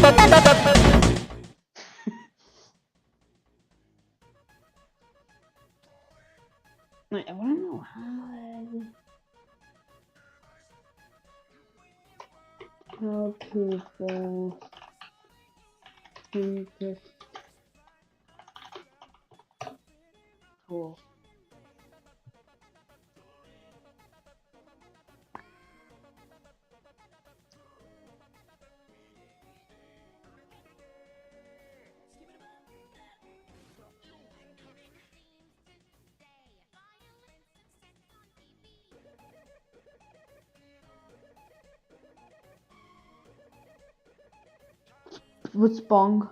Wait, I want to know how people think this cool. What's bong?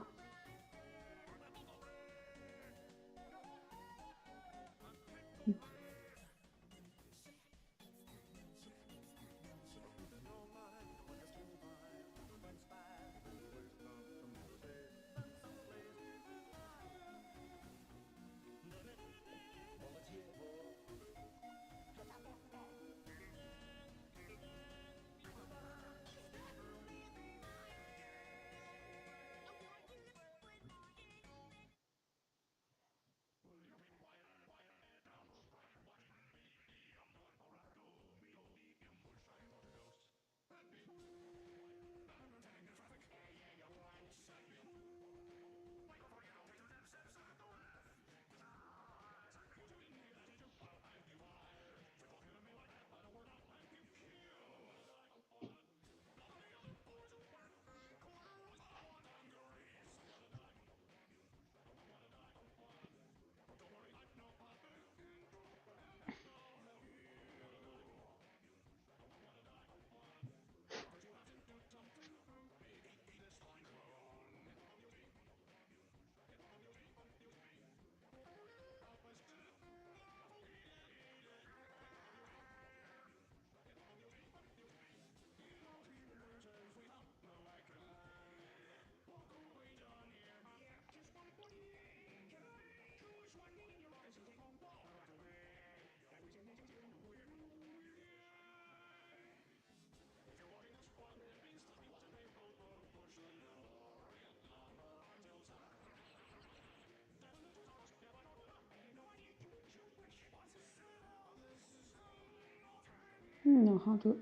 I don't know how to.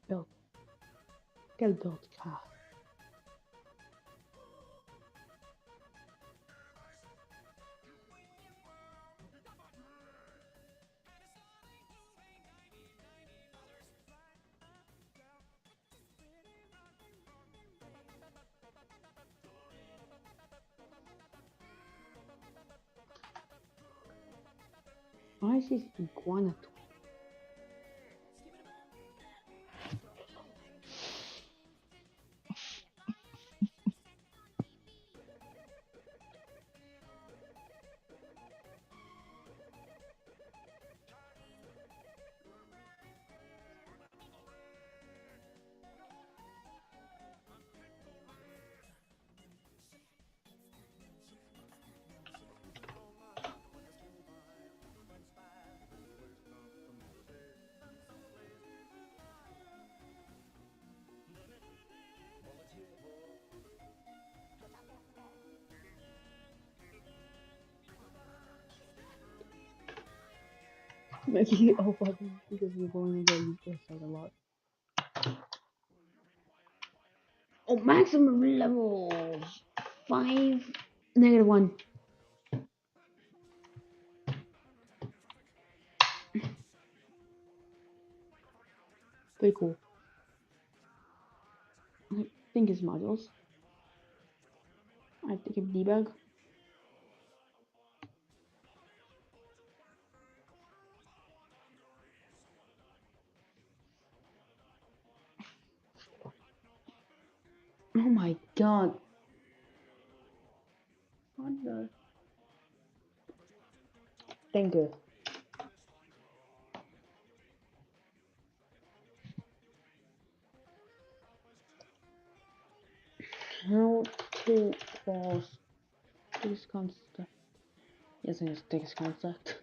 Build. Quel build car? Why is this iguana? Maybe oh fucking because you're going to use this a lot. Oh, maximum level 5 -1. Pretty cool. I think it's modules. I think it's debug. Oh my god. What the? Thank you. How to pause this construct? Yes, I just take this construct.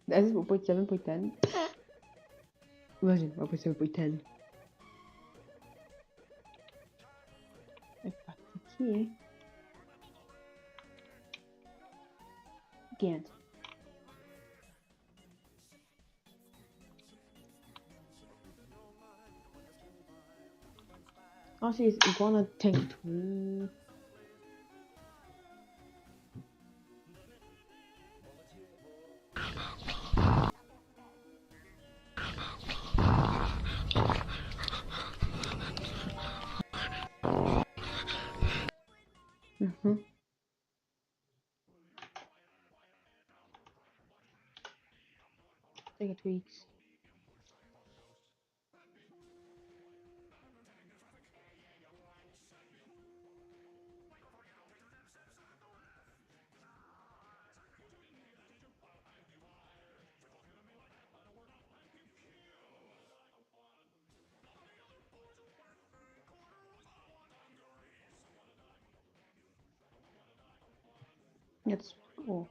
That is 1.7.10. Version 1.7.10. Aqui. Can't. Oh, she's iguana tank 2. Take a tweaks. That's cool.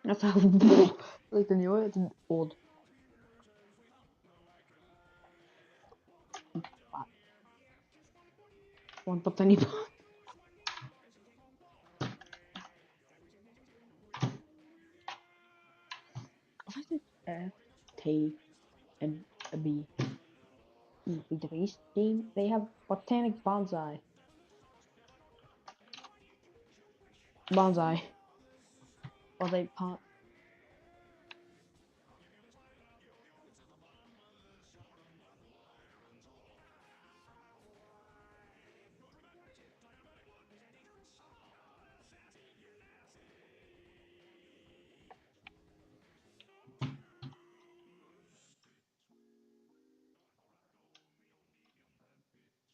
That's how like the newer, it's old. One top tiny pot. What is it? F, T, and a B. With the base team, they have botanic bonsai. Bonsai. Bonsai pot.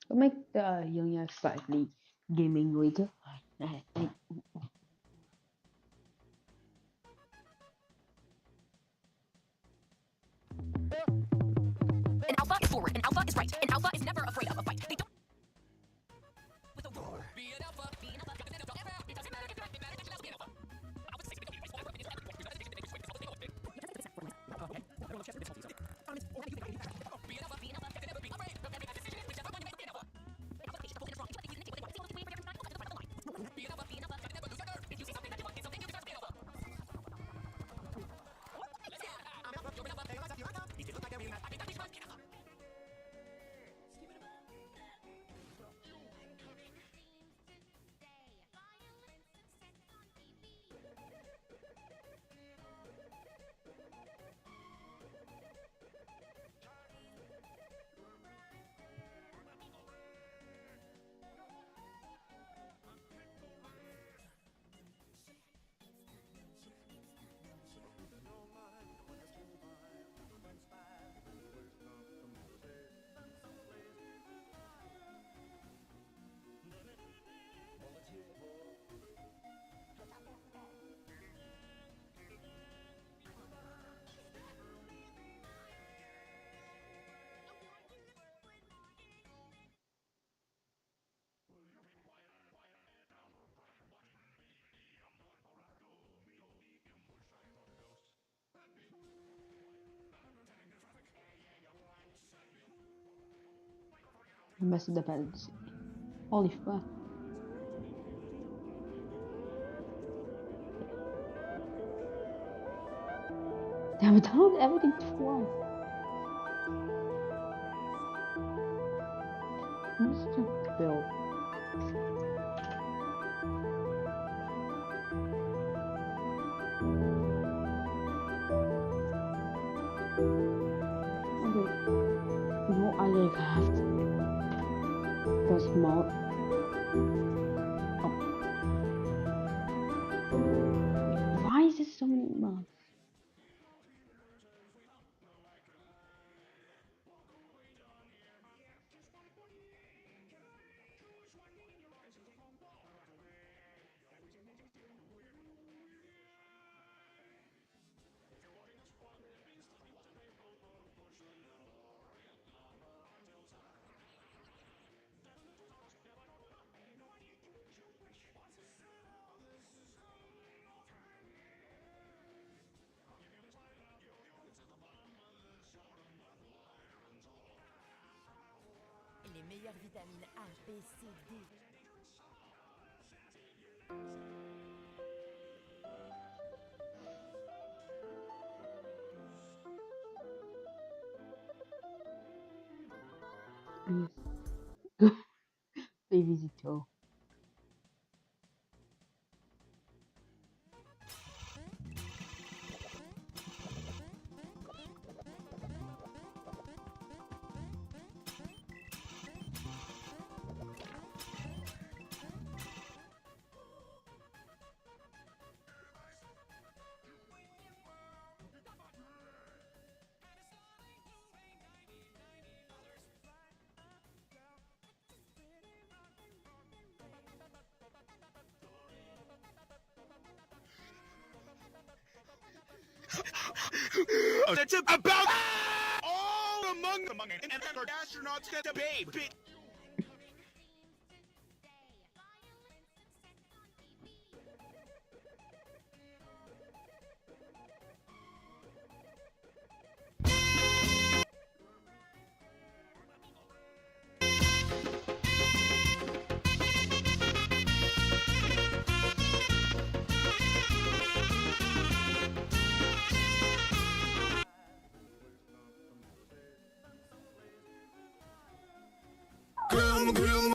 To make the young slightly gaming later. An alpha is forward. An alpha is right. An alpha is never afraid of a fight. They don't. With a roar. Be an alpha. Be an alpha. It doesn't matter. It doesn't matter. It doesn't matter. Be an alpha. بس depends. Holy fuck. Damn it, download everything twice. I'm just gonna build. Okay. No, I like have the small. Oh. Why is this so many months? Les meilleures vitamines A, B, C, D. Yes. Baby Zito. That's about all among it, and our astronauts get the babe. Groom, groom.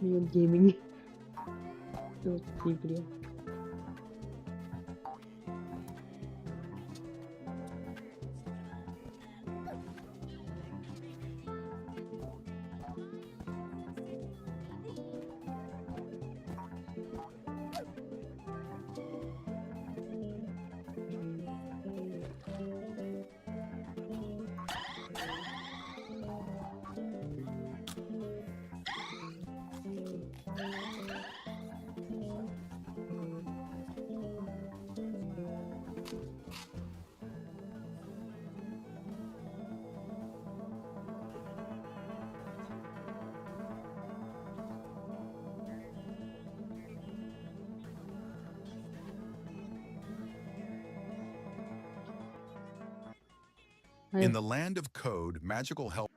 me on gaming. It was a free video. In the land of code, magical help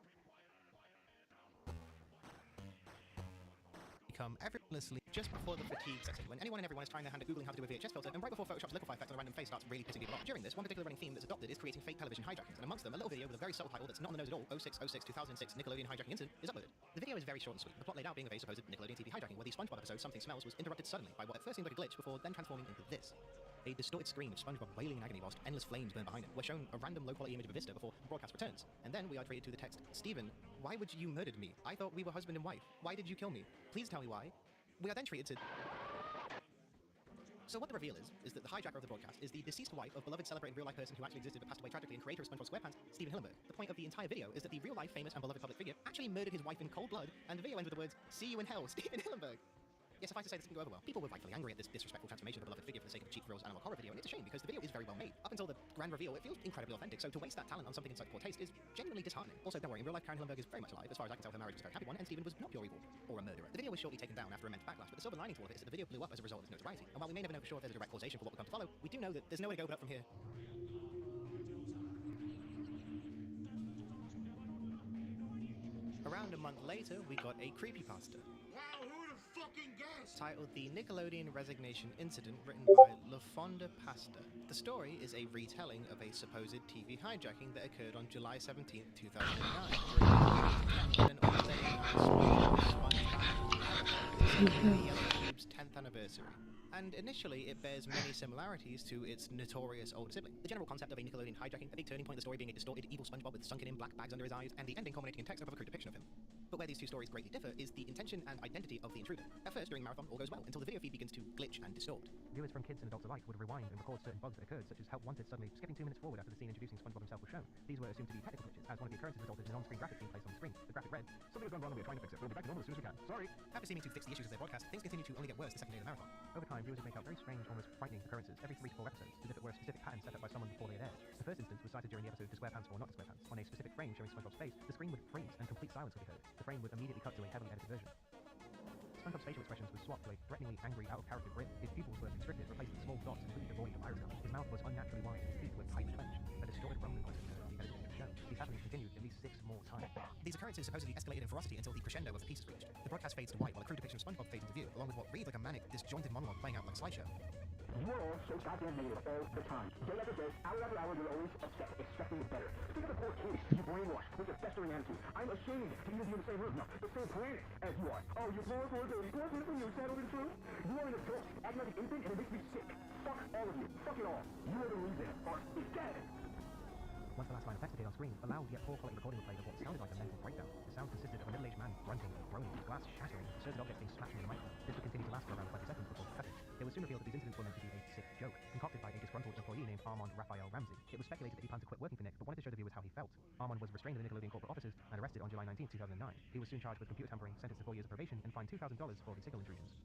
become effortlessly just before the fatigue sets in, when anyone and everyone is trying their hand at googling how to do a VHS filter, and right before Photoshop's liquify effect on a random face starts really pissing people off. During this, one particular running theme that's adopted is creating fake television hijackings, and amongst them, a little video with a very subtle title that's not on the nose at all, 0606-2006 Nickelodeon hijacking incident, is uploaded. The video is very short and sweet, the plot laid out being of a supposed Nickelodeon TV hijacking, where the SpongeBob episode Something Smells was interrupted suddenly by what at first seemed like a glitch before then transforming into this. A distorted screen of SpongeBob wailing in agony whilst endless flames burn behind it. We're shown a random low-quality image of a vista before the broadcast returns. And then we are treated to the text, Steven, why would you murdered me? I thought we were husband and wife. Why did you kill me? Please tell me why. We are then treated to... So what the reveal is that the hijacker of the broadcast is the deceased wife of beloved celebrated real-life person who actually existed but passed away tragically and creator of SpongeBob SquarePants, Steven Hillenburg. The point of the entire video is that the real-life famous and beloved public figure actually murdered his wife in cold blood, and the video ends with the words, "See you in hell, Steven Hillenburg." Yes, suffice to say this didn't go over well. People were rightfully angry at this disrespectful transformation of a beloved figure for the sake of a cheap thrills animal horror video, and it's a shame because the video is very well made. Up until the grand reveal, it feels incredibly authentic, so to waste that talent on something in such poor taste is genuinely disheartening. Also, don't worry, in real life, Karen Hillenburg is very much alive. As far as I can tell, her marriage was a very happy one, and Steven was not pure evil or a murderer. The video was shortly taken down after immense backlash, but the silver lining to all of it is that the video blew up as a result of its notoriety. And while we may never know for sure if there's a direct causation for what will come to follow, we do know that there's nowhere to go but up from here. Around a month later, we got a creepypasta. Wow, who would have fucking guessed? Titled The Nickelodeon Resignation Incident, written by LaFonda Pasta. The story is a retelling of a supposed TV hijacking that occurred on July 17, 2009. An Cube's 10th anniversary. And initially, it bears many similarities to its notorious older sibling. The general concept of a Nickelodeon hijacking, a big turning point of the story being a distorted, evil SpongeBob with sunken-in black bags under his eyes, and the ending culminating in text of a crude depiction of him. But where these two stories greatly differ is the intention and identity of the intruder. At first, during the marathon, all goes well, until the video feed begins to glitch and distort. Viewers from kids and adults alike would rewind and record certain bugs that occurred, such as Help Wanted suddenly skipping 2 minutes forward after the scene introducing SpongeBob himself was shown. These were assumed to be technical glitches, as one of the occurrences resulted in an on-screen graphic being placed on the screen. The graphic read, "Something has gone wrong and we are trying to fix it. We'll be back to normal as soon as we can. Sorry." After seeming to fix the issues of their broadcast, things continue to only get worse the second day of the marathon. Over time, viewers would make out very strange, almost frightening occurrences every 3 to 4 episodes, as if it were a specific pattern set up by someone before they had aired. The first instance was cited during the episode To SquarePants or Not to SquarePants. On a specific frame showing SpongeBob's face, the screen would freeze and complete silence would be heard. The frame would immediately cut to a heavily edited version. SpongeBob's facial expressions were swapped to a threateningly angry, out-of-character grin. His pupils were constricted, replaced with small dots completely devoid of iris color. His mouth was unnaturally wide, and his teeth were tightly clenched. A distorted rumbling voice occurred as the editing of the show. These happenings continued at least 6 more times. These occurrences supposedly escalated in ferocity until the crescendo of the piece is reached. The broadcast fades to white while a crude depiction of SpongeBob fades into view, along with what reads like a manic, disjointed monologue playing out like a slideshow. You're all so goddamn negative all the time. Day after day, hour after hour, you're always upset, expecting it better. Think of the poor kids you brainwashed with your festering attitude. I'm ashamed to even be in the same room, no, the same planet as you are. Oh, you poor baby, poor pitiful you, sad old and true. You are an adult, acting like an infant, and it makes me sick. Fuck all of you. Fuck it all. You are the reason art is dead. Once the last line of text appeared on screen, a loud yet poor quality recording was played of what sounded like a mental breakdown. The sound consisted of a middle-aged man grunting, groaning, glass shattering, and certain objects being smashed into the microphone. This would continue to last for around 20 seconds before cutting. It was soon revealed that these incidents were meant to be a sick joke, concocted by a disgruntled employee named Armand Raphael Ramsey. It was speculated that he planned to quit working for Nick, but wanted to show the viewers how he felt. Armand was restrained in the Nickelodeon corporate offices and arrested on July 19, 2009. He was soon charged with computer tampering, sentenced to 4 years of probation, and fined $2,000 for the signal intrusions.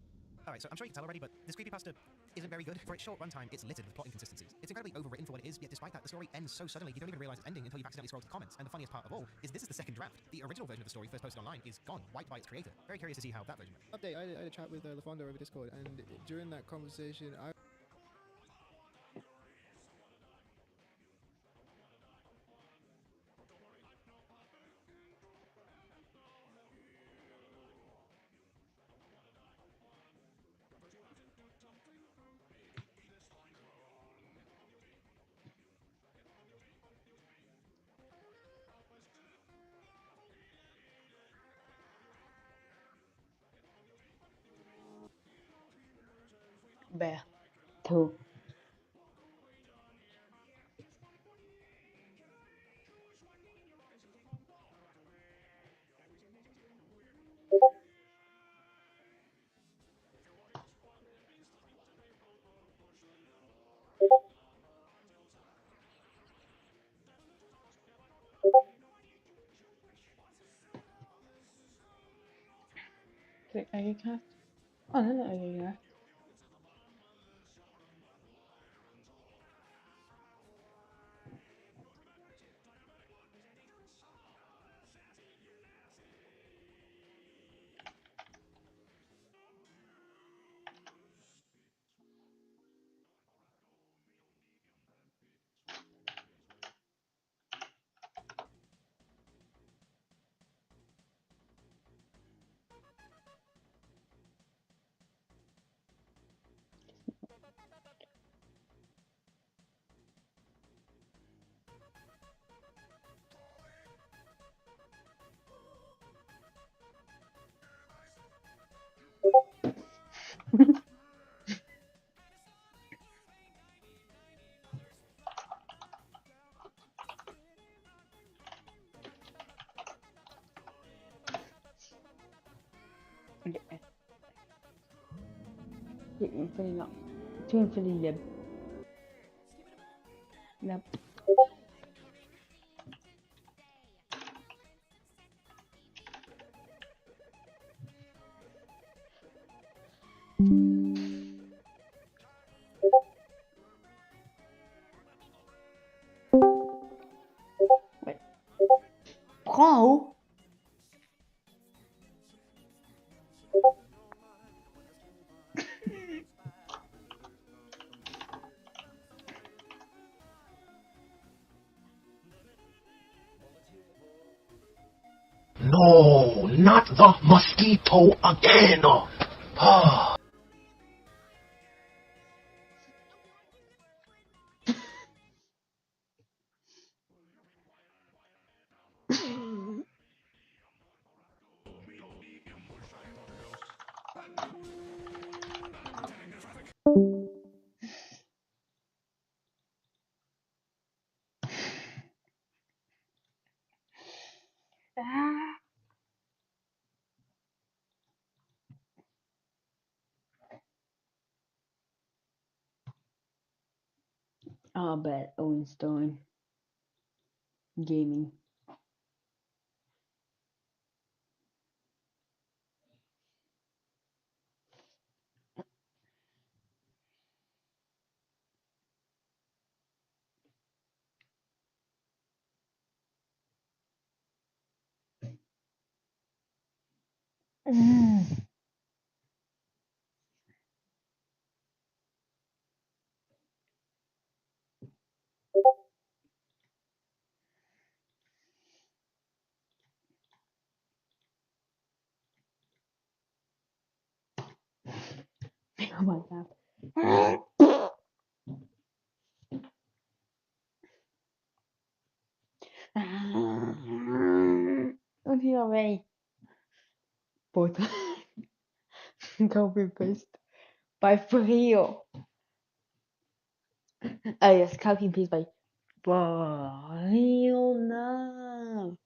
Alright, so I'm sure you can tell already, but this creepypasta isn't very good. For its short runtime, it's littered with plot inconsistencies. It's incredibly overwritten for what it is, yet despite that, the story ends so suddenly you don't even realize it's ending until you've accidentally scrolled to the comments. And the funniest part of all is this is the second draft. The original version of the story first posted online is gone, wiped by its creator. Very curious to see how that version went. Update, I had a chat with LaFonda over Discord, and during that conversation, Bear. 2. Click Agacast. Oh, no, not Agacast. Okay. Get infinity up. To infinity lib. Yep. Wait. Bro? No, not the mosquito again. Ah. I'll bet Owen Stone. Gaming. Oh my god. Don't you away. Both. Copy paste. By Frio. Oh yes, copy and paste by Frio. No.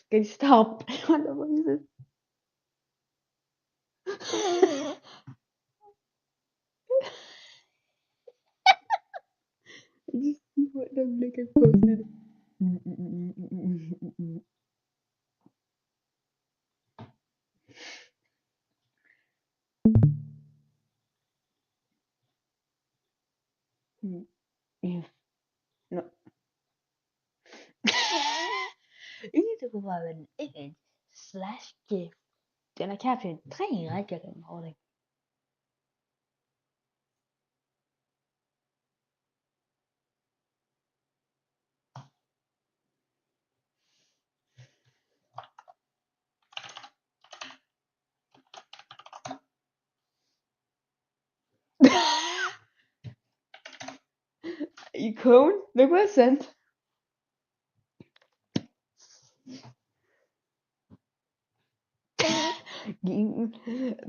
Can you stop? What the fuck is this? Just see what the link I posted. If no. You need to provide an image slash GIF. Then I captured tiny like it and holding. You cone? Look what I sent.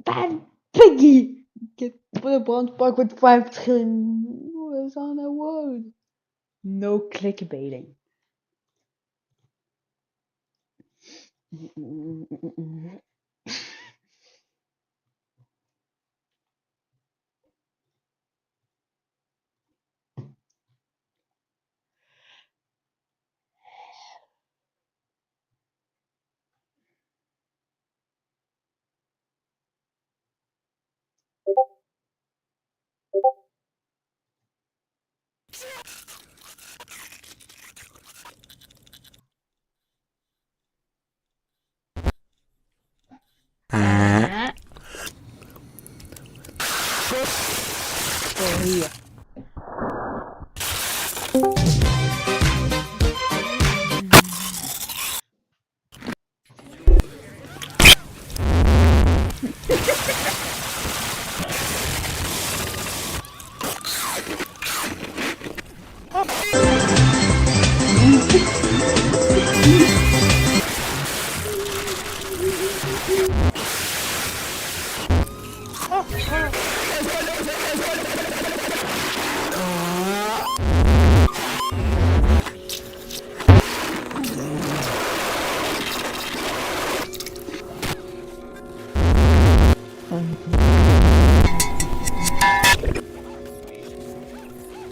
Bad piggy! Put a bronze block with 5 trillion was on a word. No clickbaiting. Oh, here.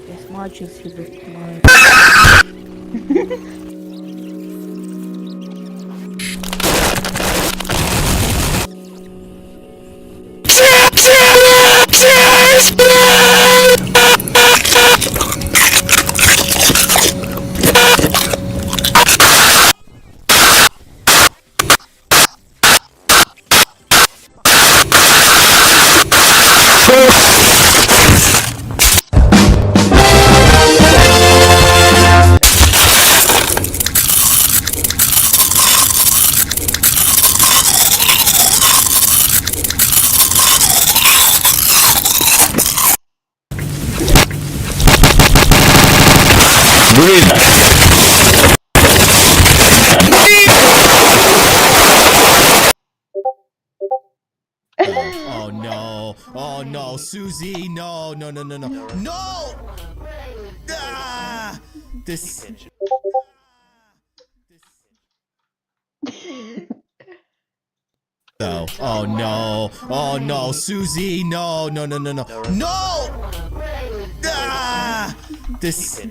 Yes, March is here with my. Oh no! Oh no, Susie! No! No! No! No! No! No! Ah! This. No! Oh no! Oh no, Susie! No! No! No! No! No! No! Ah! This.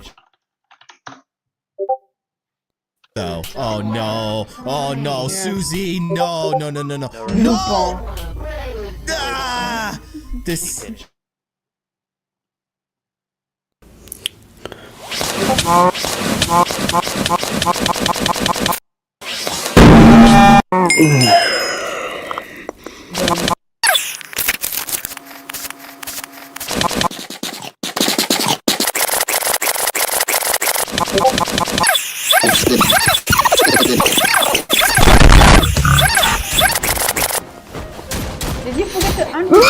No! Oh no! Oh no, Susie! No! No! No! No! No! No! Ah! This. Did you forget to unrecord?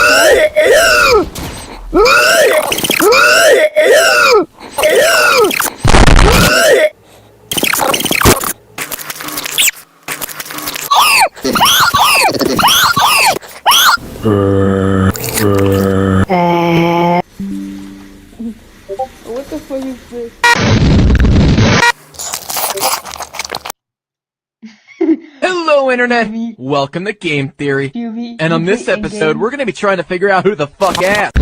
What the fuck is this? Hello, Internet! Welcome to Game Theory. And on this episode, we're gonna be trying to figure out who the fuck asked.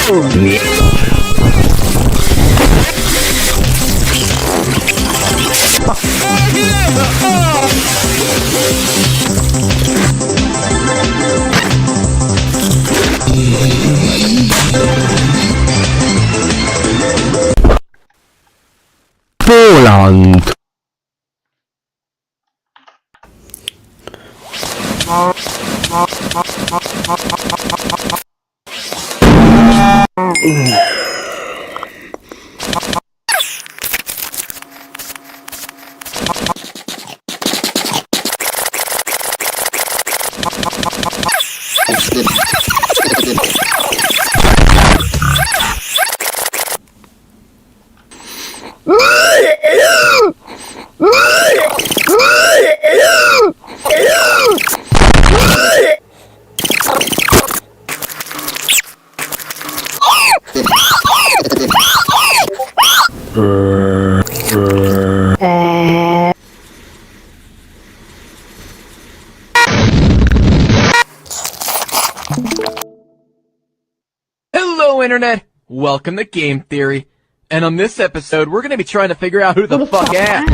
Poland. Hello, Internet! Welcome to Game Theory. And on this episode, we're gonna be trying to figure out who the fuck asked.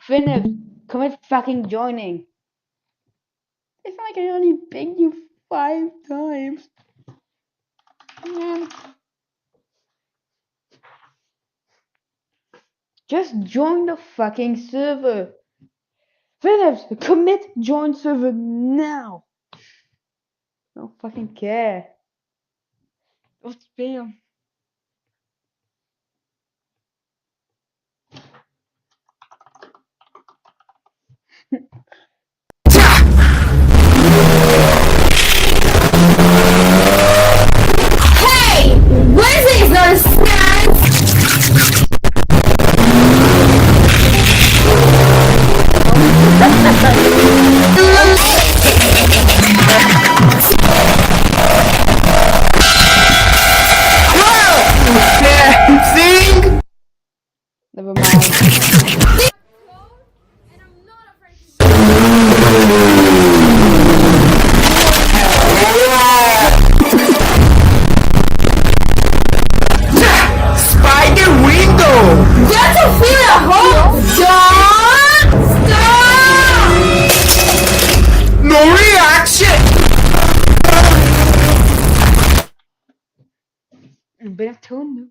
Philip, commit fucking joining. It's like I only begged you 5 times. Man. Just join the fucking server. Phillips, commit join server now. I don't fucking care. Oh, spam. Hey! Wednesday's not a snack! Never mind. Spider window! That's a feel at home! Stop! No reaction! But I've told you.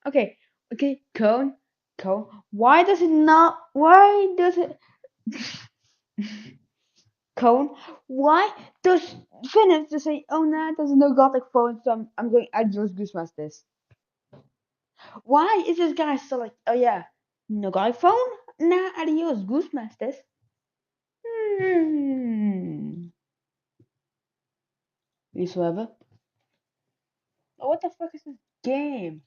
Okay, Cone, why does it Cone, why does Finn just say, oh nah, there's no gothic phone, so I'm going adios Goosemaster this. Why is this guy still like, oh yeah, no gothic phone? Nah, adios Goosemaster. Whatsoever. Oh, what the fuck is this game?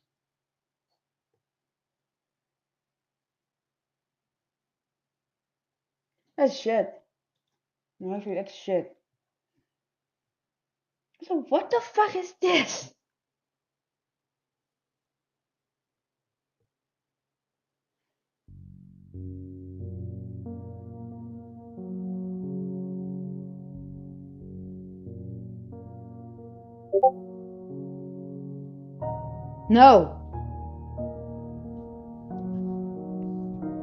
That's shit. No, actually, that's shit. So what the fuck is this? No.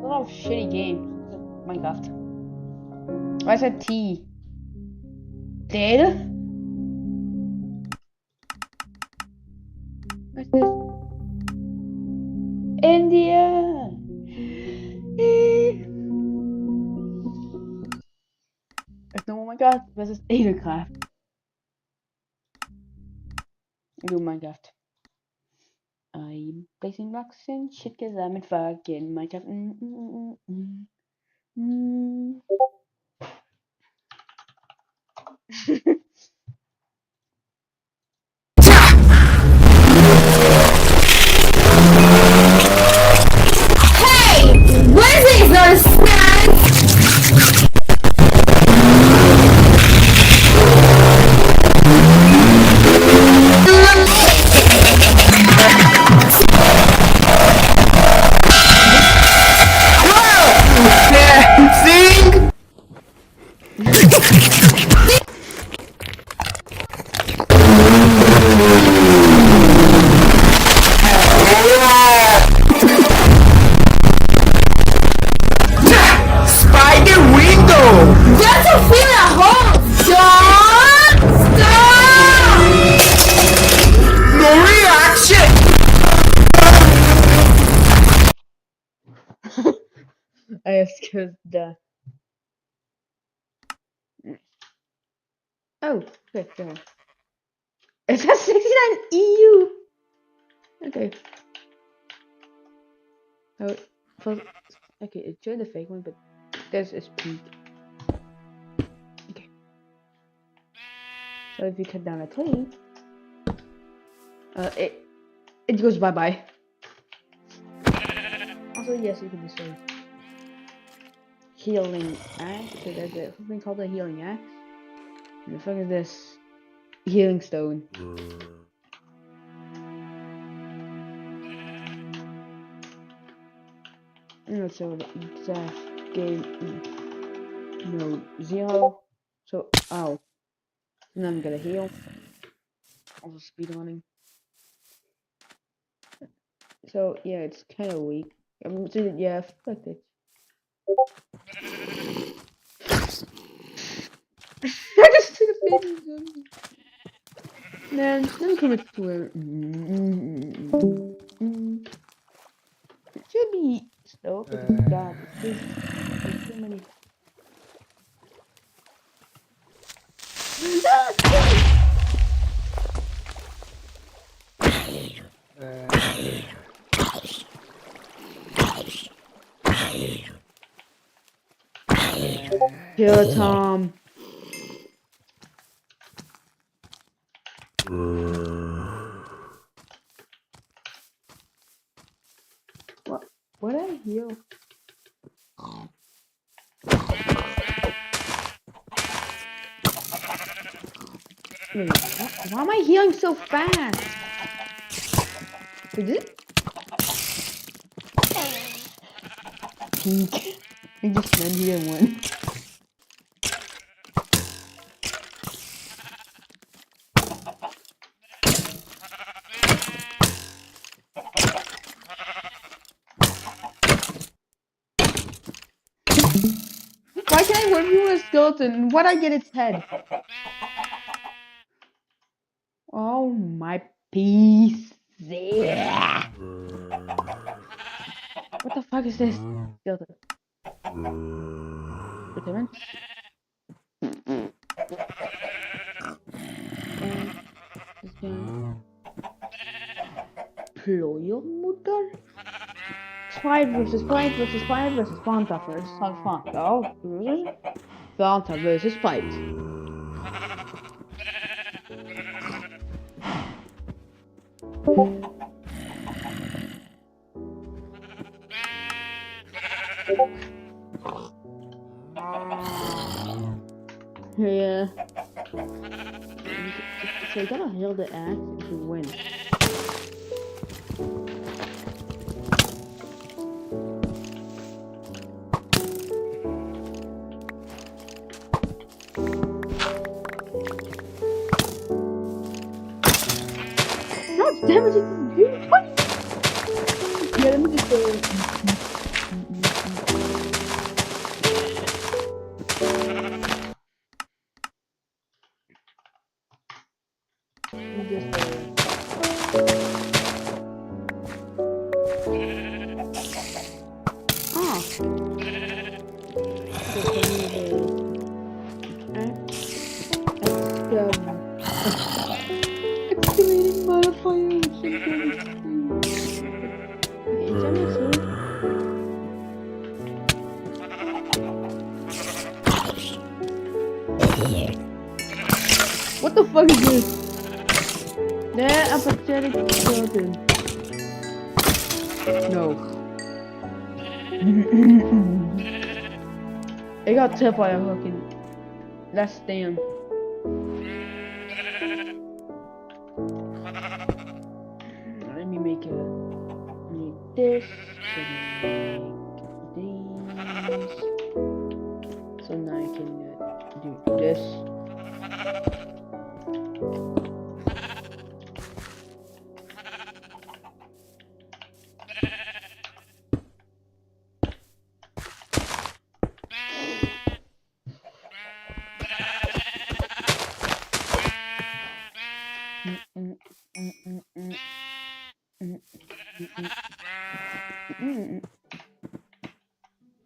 A lot of shitty games. Minecraft. Why is that T? Dead? What's this? India. No, oh my god, was ist Edelkraft? Du Minecraft. I'm placing blocks and shit cause I'm in fucking Minecraft. Hey! Wednesday is not a snack! Sing! Spider window! That's a feel at home! Stop! Stop! No reaction! I have skilled the. Oh, okay, go. It has 69 EU! Okay. Oh, okay, it showed the fake one, but this is pink. Okay. So if you cut down a tree, it goes bye bye. Also, yes, you can just say healing axe. So there's something called a healing axe. And the fuck is this? Healing stone. So the exact game no 0. So ow. And then I'm gonna heal. Also speedrunning. So yeah, it's kinda weak. So, yeah, fuck it. I just took a baby. Then I'm coming to where it should be slow, but god, there's too many. Kill Tom. What I heal? Wait, why am I healing so fast? Wait, is it? Pink. I just ran here and won. Why can't I review a skeleton? Why'd I get its head? Oh my piece. Yeah. What the fuck is this? Skeleton. Return. Plojmutter? Pride versus Pride versus Pride versus Fanta versus Fanta. Oh, Fanta versus Pride. Yeah. So you gotta heal the axe to win. How much damage did this do? What? Yeah, let me just go. excavating modifier. What the fuck is this? They're apathetic children. No. I got tip by a fucking. Let's stand. Let me make this. Make these. So now I can do this.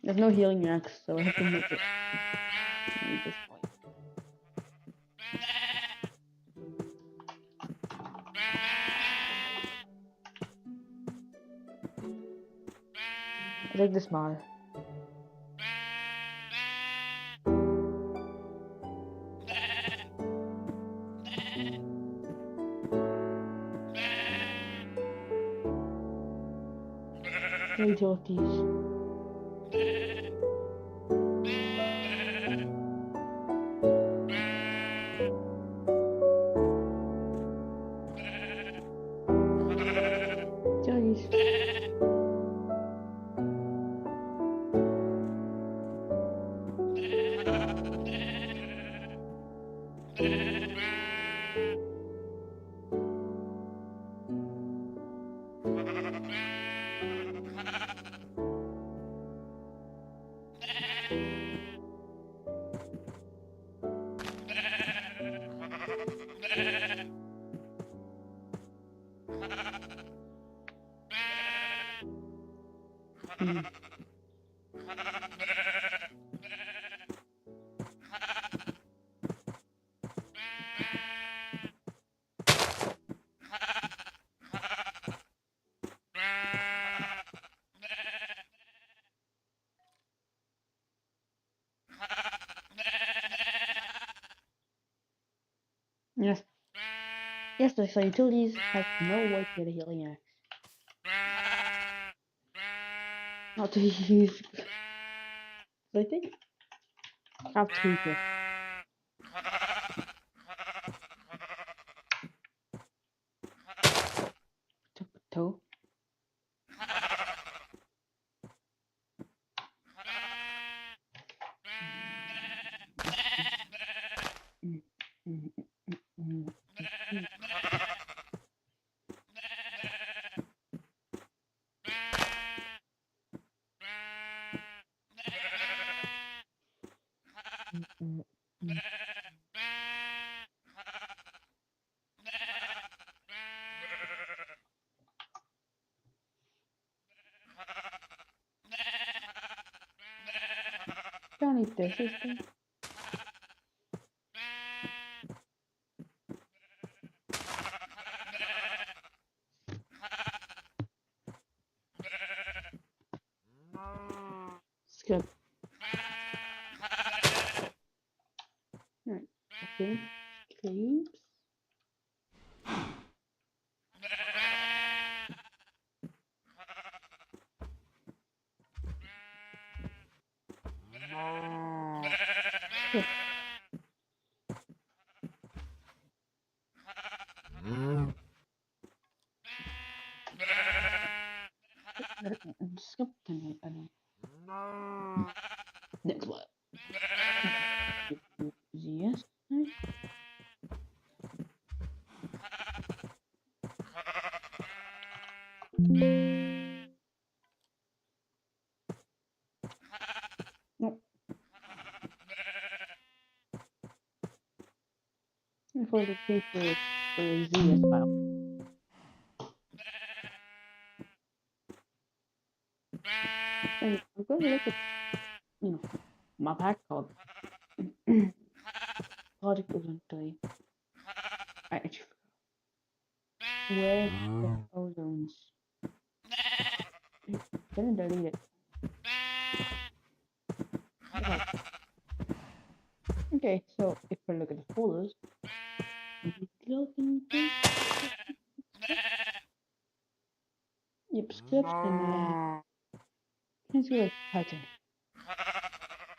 There's no healing axe, so I have to make it. Make this point. I like this mod. Utilities. Yes. Yes, the utilities have no way to get a healing axe. Not to use. I think I have two here. Toe. Don't eat this, sister. Skip. Right. Okay. Creeps. Skip. Skip tonight, I know. Next one. Yes. Nope. For the paper for Z as well. And I'm going to look at, my pack called thought it was on 3. I actually forgot. Where's the ozons? Didn't delete it. Okay, so if I look at the folders, yep, scripts and let's go with Python.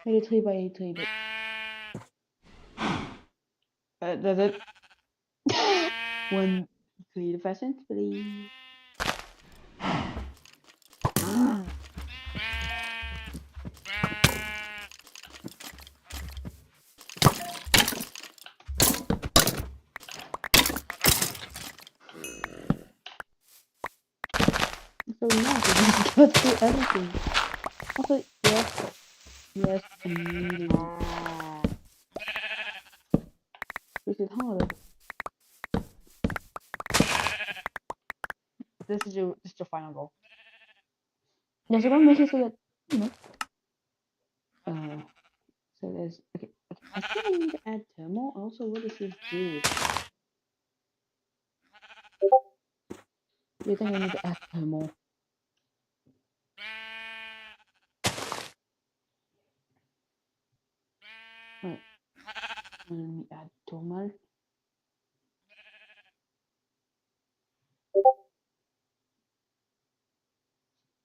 Make it 3x3 bit. Does it? 1 3 the fastest, please. So now we can go through everything. Also, yes, immediately. This is harder. This is your final goal. Yeah, so I'm gonna make it so that so there's okay. I think I need to add thermal. Also, what does this do? You think I need to add thermal? Right. Let me add thermal.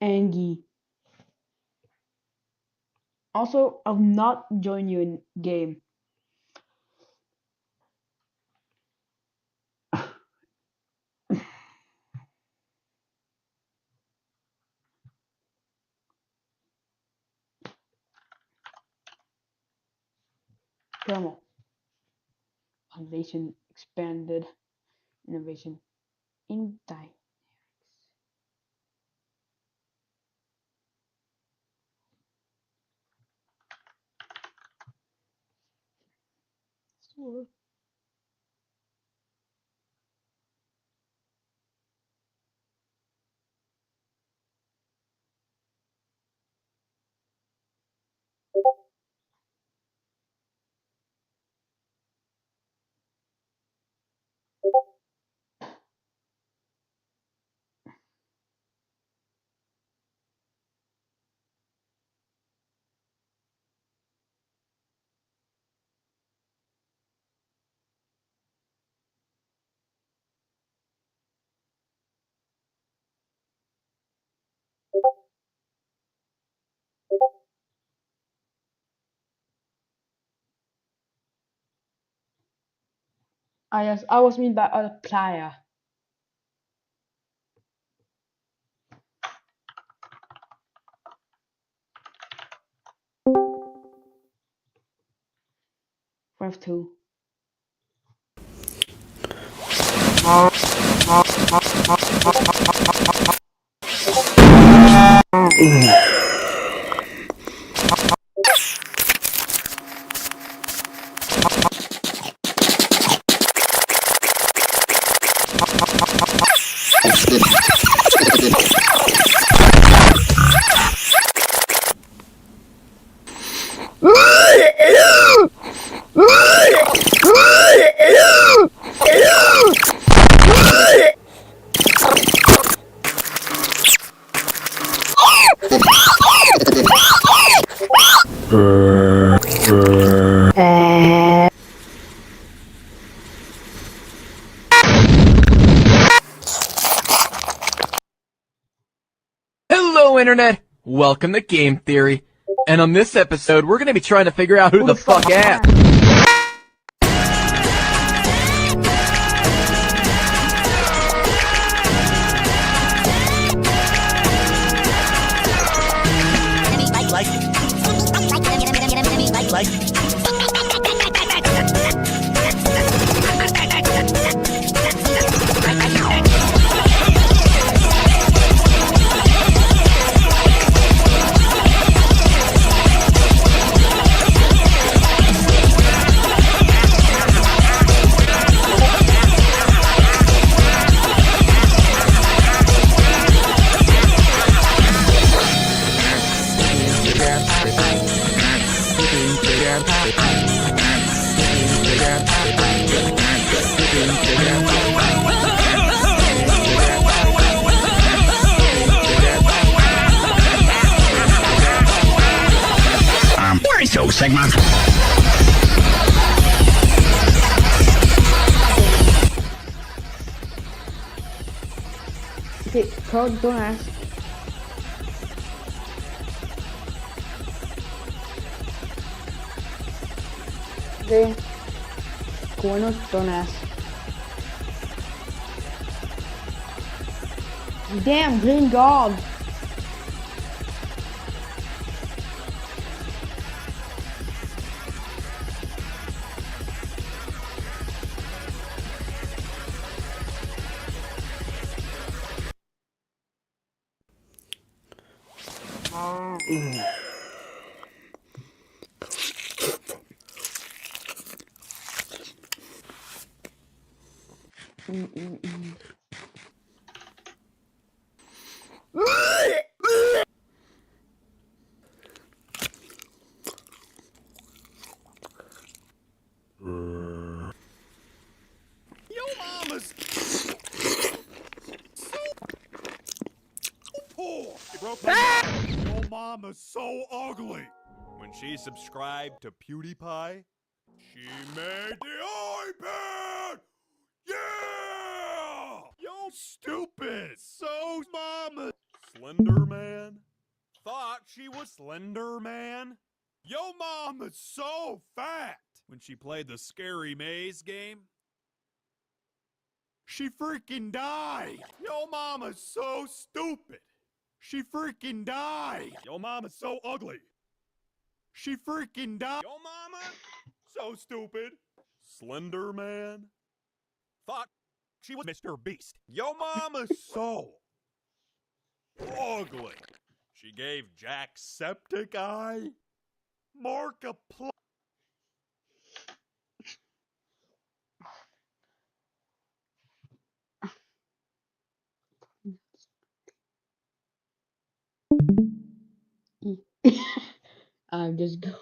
Angie. Also, I'll not join you in game. Thermal. Foundation expanded. Innovation in dynamics. So, I was mean by other player. Rev 2. Hello, Internet! Welcome to Game Theory. And on this episode, we're gonna be trying to figure out who the fuck asked. Where is so segment? Okay, Code, don't ask. Okay. Bueno, don't ask. Damn, green dog. Yo mama's so poor. Yo mama's so ugly. When she subscribed to PewDiePie, she made the iPad. Yeah! Yo stupid. So mama. Slender Man. Thought she was Slender Man. Yo mama's so fat. When she played the Scary Maze game, she freaking died. Yo mama's so stupid. She freaking died. Yo mama's so ugly. She freaking died. Yo mama, so stupid. Slender Man. Thought she was Mr. Beast. Yo mama's so ugly. She gave Jacksepticeye Markiplier. I'm just going.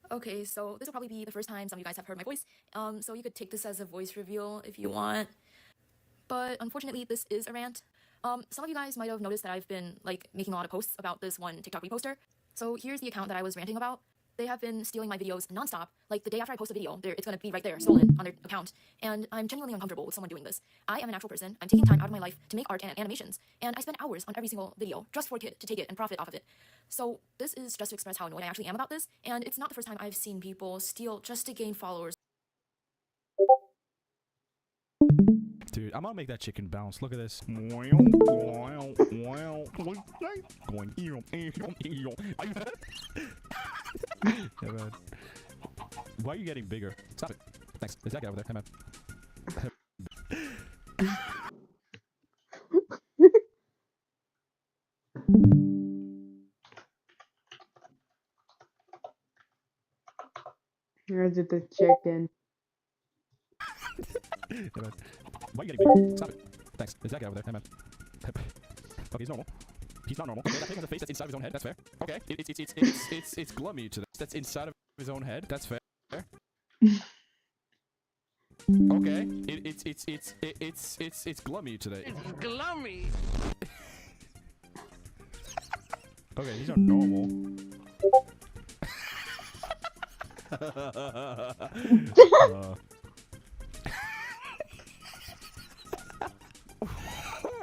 Okay, so this will probably be the first time some of you guys have heard my voice, so you could take this as a voice reveal if you want. But unfortunately, this is a rant. Some of you guys might have noticed that I've been making a lot of posts about this one TikTok reposter. So here's the account that I was ranting about. They have been stealing my videos nonstop. Like the day after I post a video, it's gonna be right there, stolen on their account. And I'm genuinely uncomfortable with someone doing this. I am an actual person. I'm taking time out of my life to make art and animations, and I spend hours on every single video just for a kid to take it and profit off of it. So this is just to express how annoyed I actually am about this, and it's not the first time I've seen people steal just to gain followers. Dude, I'm gonna make that chicken bounce. Look at this. Yeah, man. Why are you getting bigger? Stop it. Thanks. There's that guy over there. Hey, man. Here's the chicken. Hey, man. Why are you getting bigger? Stop it. Thanks. There's that guy over there. Hey, man. Okay, he's normal. He's not normal. Okay, that thing has a face that's inside of his own head. That's fair. Okay, it's glummy to that's inside of his own head. That's fair. Okay, it's glummy today. It's glummy. Okay, these are normal.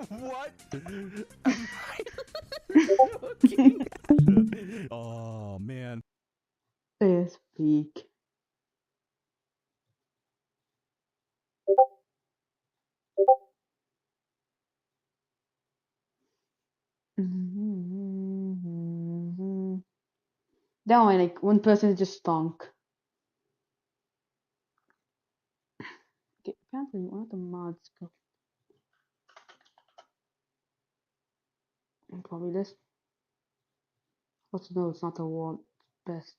What? Oh man. is peak. That one, like one person is just stunk. Okay, apparently one of the mods got probably this. Also, no, it's not the world best.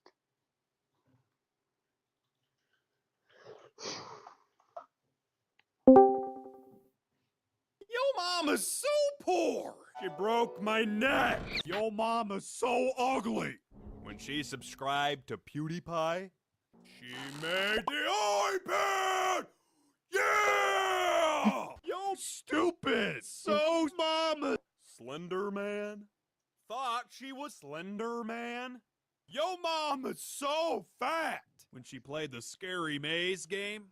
Yo mama's so poor. She broke my neck. Yo mama's so ugly. When she subscribed to PewDiePie, she made the iPad. Yeah! Yo stupid. So mama. Slender Man. Thought she was Slender Man. Yo mama's so fat. When she played the Scary Maze game,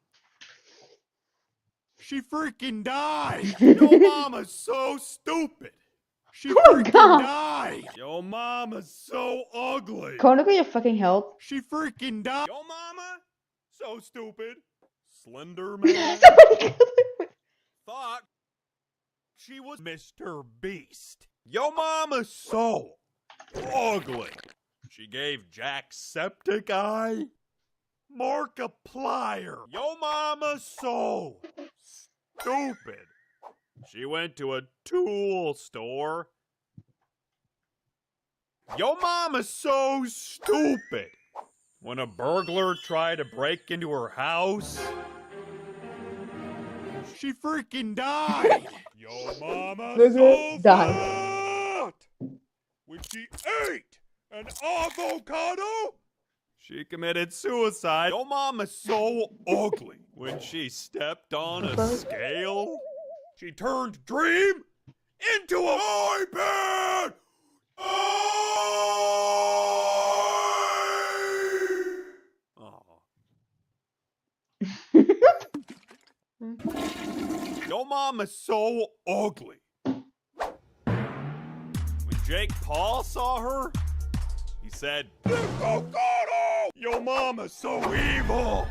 she freaking died. Yo mama's so stupid. She freaking died. Yo mama's so ugly. Connor, can you fucking help? She freaking died. Yo mama, so stupid. Slender Man. Thought she was Mr. Beast. Yo mama's so ugly. She gave Jacksepticeye Markiplier. Yo mama's so stupid. She went to a tool store. Yo mama's so stupid. When a burglar tried to break into her house, she freaking died. Yo mama's so fat. When she ate an avocado, she committed suicide. Yo mama's so ugly. When she stepped on a scale, she turned Dream into an iPad! Yo mama's so ugly. When Jake Paul saw her, he said, Yo mama's so evil.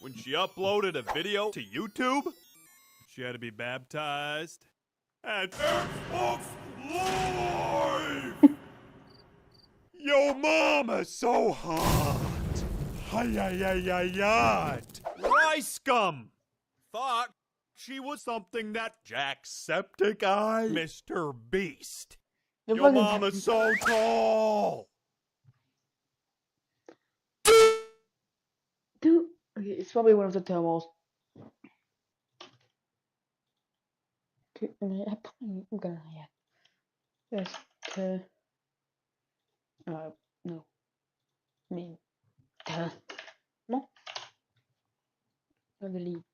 When she uploaded a video to YouTube, she had to be baptized at Xbox Live. Yo mama's so hot. Hi-yi-yi-yi-yot. Rice scum. Thought she was something that Jacksepticeye Mr. Beast. Yo mama's so tall. Dude, okay, it's probably one of the thermals. Okay, I'm gonna yes, no, me, no, not the lead.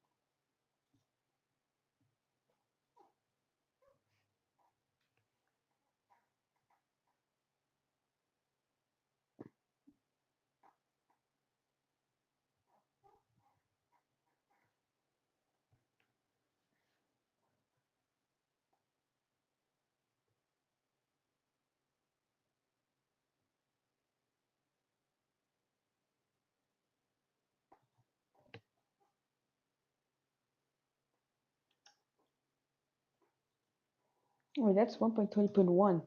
Oh, that's 1.20.1.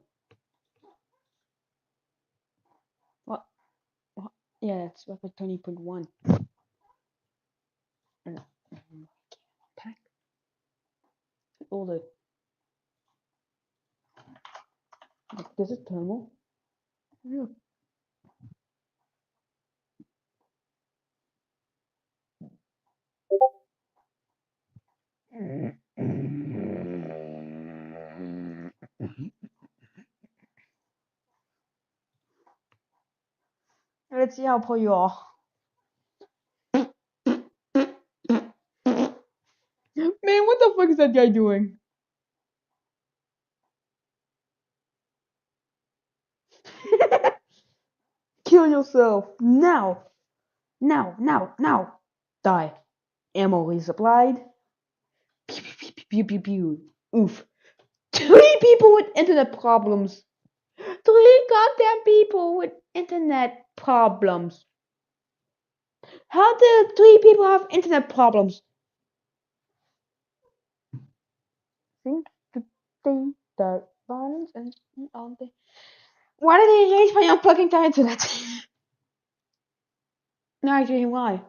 What? Yeah, that's 1.20.1. No. Pack. All the. This is thermal. Yeah. Let's see how poor you are. Man, what the fuck is that guy doing? Kill yourself now. Now. Die. Ammo resupplied. Pew, pew, pew, pew, pew, pew. Oof. 3 people with internet problems. 3 goddamn people with internet problems. How do 3 people have internet problems? Think the thing that violence and all the. Why did they erase my unplugging the internet? No, I tell you why.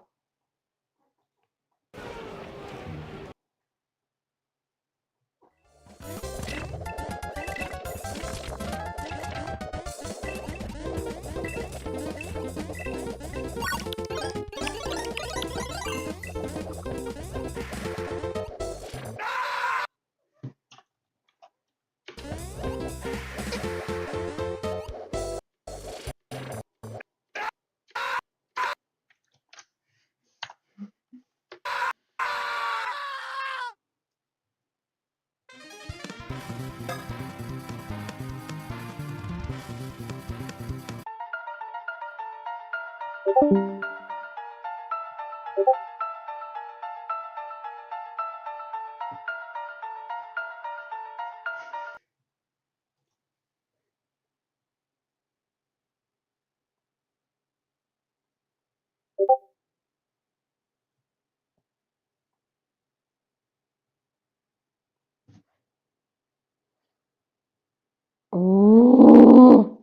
Ooh.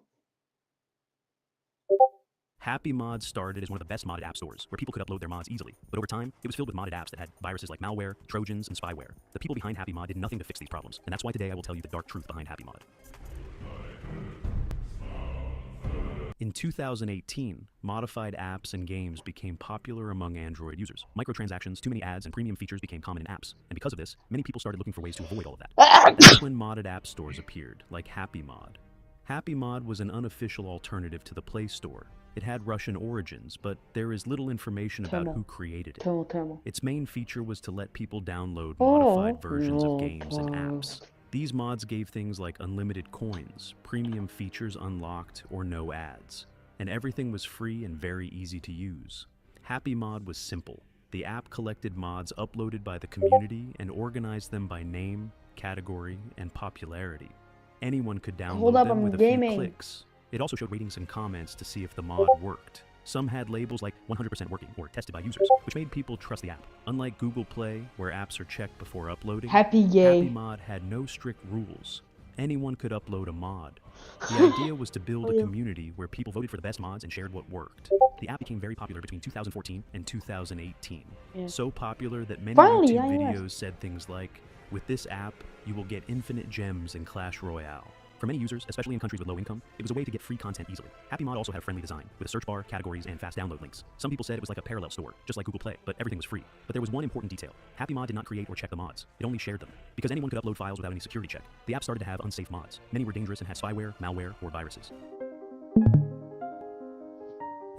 Happy Mods started as one of the best modded app stores, where people could upload their mods easily. But over time, it was filled with modded apps that had viruses like malware, trojans, and spyware. The people behind Happy Mod did nothing to fix these problems, and that's why today I will tell you the dark truth behind Happy Mod. In 2018, modified apps and games became popular among Android users. Microtransactions, too many ads, and premium features became common in apps. And because of this, many people started looking for ways to avoid all of that. That's when modded app stores appeared, like Happy Mod. Happy Mod was an unofficial alternative to the Play Store. It had Russian origins, but there is little information about who created it. Its main feature was to let people download modified versions of games and apps. These mods gave things like unlimited coins, premium features unlocked, or no ads. And everything was free and very easy to use. Happy Mod was simple. The app collected mods uploaded by the community and organized them by name, category, and popularity. Anyone could download them with a few clicks. It also showed ratings and comments to see if the mod worked. Some had labels like 100% working or tested by users, which made people trust the app. Unlike Google Play, where apps are checked before uploading, Happy Mod had no strict rules. Anyone could upload a mod. The idea was to build a community where people voted for the best mods and shared what worked. The app became very popular between 2014 and 2018. So popular that many YouTube videos said things like, "With this app, you will get infinite gems in Clash Royale." For many users, especially in countries with low income, it was a way to get free content easily. Happy Mod also had a friendly design, with a search bar, categories, and fast download links. Some people said it was like a parallel store, just like Google Play, but everything was free. But there was one important detail. Happy Mod did not create or check the mods. It only shared them. Because anyone could upload files without any security check, the app started to have unsafe mods. Many were dangerous and had spyware, malware, or viruses.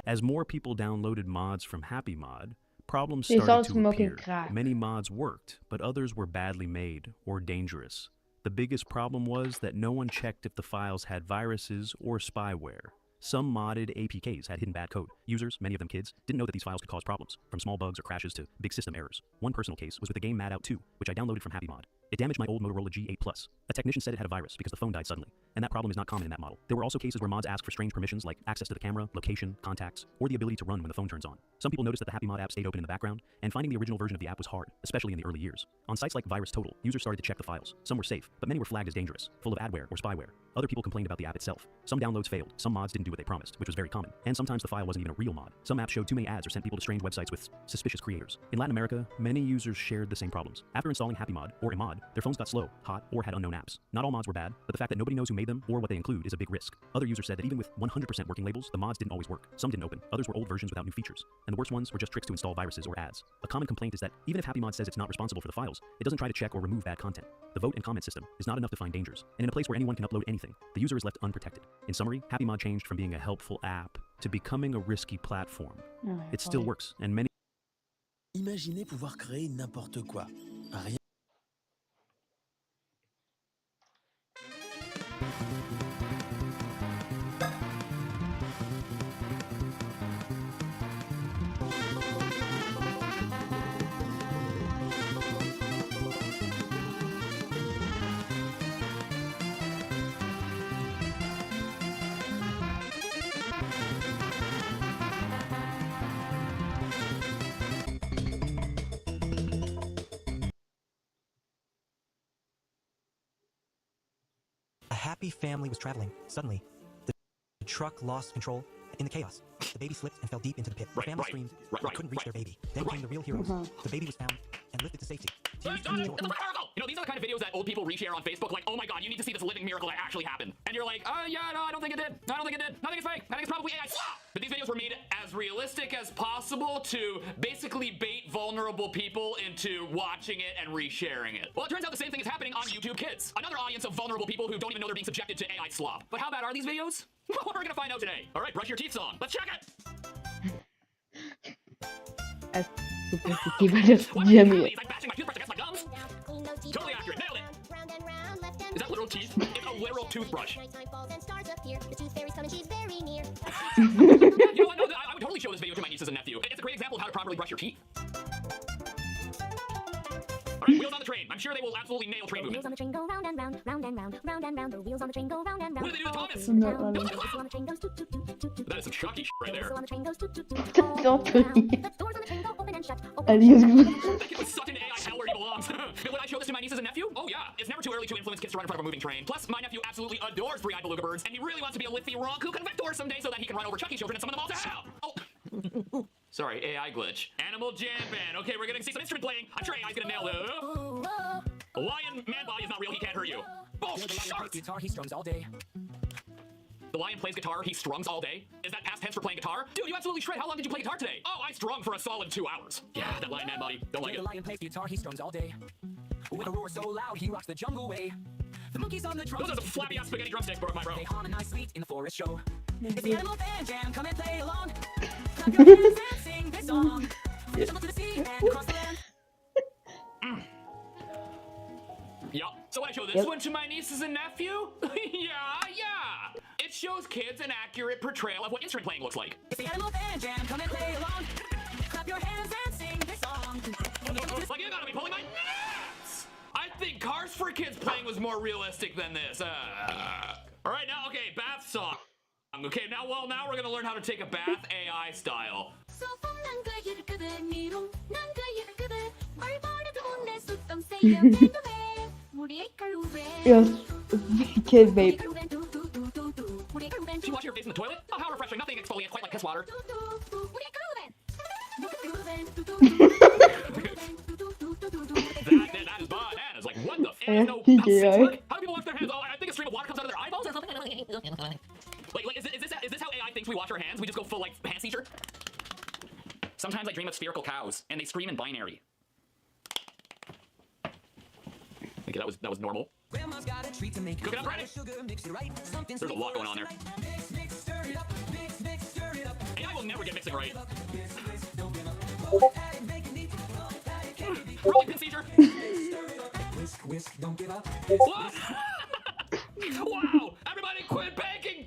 As more people downloaded mods from Happy Mod, problems started to appear. Many mods worked, but others were badly made or dangerous. The biggest problem was that no one checked if the files had viruses or spyware. Some modded APKs had hidden bad code. Users, many of them kids, didn't know that these files could cause problems, from small bugs or crashes to big system errors. One personal case was with the game Mad Out 2, which I downloaded from Happy Mod. It damaged my old Motorola G8 Plus. A technician said it had a virus because the phone died suddenly, and that problem is not common in that model. There were also cases where mods asked for strange permissions like access to the camera, location, contacts, or the ability to run when the phone turns on. Some people noticed that the Happy Mod app stayed open in the background, and finding the original version of the app was hard, especially in the early years. On sites like VirusTotal, users started to check the files. Some were safe, but many were flagged as dangerous, full of adware or spyware. Other people complained about the app itself. Some downloads failed, some mods didn't do what they promised, which was very common, and sometimes the file wasn't even a real mod. Some apps showed too many ads or sent people to strange websites with suspicious creators. In Latin America, many users shared the same problems. After installing Happy Mod, or a mod, their phones got slow, hot, or had unknown apps. Not all mods were bad, but the fact that nobody knows who made them or what they include is a big risk. Other users said that even with 100% working labels, the mods didn't always work. Some didn't open, others were old versions without new features. And the worst ones were just tricks to install viruses or ads. A common complaint is that even if Happy Mod says it's not responsible for the files, it doesn't try to check or remove bad content. The vote and comment system is not enough to find dangers. And in a place where anyone can upload anything, the user is left unprotected. In summary, Happy Mod changed from being a helpful app to becoming a risky platform. It still works, and many... Imaginez pouvoir créer n'importe quoi. Rien. happy family was traveling. Suddenly, the truck lost control. In the chaos, the baby slipped and fell deep into the pit. The family screamed, but couldn't reach their baby. Then came the real heroes. The baby was found and lifted to safety. Tears of joy. You know, these are the kind of videos that old people reshare on Facebook, like, oh my god, you need to see this living miracle that actually happened. And you're like, yeah, no, I don't think it did. No, I don't think it did. I think it's fake. I think it's probably AI. But these videos were made as realistic as possible to basically bait vulnerable people into watching it and resharing it. Well, it turns out the same thing is happening on YouTube Kids, another audience of vulnerable people who don't even know they're being subjected to AI slop. But how bad are these videos? Well, we're gonna find out today. All right, brush your teeth song. Let's check it. Jimmy. I'm bashing my toothbrush against my gums. Totally accurate. Nailed it. Is that literal teeth? It's a literal toothbrush. You know what? No, I would totally show this video to my nieces and nephew. It's a great example of how to properly brush your teeth. All right, wheels on the train. I'm sure they will absolutely nail train movement. Wheels on the train go round and round, round and round, round and round. The wheels on the train go round and round. What do they do to Thomas? No, The whistle on the train goes toot toot toot toot toot. That is some Chucky shit right The there. whistle on the train goes toot toot toot toot. Don't The doors on the train go open and shut. And he's That kid was sucked into AI hell where he belongs. But would I show this to my nieces and nephew? Oh yeah. It's never too early to influence kids to run in front of a moving train. Plus, my nephew absolutely adores three-eyed beluga birds, and he really wants to be a Liffey Ronku convector someday so that he can run over Chucky children and summon them all to hell. Oh. Sorry, AI glitch. Animal Jam Band. Okay, we're gonna see some instrument playing. I'm sure AI's gonna nail it. Lion man body is not real. He can't hurt you. Oh, shit. Guitar, he strums all day. The lion plays guitar, he strums all day? Is that past tense for playing guitar? Dude, you absolutely shred. How long did you play guitar today? Oh, I strung for a solid 2 hours. Yeah, that lion man body. Don't like it. The lion plays guitar, he strums all day. With a roar so loud, he rocks the jungle way. The monkeys on the drums. Those are some flappy ass spaghetti drumsticks, bro, my bro. They harmonize sweet in the forest show. It's the animal band jam, come and play along. Clap your hands and sing this song. From the jungle to the sea and across the land. Yeah. So I show this one to my nieces and nephew? yeah. It shows kids an accurate portrayal of what instrument playing looks like. It's the animal band jam, come and play along. Clap your hands and sing this song. Like, you gotta be pulling my nuts! I think Cars for Kids playing was more realistic than this. Alright, now, okay, bath song. Okay, now we're gonna learn how to take a bath AI style. Yes, kid babe. Do you wash your face in the toilet? Oh, how refreshing. Nothing exfoliates quite like piss water. That is bananas. Like, what the f? No, how do people wash their hands? Oh, I think a stream of water comes out of their eyeballs or something. Like, is this how AI thinks we wash our hands? We just go full, like, hand seizure? Sometimes I dream of spherical cows, and they scream in binary. Okay, that was normal. Grandma's got a treat to make. Cook it up, ready? There's a lot going on there. AI will never get mixing right. Rolling pin seizure. Whisk, don't give up. What? Wow! Everybody quit baking!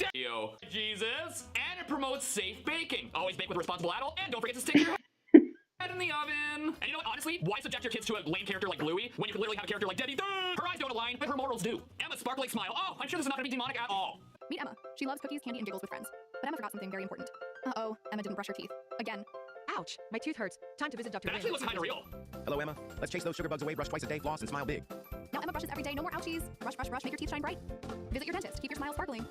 Jesus! And it promotes safe baking. Always bake with a responsible adult, and don't forget to stick your head in the oven. And you know what? Honestly, why subject your kids to a lame character like Bluey when you can literally have a character like Debbie? Her eyes don't align, but her morals do. Emma's sparkling smile. Oh, I'm sure this is not going to be demonic at all. Meet Emma. She loves cookies, candy, and jiggles with friends. But Emma forgot something very important. Uh-oh, Emma didn't brush her teeth. Again. Ouch, my tooth hurts. Time to visit Dr. That actually looks kind of real. Hello, Emma. Let's chase those sugar bugs away, brush twice a day, floss, and smile big. Now Emma brushes every day, no more ouchies. Brush, brush, brush, make your teeth shine bright. Visit your dentist, keep your smile sparkling.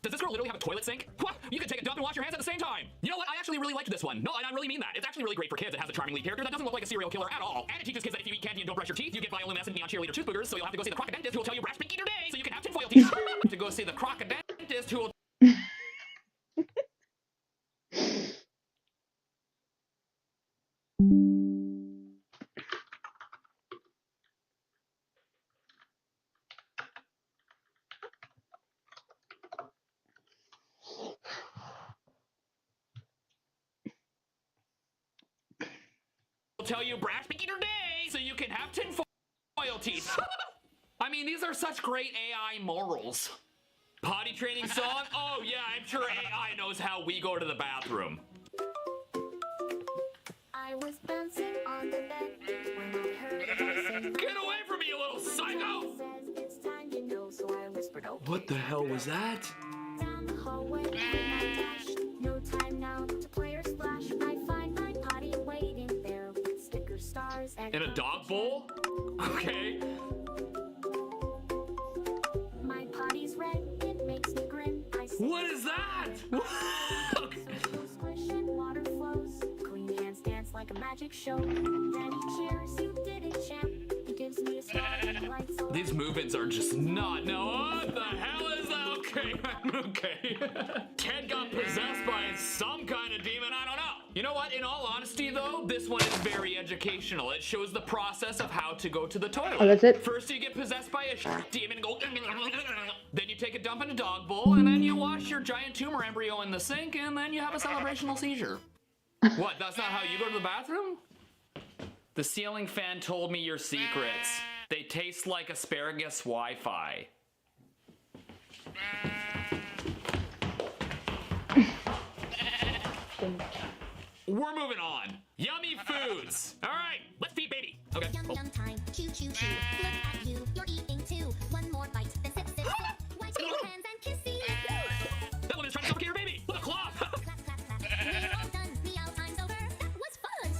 Does this girl literally have a toilet sink? What? You can take a dump and wash your hands at the same time. You know what? I actually really liked this one. No, I really mean that. It's actually really great for kids. It has a charming lead character that doesn't look like a serial killer at all. And it teaches kids that if you eat candy and don't brush your teeth, you get bioluminescent neon cheerleader tooth boogers, so you'll have to go see the crocodentist who will tell you brash pink eater day so you can have tinfoil teeth. To go see the crocodentist who will... tell you brash pink eater day so you can have tinfoil teeth. I mean, these are such great AI morals. Potty training song? Oh yeah, I'm sure AI knows how we go to the bathroom. I was bouncing on the bed when I heard a voice say, get away from me, you little psycho! It's time to know, so I whispered, okay. What the hell was that? Down the hallway and I dashed. No time now to play or splash. I find my potty waiting there with sticker stars and in a dog bowl? Okay. What is that? Swish and water flows. Clean hands dance like a magic show. Then he cheers, you did it, champ. He gives me a star and lights all These movements are just not. No, what the hell is that? Okay, okay. Ted got possessed by some kind of demon. I don't know. You know what? In all honesty, though, this one is very educational. It shows the process of how to go to the toilet. Oh, that's it? First, you get possessed by a demon and go. Then you take a dump in a dog bowl, and then you wash your giant tumor embryo in the sink, and then you have a celebrational seizure. What? That's not how you go to the bathroom? The ceiling fan told me your secrets. They taste like asparagus Wi-Fi. We're moving on. Yummy foods. All right, let's feed baby. Okay. Yum yum time, chew chew chew. Look at you, you're eating too. One more bite, then sip sip sip. Wipe your hands and kissy. That woman's trying to suffocate her baby with a cloth. We're all done. Meow time's over. That was fun.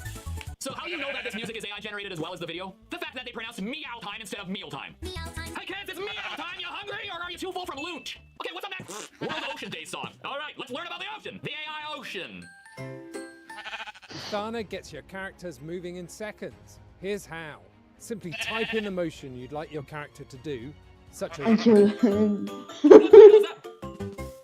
So how do you know that this music is AI generated as well as the video? The fact that they pronounce meow time instead of meal time. Meow time. Hey kids, it's meow time. You hungry or are you too full from lunch? Okay, what's up next? World Ocean Day song. All right, let's learn about the ocean. The AI ocean. Thana gets your characters moving in seconds. Here's how. Simply type in the motion you'd like your character to do, such as...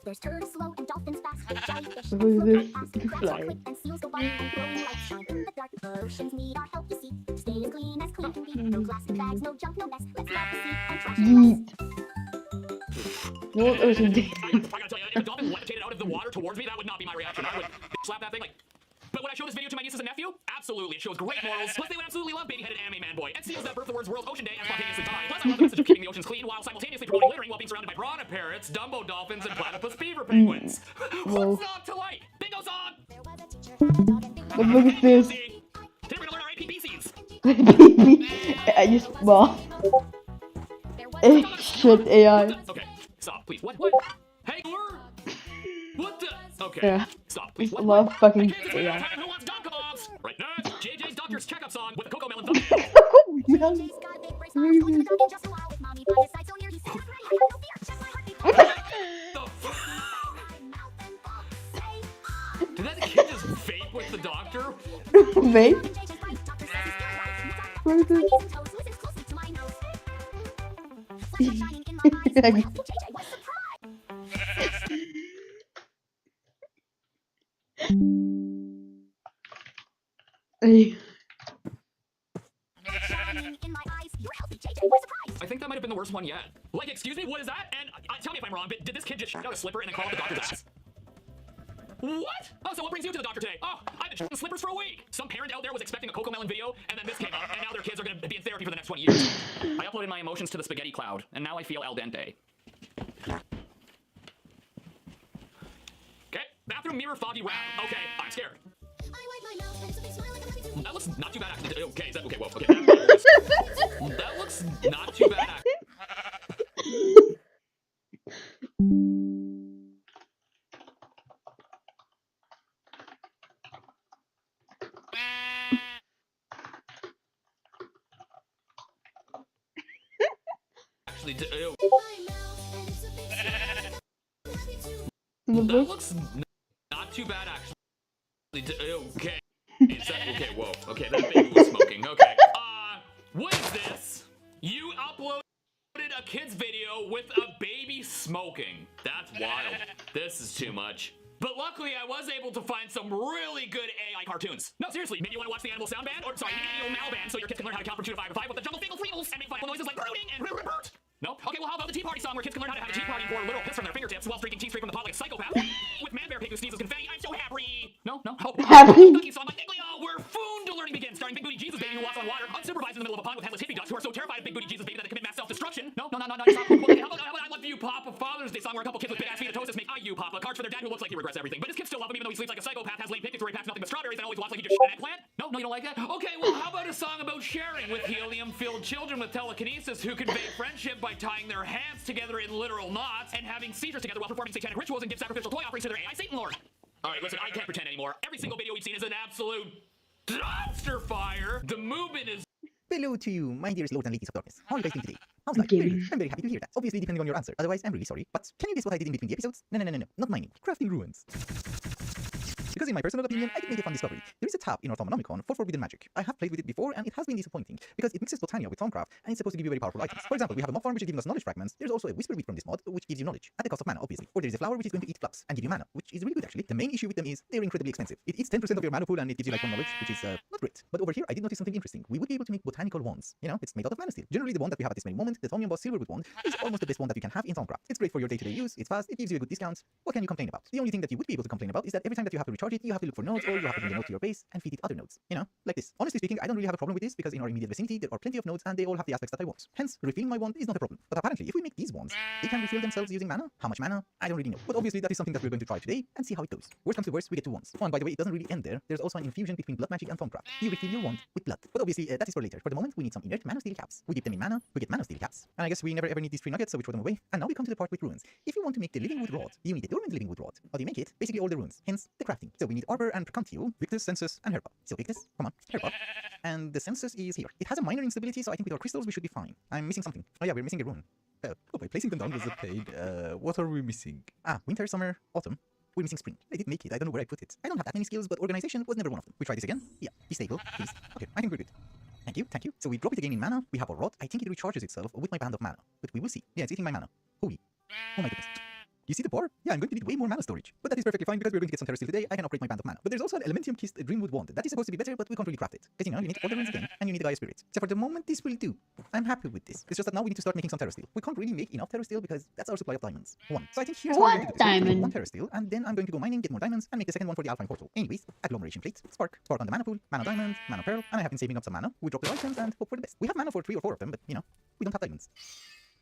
There's turtles slow and dolphins fast. Jellyfish Who is this? fast. Crabs are quick and seals go by. And glowing lights shine in the dark. The oceans need our help, you see. Stay as clean can be. No plastic bags, no junk, no mess. Let's love the sea and trash it less. No ocean day. I gotta tell you, if a dolphin levitated out of the water towards me, that would not be my reaction. I would slap that thing like... But would I show this video to my nieces and nephew? Absolutely. It shows great morals. Plus, they would absolutely love baby-headed anime man boy. And seals that birth the words World Ocean Day and spontaneously die. Plus, I love the message of keeping the oceans clean while simultaneously promoting littering while being surrounded by piranha parrots, Dumbo dolphins, and platypus beaver penguins. Whoa. What's not to like? Bingo song! But look at this. Today we're gonna learn our APPCs. I just well. Shit AI. Okay, stop, please. What? Hey, or what the? Okay, Yeah. stop, please. What? Love fucking Who AI. wants Dunkabogs? Right now, JJ's Doctor's Checkup Song with a Coco Melon thumbnail. Did that kid just vape with the doctor? Vape? What is this? Hey. I think that might have been the worst one yet. Like, excuse me, what is that? And tell me if I'm wrong, but did this kid just shoot out a slipper and then call up the doctor's ass? What? Oh, so what brings you to the doctor today? Oh, I've been shooting slippers for a week. Some parent out there was expecting a Coco Melon video, and then this came up, and now their kids are going to be in therapy for the next 20 years. I uploaded my emotions to the spaghetti cloud, and now I feel al dente. Okay, bathroom mirror foggy wow. Okay, I'm scared. That looks not too bad actually. Okay, is that okay? Whoa, okay. That looks not too bad actually. Actually, ew. That looks not too bad actually. Okay. Is that okay? Whoa. Okay, that baby was smoking. Okay. What is this? You uploaded a kid's video with a baby smoking. That's wild. This is too much. But luckily, I was able to find some really good AI cartoons. No, seriously, maybe you want to watch the Animal Sound Band? Or, sorry, the Animal Mal Band, so your kids can learn how to count from 2 to 5 to 5 with the jungle fingle fleagles and make fun noises like brooding and rrt. No? Okay, well, how about the Tea Party song where kids can learn how to have a tea party and pour a literal piss from their fingertips while drinking tea straight from the pot like a psychopath? With Man Bear Pig who sneezes confetti, I'm so happy! No? Oh. Happy? Ducky song like Iglio, where food to learning begins, starring Big Booty Jesus Baby who walks on water, unsupervised in the middle of a pond with headless hippie ducks who are so terrified of Big Booty Jesus Baby that they commit mass self-destruction. No, stop. Okay, how about I Love You Papa Father's Day song where a couple kids with big ass fetatosis make I You Papa cards for their dad who looks like he regrets everything. But his kids still love him even though he sleeps like a psychopath, has lame pictures where he packs nothing but strawberries and always walks like he just shit an eggplant. No, you don't like that? Okay, well, how about a song about sharing with helium-filled children with telekinesis who convey friendship by tying their hands together in literal knots and having seizures together while performing satanic rituals and give sacrificial toy offerings to their AI Satan Lord. All right, listen, I can't pretend anymore. Every single video we've seen is an absolute dumpster fire. The movement is Hello to you, my dearest lords and ladies of darkness. How are you guys doing today? How's life? Very good. I'm very happy to hear that. Obviously, depending on your answer. Otherwise, I'm really sorry. But can you guess what I did in between the episodes? No. Not mining. Crafting ruins. Because in my personal opinion, I did make a fun discovery. There is a tab in Northomnicon for Forbidden Magic. I have played with it before, and it has been disappointing, because it mixes Botania with Thaumcraft, and it's supposed to give you very powerful items. For example, we have a mob farm which is giving us knowledge fragments. There's also a whisper wheat from this mod, which gives you knowledge, at the cost of mana, obviously. Or there is a flower which is going to eat flux and give you mana, which is really good actually. The main issue with them is they're incredibly expensive. It eats 10% of your mana pool, and it gives you like 1 knowledge, which is not great. But over here, I did notice something interesting. We would be able to make botanical wands. You know, it's made out of mana steel. Generally, the wand that we have at this very moment, the Thaumian Boss Silverwood wand, is almost the best one that you can have in Thaumcraft. It's great for your day-to-day use, it's fast, it gives you a good discount. What can you complain about? The only thing that you would be able to complain about is that every time that you have to recharge it, you have to look for nodes, or you have to bring a node to your base and feed it other nodes. You know, like this. Honestly speaking, I don't really have a problem with this, because in our immediate vicinity there are plenty of nodes and they all have the aspects that I want. Hence, refilling my wand is not a problem. But apparently, if we make these wands, they can refill themselves using mana. How much mana? I don't really know. But obviously, that is something that we're going to try today and see how it goes. Worst comes to worst, we get 2 wands. Oh, and by the way, it doesn't really end there. There's also an infusion between blood magic and Thaumcraft. You refill your wand with blood. But obviously, that is for later. For the moment, we need some inert mana steel caps. We dip them in mana, we get mana steel caps. And I guess we never ever need these 3 nuggets, so we throw them away. And now we come to the part with runes. If you want to make the living wood rod, you need a dormant living wood rod. How do you make it? Basically all the runes. Hence, the crafting. So we need Arbor and Percantile, Victus, Sensus, and Herpa. So Victus, come on, Herpa. And the Sensus is here. It has a minor instability, so I think with our crystals we should be fine. I'm missing something. Oh yeah, we're missing a rune. By placing them down was a pain. What are we missing? Winter, summer, autumn. We're missing spring. I did make it. I don't know where I put it. I don't have that many skills, but organization was never one of them. We try this again. Yeah, be stable, please. Okay, I think we're good. Thank you. So we drop it again in mana. We have our rod. I think it recharges itself with my band of mana. But we will see. Yeah, it's eating my mana. Holy. Oh my goodness. You see the bar? Yeah, I'm going to need way more mana storage. But that is perfectly fine because we're going to get some Terrasteel today. I can upgrade my band of mana. But there's also an Elementium Kissed Dreamwood wand. That is supposed to be better, but we can't really craft it. Because you know, you need all the runes again, and you need the Gaia Spirit. So for the moment, this will do. I'm happy with this. It's just that now we need to start making some Terrasteel. We can't really make enough Terrasteel because that's our supply of diamonds. 1. So I think here's what I'm going to do. Diamond. 1 Terrasteel, and then I'm going to go mining, get more diamonds, and make the second one for the Alpine Portal. Anyways, agglomeration plate, spark on the mana pool, mana diamond, mana pearl, and I have been saving up some mana. We drop the items and hope for the best. We have mana for 3 or 4 of them, but you know, we don't have diamonds.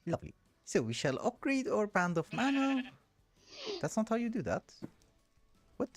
Lovely. So we shall upgrade our band of mana. That's not how you do that. What?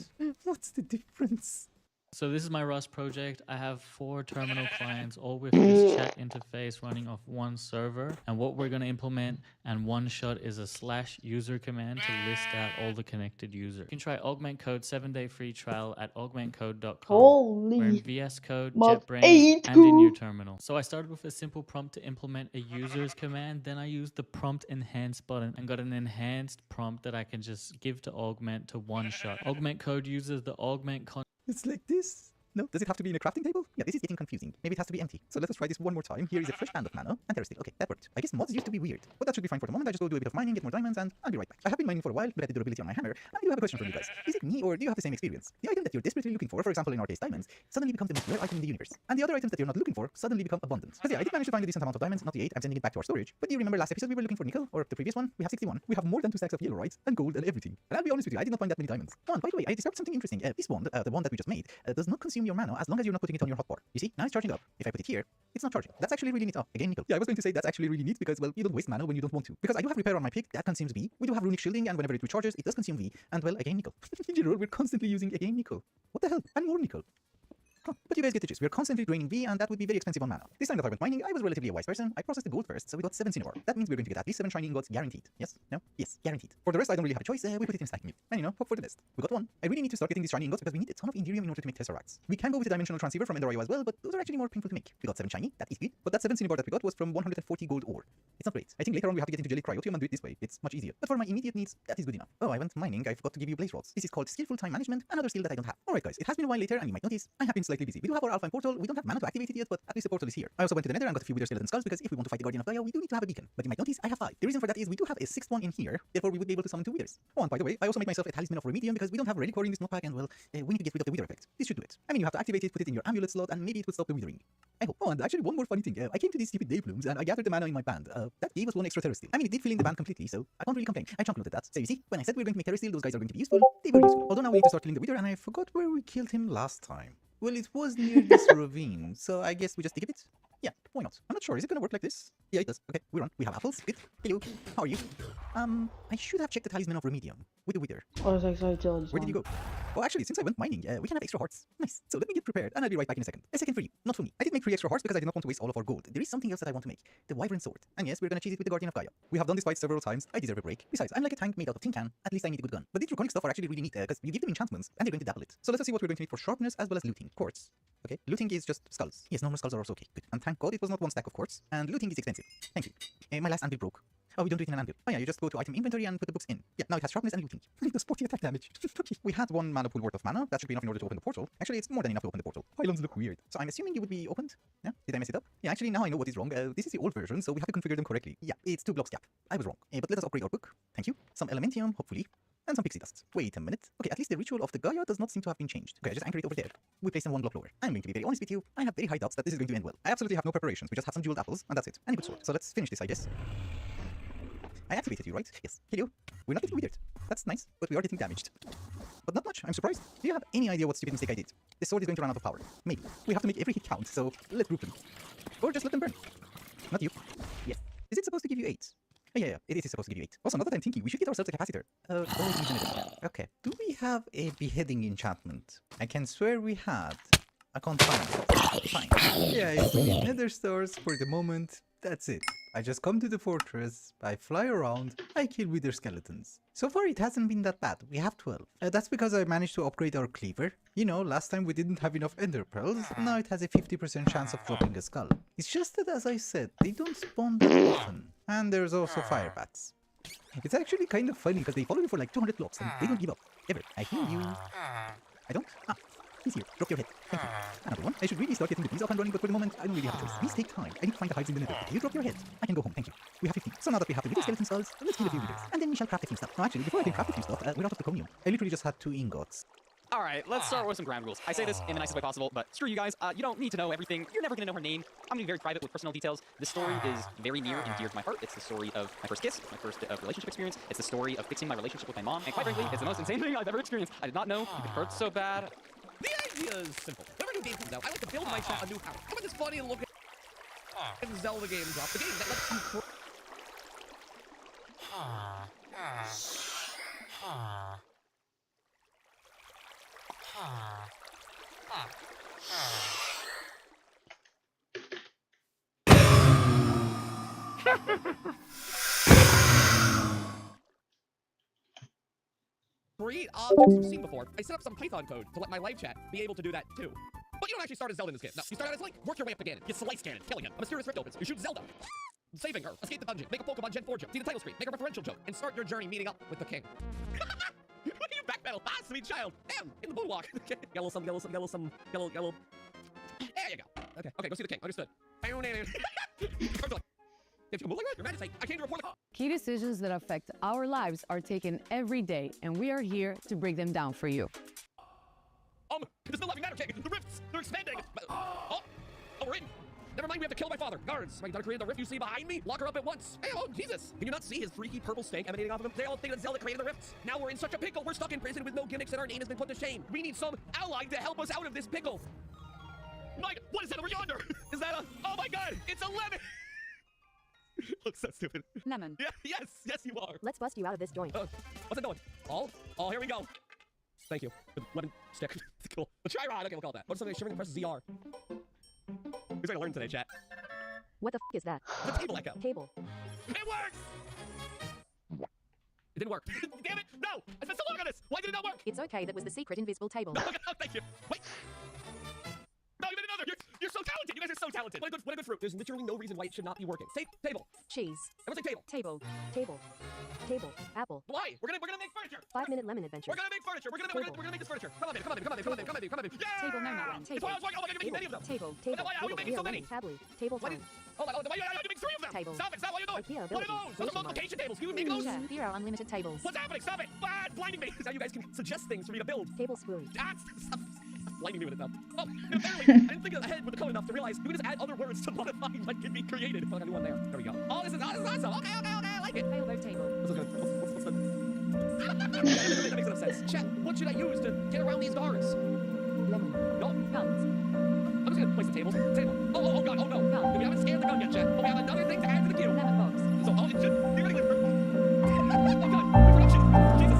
What's the difference? So this is my Rust project. I have 4 terminal clients, all with this chat interface running off one server. And what we're going to implement and one shot is a /user command to list out all the connected users. You can try Augment Code 7-day free trial at augmentcode.com. Holy We're in VS Code, mod JetBrains, 8 and in your terminal. So I started with a simple prompt to implement a user's command. Then I used the prompt enhance button and got an enhanced prompt that I can just give to Augment to one shot. Augment Code uses the augment It's like this. No, does it have to be in a crafting table? Yeah, this is getting confusing. Maybe it has to be empty. So let us try this one more time. Here is a fresh band of mana and Terrasteel. Okay, that worked. I guess mods used to be weird, but that should be fine for the moment. I just go do a bit of mining, get more diamonds, and I'll be right back. I have been mining for a while, but at the durability on my hammer, and I do have a question for you guys. Is it me, or do you have the same experience? The item that you're desperately looking for example in our case diamonds, suddenly becomes the most rare item in the universe. And the other items that you're not looking for suddenly become abundant. Because yeah, I did manage to find a decent amount of diamonds, not the 8, I'm sending it back to our storage. But do you remember last episode we were looking for nickel, or the previous one? We have 61. We have more than 2 stacks of yellowite, and gold, and everything. And I'll be honest with you, I did not find that many diamonds. Oh, and by the way, I discovered something interesting. This wand, the one that we just made, does not consume your mana as long as you're not putting it on your hotbar. You see, now it's charging up. If I put it here, it's not charging. That's actually really neat. Oh, again, nickel. Yeah, I was going to say that's actually really neat because, well, you don't waste mana when you don't want to. Because I do have repair on my pick, that consumes V. We do have runic shielding, and whenever it recharges, it does consume V. And, well, again, nickel. In general, we're constantly using again nickel. What the hell? And more nickel. Huh. But you guys get the gist. We're constantly draining V, and that would be very expensive on mana. This time that I went mining, I was relatively a wise person. I processed the gold first, so we got 7 cinnabar. That means we're going to get at least 7 shiny ingots guaranteed. Yes? No? Yes, guaranteed. For the rest, I don't really have a choice. We put it in stacking it. And you know, hope for the best. We got 1. I really need to start getting these shiny ingots because we need a ton of Indirium in order to make Tesseracts. We can go with the dimensional transceiver from Ender IO as well, but those are actually more painful to make. We got 7 shiny, that is good. But that 7 cinnabar that we got was from 140 gold ore. It's not great. I think later on we have to get into Jelly Cryotium and do it this way. It's much easier. But for my immediate needs, that is good enough. Oh, I went mining. I forgot to give you blaze rods. This is called skillful time management, another skill that I don't have. Alright guys, it has been a while later, and you might notice I have been slightly busy. We do have our Alpine Portal. We don't have mana to activate it yet, but at least the portal is here. I also went to the Nether and got a few Wither Skeleton Skulls because if we want to fight the Guardian of Gaia, we do need to have a beacon. But you might notice I have 5. The reason for that is we do have a 6th one in here, therefore we would be able to summon 2 Withers. Oh, and by the way, I also made myself a Talisman of Remedium because we don't have Reliquary in this modpack, and well, we need to get rid of the Wither effect. This should do it. I mean, you have to activate it, put it in your amulet slot, and maybe it would stop the withering. I hope. Oh, and actually one more funny thing. I came to these stupid day plumes and I gathered the mana in my band. That gave us 1 extra Terrasteel. I mean, it did fill in the band completely, so I can't really complain. I chunk noted that. So you see, when I said we were going to make Terrasteel, those guys are going to be useful. They were useful. Although now we need to start killing the Wither, and I forgot where we killed him last time. Well, it was near this ravine, so I guess we just dig a bit. Yeah, why not? I'm not sure. Is it gonna work like this? Yeah, it does. Okay, we're on. We have apples. Good. Hello. How are you? I should have checked the Talisman of Remedium with the Wither. I was excited. Where did you go? Oh, actually, since I went mining, we can have extra hearts. Nice. So let me get prepared, and I'll be right back in a second. A second for you, not for me. I did make 3 extra hearts because I did not want to waste all of our gold. There is something else that I want to make. The Wyvern Sword. And yes, we're gonna cheese it with the Guardian of Gaia. We have done this fight several times. I deserve a break. Besides, I'm like a tank made out of tin can. At least I need a good gun. But these draconic stuff are actually really neat because you give them enchantments, and they're going to dabble it. So let's see what we're going to need for sharpness as well as looting. Quartz. Okay, looting is just skulls. Yes, normal skulls are also okay. Good. And thank God it was not one stack, of course. And looting is expensive. Thank you. My last anvil broke. Oh, we don't do it in an anvil. Oh yeah, you just go to item inventory and put the books in. Yeah, now it has sharpness and looting. It does 40 attack damage. Okay, we had 1 mana pool worth of mana. That should be enough in order to open the portal. Actually, it's more than enough to open the portal. Pylons look weird. So I'm assuming you would be opened? Yeah? Did I mess it up? Yeah, actually now I know what is wrong. This is the old version, so we have to configure them correctly. Yeah, it's 2 blocks gap. I was wrong. But let us upgrade our book. Thank you. Some elementium, hopefully. And some pixie dust. Wait a minute. Okay, at least the ritual of the Gaia does not seem to have been changed. Okay, I just anchor it over there. We place them 1 block lower. I'm going to be very honest with you. I have very high doubts that this is going to end well. I absolutely have no preparations. We just have some jeweled apples, and that's it. And a good sword. So let's finish this, I guess. I activated you, right? Yes. Hello. We're not getting withered. That's nice, but we are getting damaged. But not much. I'm surprised. Do you have any idea what stupid mistake I did? This sword is going to run out of power. Maybe. We have to make every hit count, so let's group them. Or just let them burn. Not you. Yes. Is it supposed to give you 8? Oh, yeah, it is supposed to give you 8. Also, now that I'm thinking, we should get ourselves a capacitor. Okay. Do we have a beheading enchantment? I can swear we had. I can't find it. Fine. Yeah, it's nether stars for the moment. That's it. I just come to the fortress, I fly around, I kill wither skeletons. So far it hasn't been that bad, we have 12. That's because I managed to upgrade our cleaver. You know, last time we didn't have enough ender pearls, now it has a 50% chance of dropping a skull. It's just that, as I said, they don't spawn that often. And there's also fire bats. It's actually kind of funny because they follow you for like 200 blocks and they don't give up. Ever. I hear you. I don't? Ah. He's here. Drop your head. Thank you. Another one. I should really start getting the bees up and running, but for the moment, I don't really have a choice. Bees take time. I need to find the hides in the nether. You drop your head. I can go home. Thank you. We have 15. So now that we have the wither skeleton skulls, let's kill a few withers. And then we shall craft a few stuff. No, actually, before I can craft a few stuff, we're out of the zirconium. I literally just had 2 ingots. Alright, let's start with some ground rules. I say this in the nicest way possible, but screw you guys. You don't need to know everything. You're never gonna know her name. I'm gonna be very private with personal details. This story is very near and dear to my heart. It's the story of my first kiss, my first relationship experience. It's the story of fixing my relationship with my mom. And quite frankly, it's the most insane thing I've ever experienced. I did not know it hurt so bad. The idea is simple. Whenever a new game comes out, I like to build my chat a new house. How about this funny looking Zelda game drop? The game that lets you create objects you've seen before. I set up some Python code to let my live chat be able to do that too. But you don't actually start as Zelda in this game. No, you start out as Link, work your way up to Ganon, you slice Ganon, killing him. A mysterious rift opens, you shoot Zelda, saving her, escape the dungeon, make a Pokemon Gen 4 joke, see the title screen, make a referential joke, and start your journey meeting up with the king. Look at you backpedal, sweet child. Damn, in the moonwalk. Yellow. There you go. Okay, go see the king. Understood. Your Majesty, I came to report the... Key decisions that affect our lives are taken every day, and we are here to break them down for you. There's no living matter, King. The rifts, they're expanding. Oh, we're in. Never mind, we have to kill my father. Guards, my daughter created the rift you see behind me. Lock her up at once. Hey, oh, Jesus. Can you not see his freaky purple stank emanating off of him? They all think that Zelda created the rifts. Now we're in such a pickle. We're stuck in prison with no gimmicks and our name has been put to shame. We need some ally to help us out of this pickle. Mike, what is that over yonder? Is that a... Oh my God, it's a lemon. Looks so stupid. Lemon. Yeah, yes, you are. Let's bust you out of this joint. What's it doing? Oh, here we go. Thank you. The lemon stick. Cool. The Trirod. Okay, we'll call it that. What's something shimmering? Press ZR. Who's going to learn today, chat? What the f is that? The table echo. Table. It works! It didn't work. Damn it! No! I spent so long on this! Why did it not work? It's okay, that was the secret invisible table. No, thank you. Wait! No, you made another! You're so talented! You guys are so talented! What a good fruit! There's literally no reason why it should not be working. Say table. Cheese. Everyone say table. Table. Table. Table. Apple. Why? We're gonna make furniture! 5-minute lemon adventure. We're gonna make furniture! We're gonna make this furniture! Come on, baby, come on. Yeah! Table, no, not one. Table. It's why I was like, oh my God, you're making many of them! Table. Why are you making so many? Tably. Table time. Oh my God, why are you making 3 of them? Table. Stop it, what are you doing? IKEA What are those? Those are multiplication tables. Can you make those? Here are unlimited tables. What's happening? Stop it! Ah, it's blinding me! This is how you guys can suggest things for me to build. Table spoon. Stop blinding me with it now. Oh, and apparently, I didn't think ahead with the code enough to realize you can just add other words to modify what can be created. Oh, I got a new one there. There we go. Oh, this is awesome. Okay, I like it. Railroad table. What's the... That makes no sense. Chat, what should I use to get around these guards? Lemon. No. Guns. I'm just gonna place the table. Oh God, oh no. Gun. We haven't scanned the gun yet, chat. But we have another thing to add to the queue. Lemon box. So, oh, it should theoretically... Oh God, reproduction. Jesus.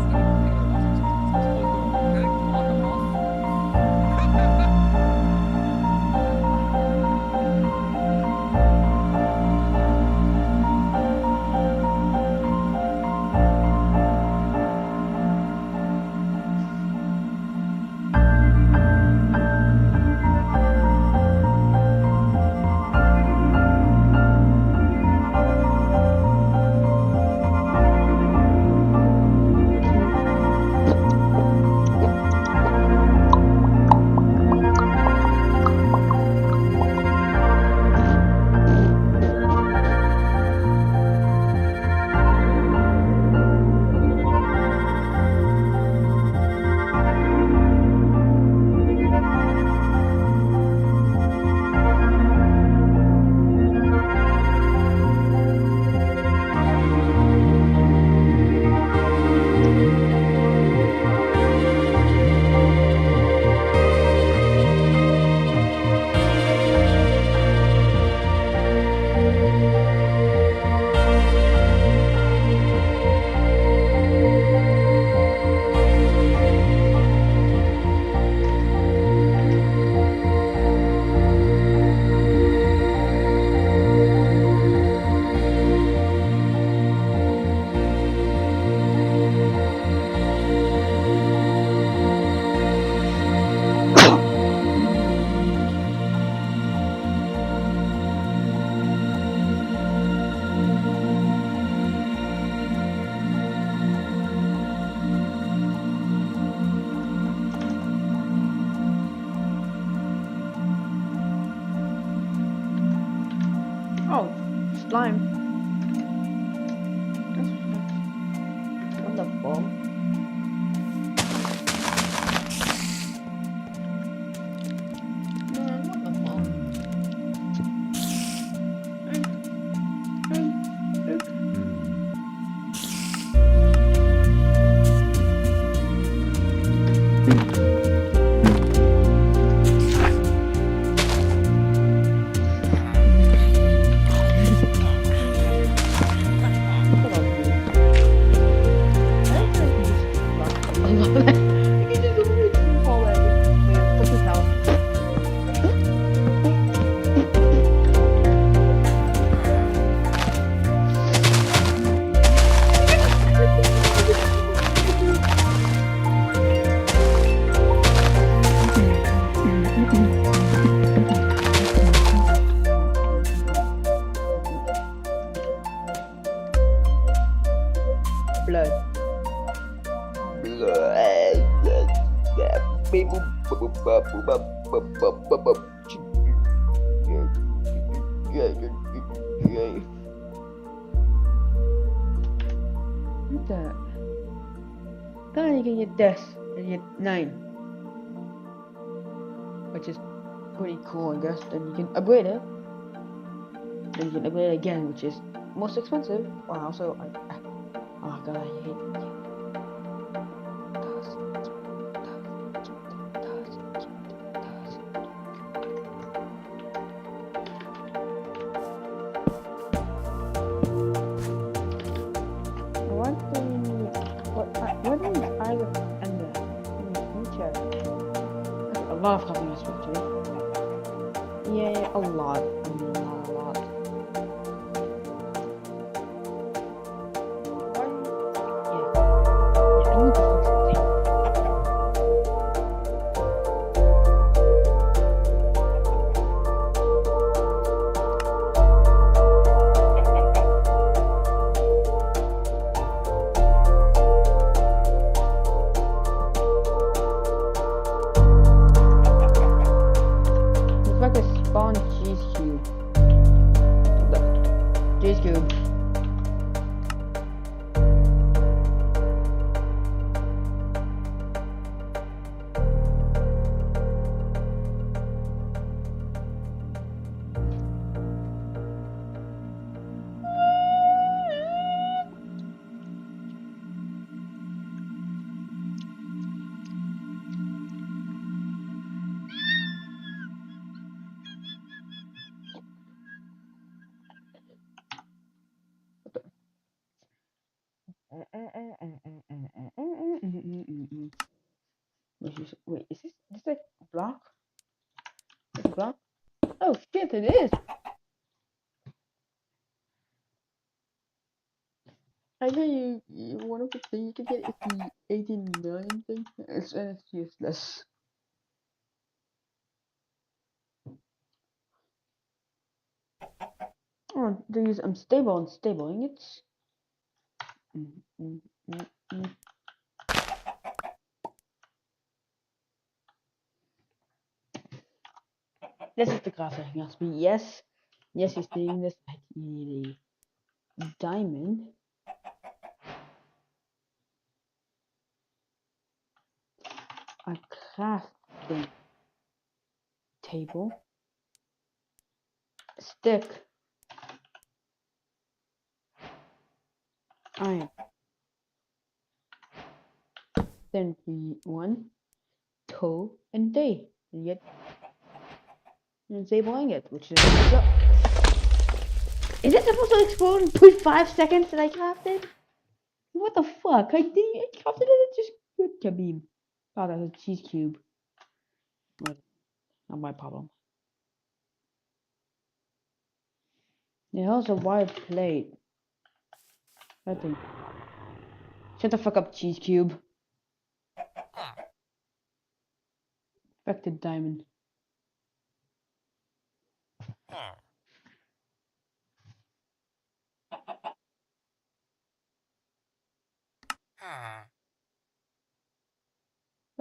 slime. What the fuck? Man, what the fuck? Blood. What the? Then you can get this and you get 9. Which is pretty cool, I guess. Then you can upgrade it. Then you can upgrade it again, which is most expensive. Wow, so oh god, I hate it. What is Isle of Ender? Let me check. That's a lot of customer structure. Yeah, a lot. I mean, not a lot. Yeah, I need to fix something. It's like a spawn cheese cube. Look. Cheese cube. Wait, is this a block? Is it a block? Oh shit, it is! I know one of the things you can get is the 18 million thing. It's useless. Oh, these unstable and stable ingots. This is the crafting recipe. Yes, he's doing this. I need a diamond. A crafting table. Stick. Iron. Then we one toe and day. And yet stable ingot, which is it supposed to explode in 0.5 seconds that I crafted? What the fuck? I crafted it, it just good kabeam. Oh, that's a cheese cube. But not my problem. There's also a wide plate. I think. Shut the fuck up, cheese cube. Affected diamond.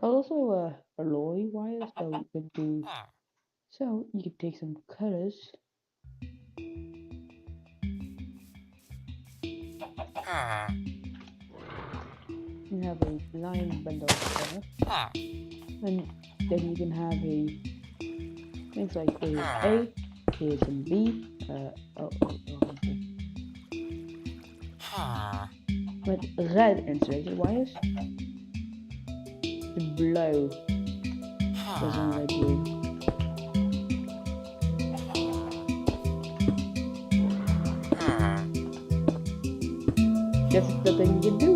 Also alloy wires that we could do. So you could take some colors. You have a line bundle there. And then you can have things like A, here's some B, with red insulated wires. The blue doesn't let you. That's the thing you do.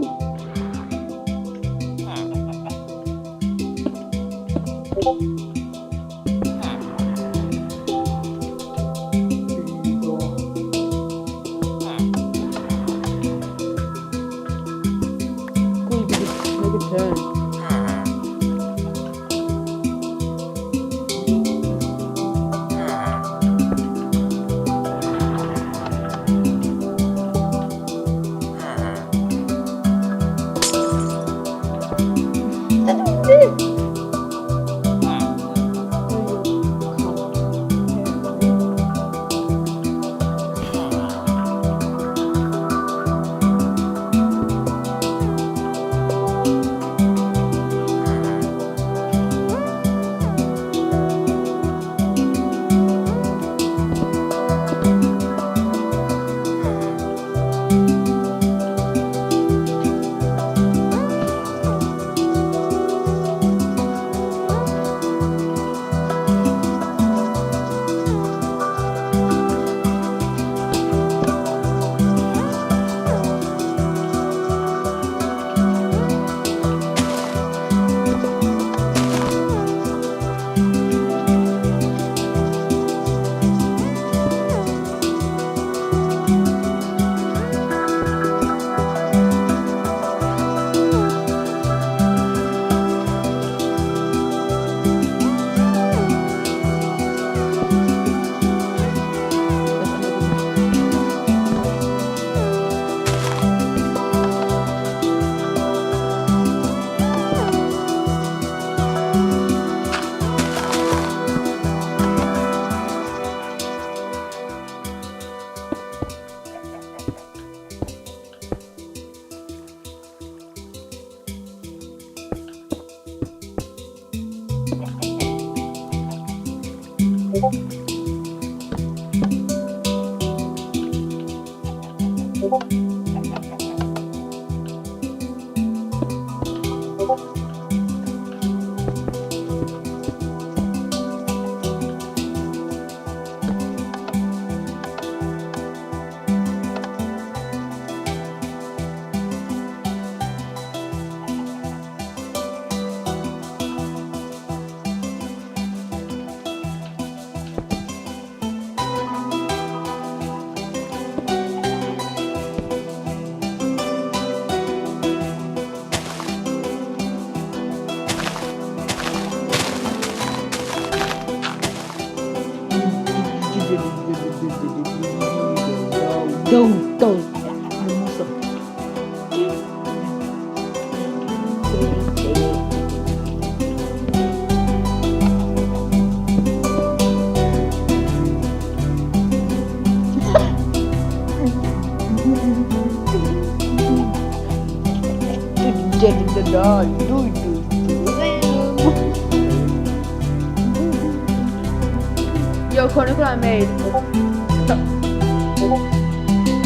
Yo, Chronicle I made.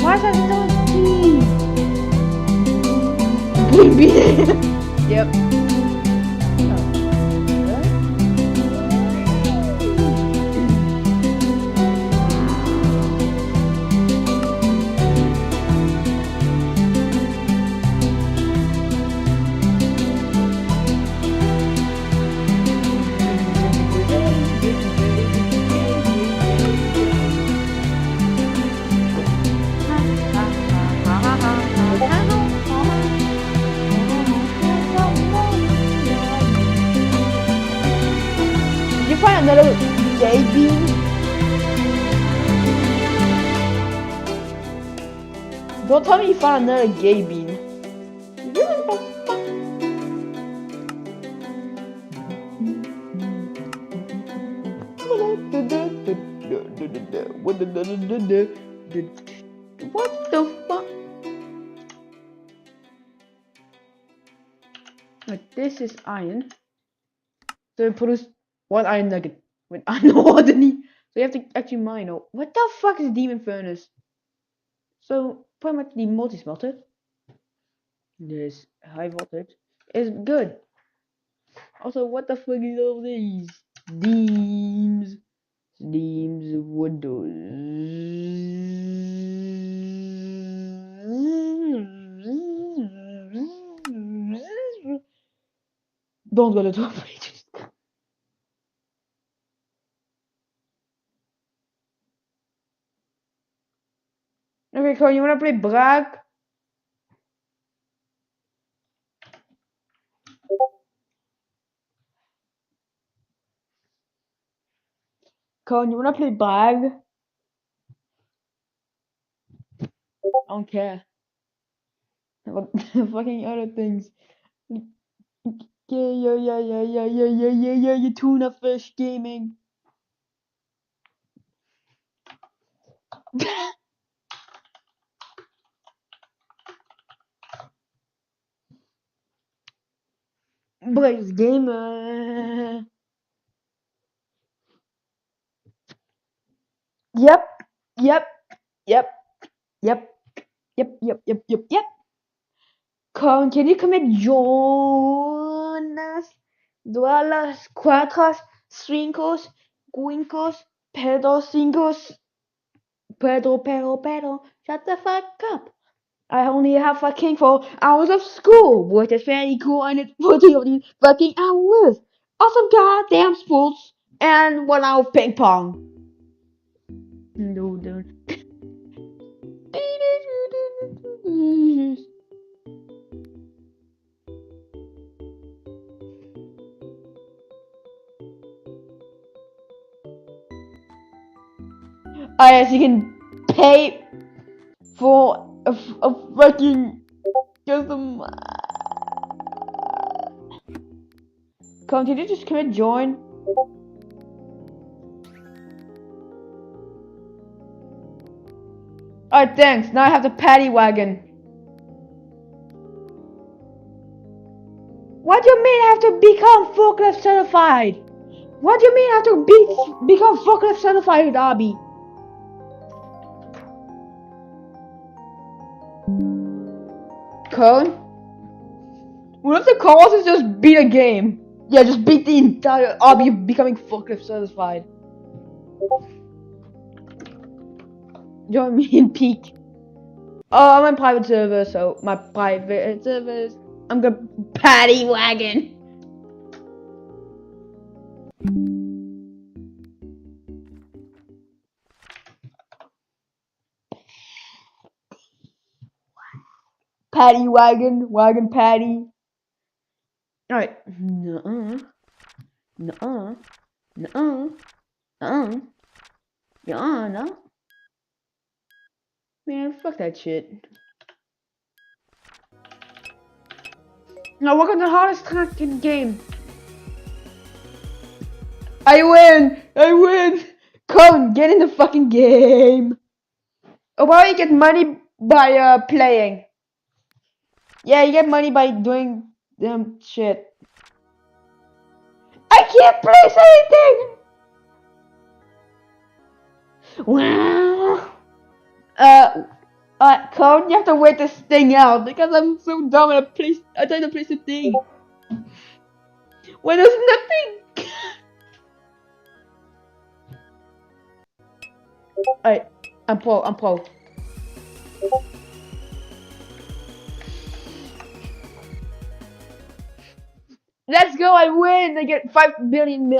Why is that so deep? Baby. Yep. Find another gay bean. Don't tell me you found another gay bean. What the fuck? This is iron. So it produced 1 iron nugget with iron ordinary. So you have to actually mine. Oh, what the fuck is demon furnace? So pretty much the multi smelter. This high voltage is good. Also, what the fuck is all these? Deems. Deems windows. Don't go to top pages. Okay, Cole, you wanna play Brag? Cole, you wanna play Brag? I don't care. What fucking other things? Yeah, tuna fish gaming. Blaze Gamer. Yep. Con, can you come and join us? Duelas, cuatros, cincos, quincos, pedos, cincos. Pero, shut the fuck up. I only have fucking 4 hours of school, which is very cool, and it's 40 of these fucking hours. Awesome goddamn sports, and 1 hour of ping pong. No, don't. I actually can pay for a fucking custom. Come, can you just come and join? Alright, thanks. Now I have the paddy wagon. What do you mean I have to become forklift certified? What do you mean I have to become forklift certified, Abby? Cone? What if the cause is just beat a game? Yeah, just beat the entire Abby becoming forklift certified. Join me in peak. Oh, I'm in private server, so my private servers. I'm gonna paddy wagon. Paddy wagon, wagon paddy. Alright. Nuh-uh. Nuh-uh. Nuh-uh. Nuh-uh. Nuh-uh, no. Man, fuck that shit. Now work on the hardest track in the game. I win! I win! Come, get in the fucking game. Oh, well, you get money by playing. Yeah, you get money by doing shit. I can't place anything! Wow. Cone, you have to wait this thing out because I'm so dumb and I tried to place the thing. When there's nothing. Alright, I'm pro. Let's go, I win! I get 5 billion.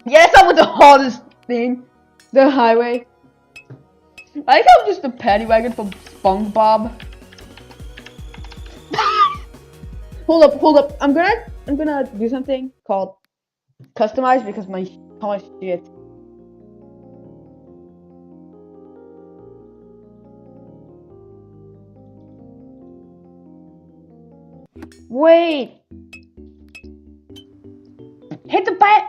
Yeah, that's not the hardest thing. The highway. I think I'm just a paddy wagon from SpongeBob. Hold up. I'm gonna do something called customize because my shit. Wait. Hit the button.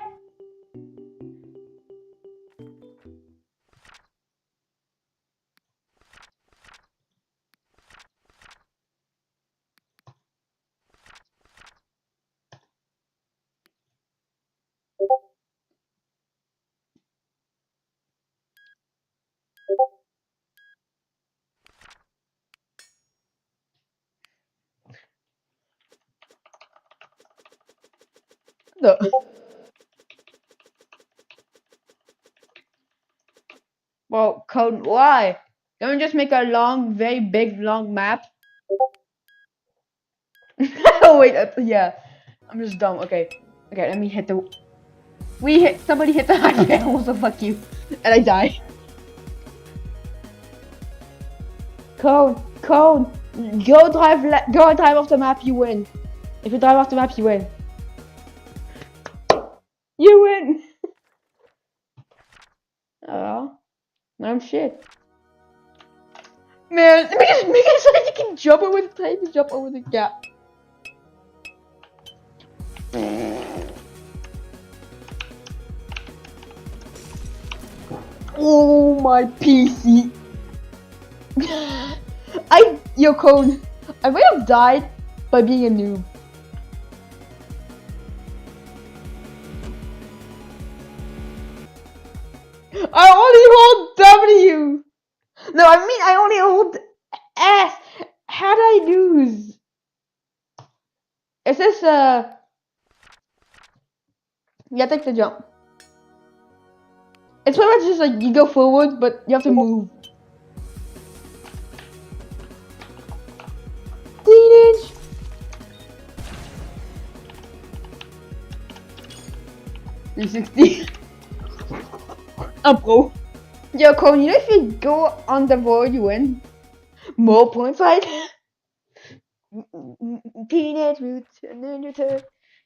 No. Well, code, why? Can we just make a long, very big, long map? Oh, wait, yeah. I'm just dumb. Okay. Okay, let me hit the... Somebody hit the high panel, so fuck you. And I die. Code. Go drive off the map, you win. If you drive off the map, you win. You win! Oh. I'm shit. Man, let me just make it so that you can jump over the time to jump over the gap. Oh my PC. Yo, Code. I might have died by being a noob. I only hold W. No, I mean I only hold S. How did I lose? Is this yeah, take the jump. It's pretty much just like you go forward, but you have to move. Teenage. $360. I'm pro. Yo, Cone, you know if you go on the void, you win. More points, right? Teenage Roots Ninja Turtle.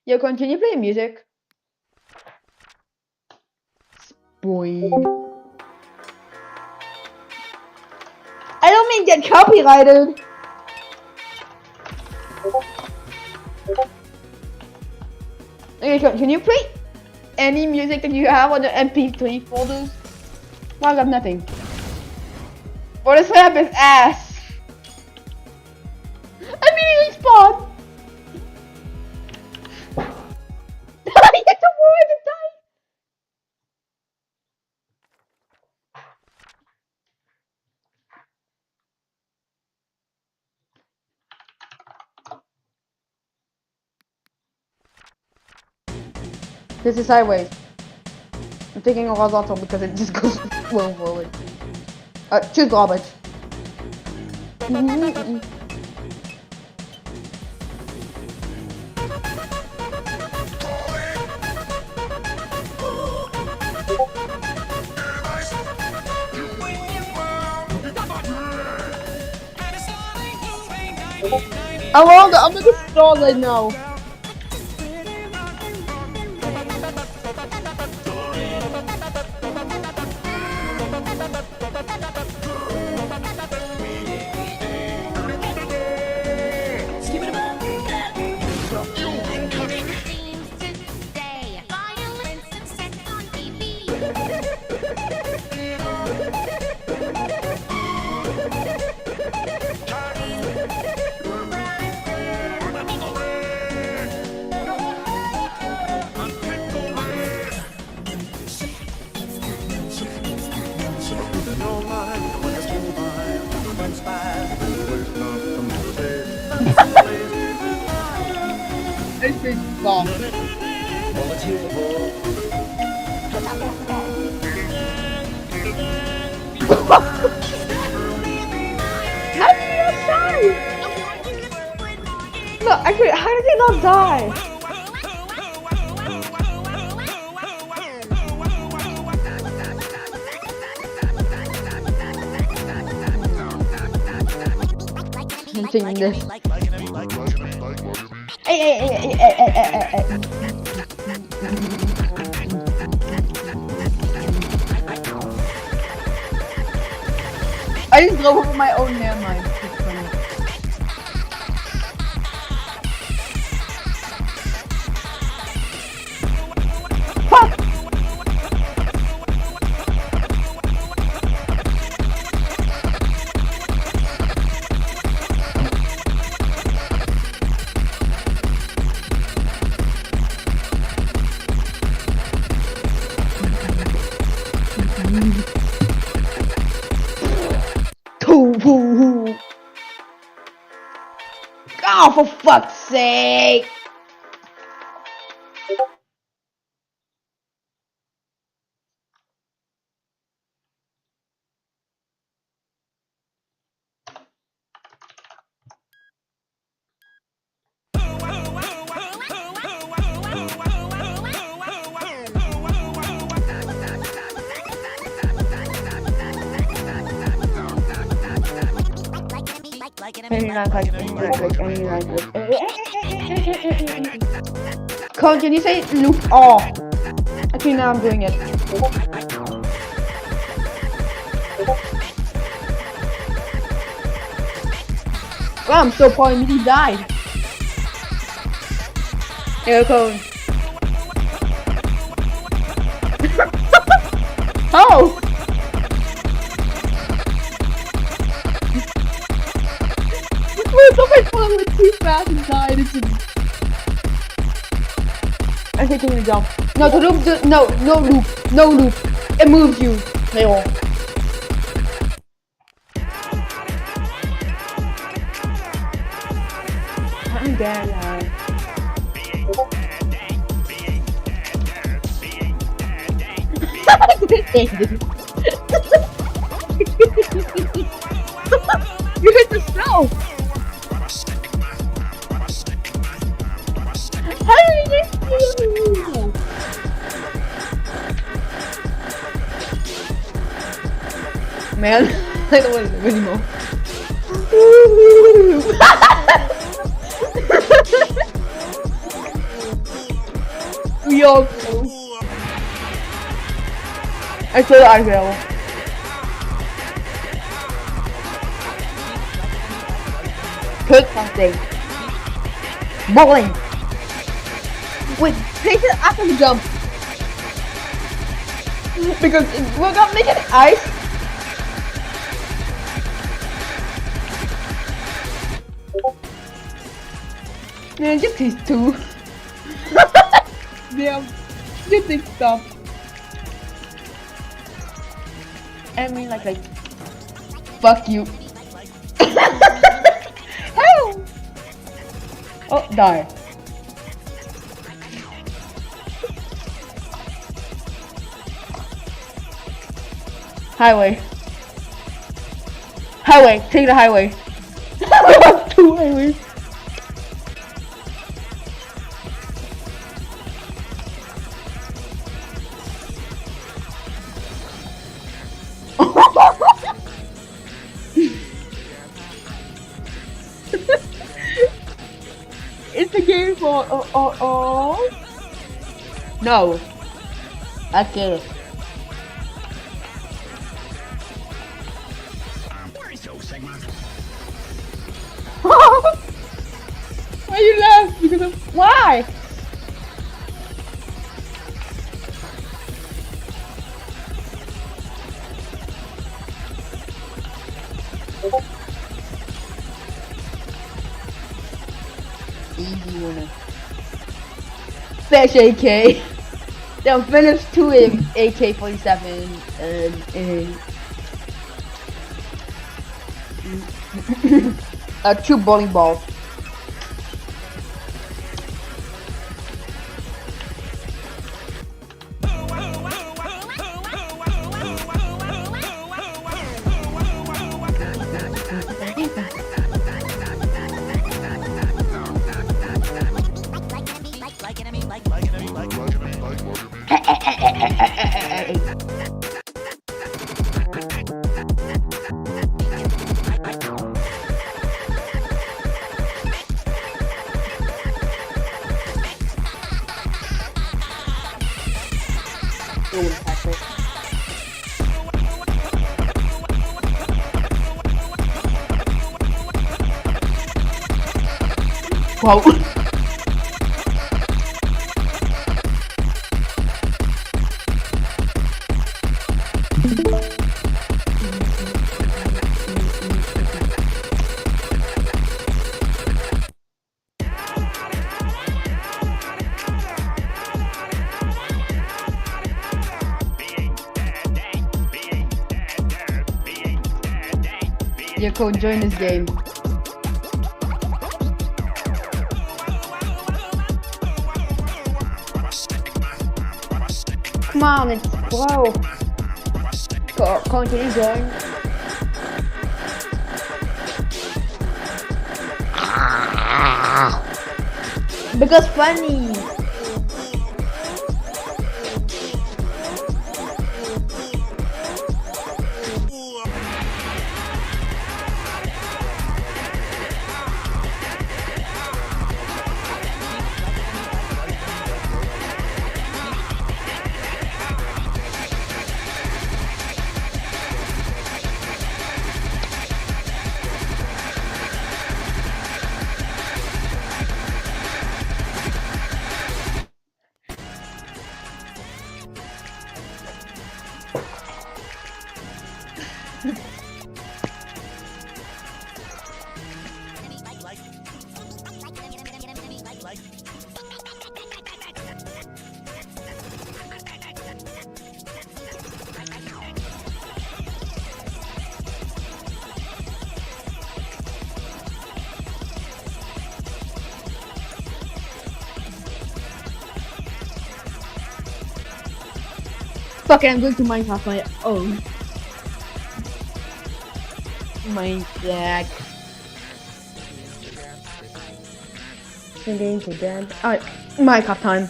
Yo, Cone, can you play music? Boy. I don't mean get copyrighted. Okay, Cone, can you play any music that you have on the MP3 folders? Well, I got nothing. What is up his ass? I mean, he spawned. I hit the wall and died. This is sideways. I'm taking a horizontal because it just goes well forward. Choose garbage. I'm gonna stall right now. This is bomb. How did you not die? No, actually, how did you not die? I'm singing this. Hey. I just drove over my own landmine. Fuck! Oh, for fuck's sake! Colin, can you say loop off? Okay, now I'm doing it. Wow, I'm so poor, he died. Here, Colin. Oh! Somebody fell with too fast and died. Okay, can you jump? No, the loop. No loop. No loop. It moves you. Leo. I'm dead. You hit the snow. How did you get through? Man, I don't want to live anymore. We all go. I said I will. Cook something. Bowling. Wait, place it after the jump. Because we're gonna make it ice. Man, just these two. Damn, just this stuff. I mean, like, fuck you. How? Oh, die. Highway. Highway. Take the highway. We have two highways. It's a game for No. Okay. Why you laugh? Because of why? Easy winner. Fetch AK. Then finish 2 AK-47 and 2 bowling balls. Wow. Yoko, join this game. Come on, it's bro. Can't you join? Because funny. Fuck it, I'm going to Minecraft my own. Minecraft. Singing to dance. Alright, Minecraft time.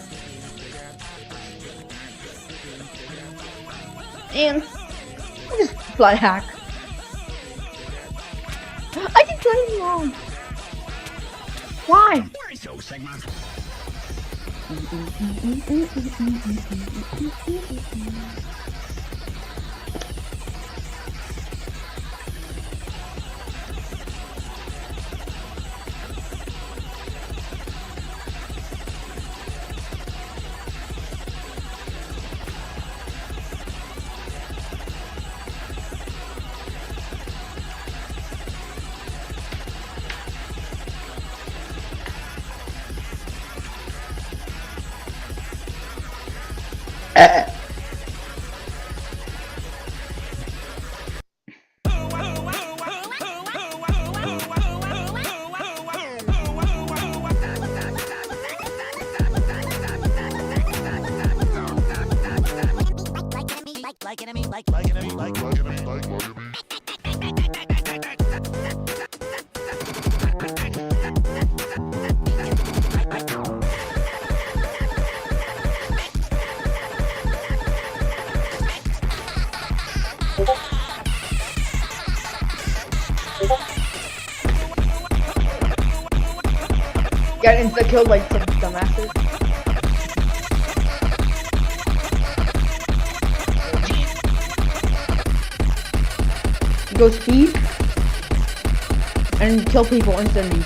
And I just fly hack. I can play it wrong. Why? So, Sigma. Get insta-killed like some dumbasses. Go speed and kill people instantly.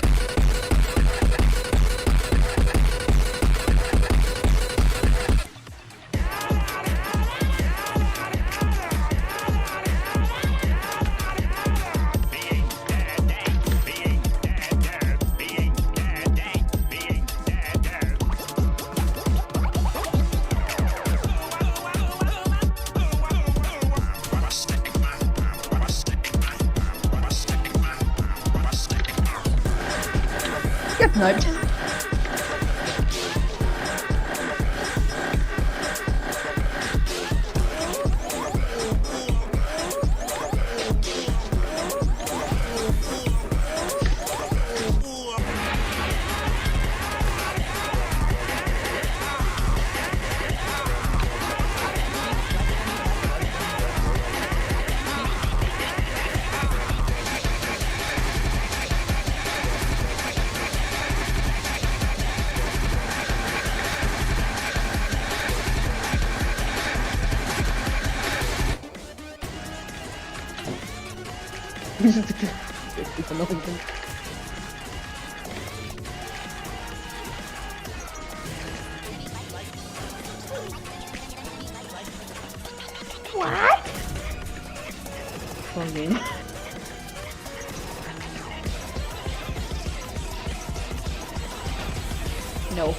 Get sniped. It's annoying. What? Fucking. No.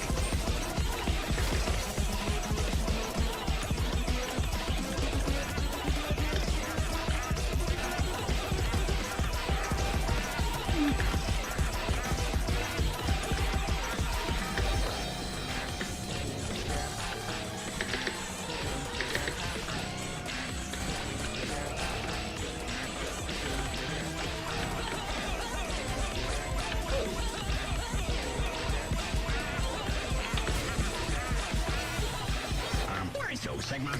So, Sigma.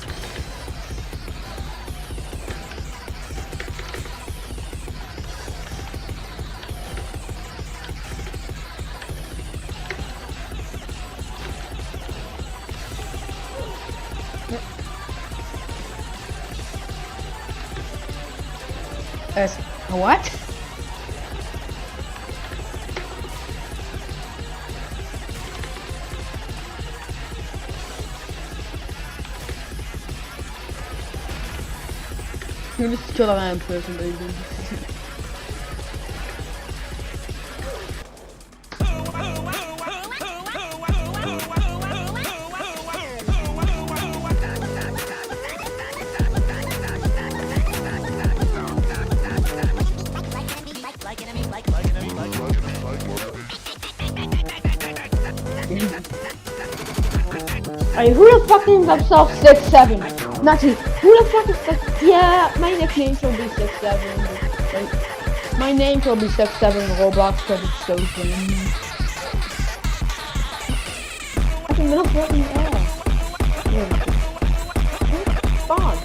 What? You're just kill a random person, baby. Hey, who the fuck named themselves 6'7"? Nazi, who the fuck is that? Yeah, my nickname will be 6'7". Like, my name will be 6'7" Roblox because it's so funny. I can not fucking air. Fun.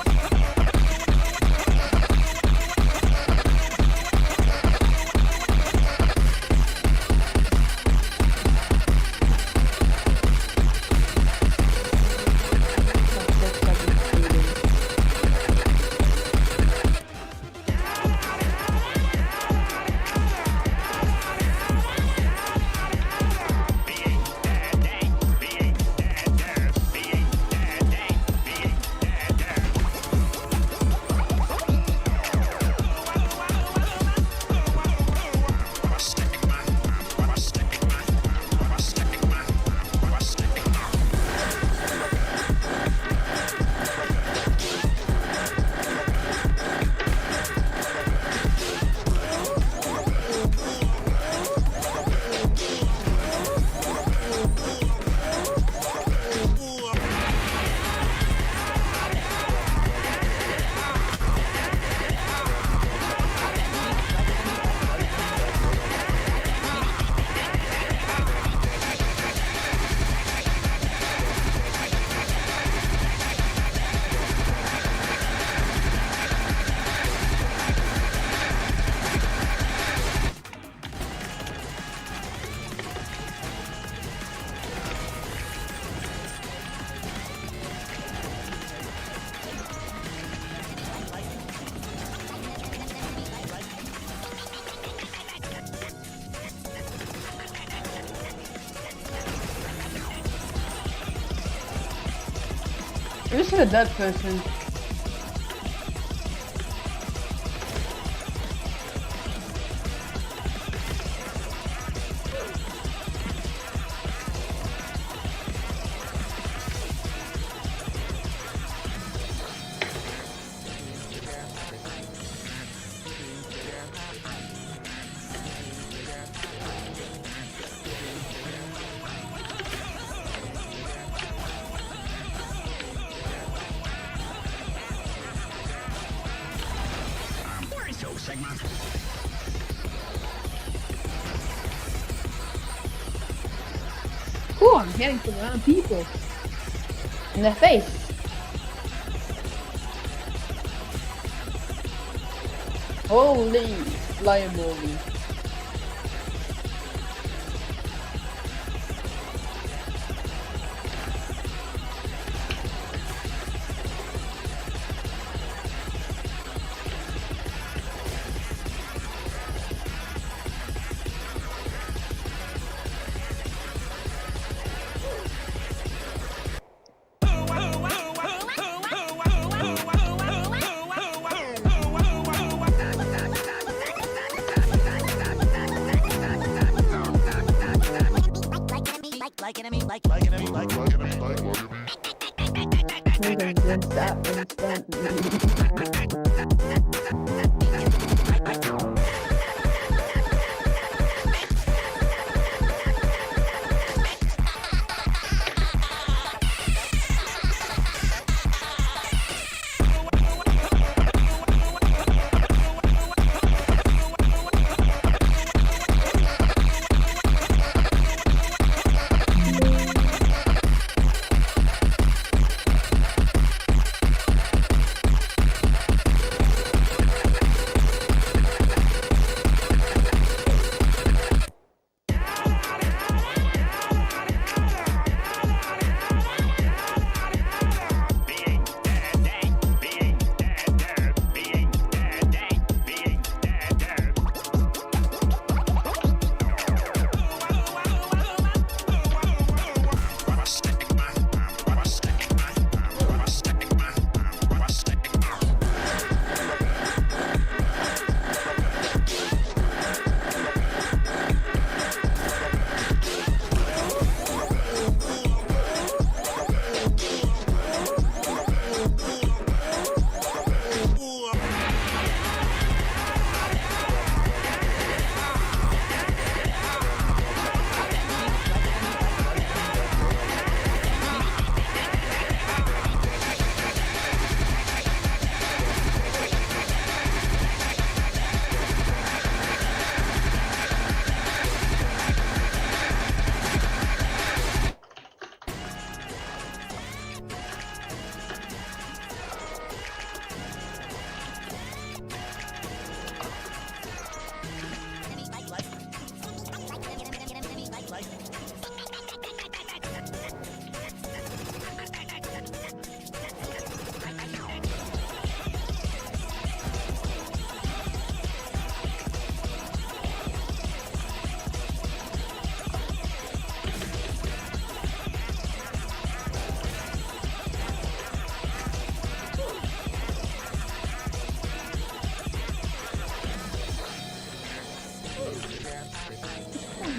This is a dead person. Cool, I'm hitting some random people in the face. Holy flying moly.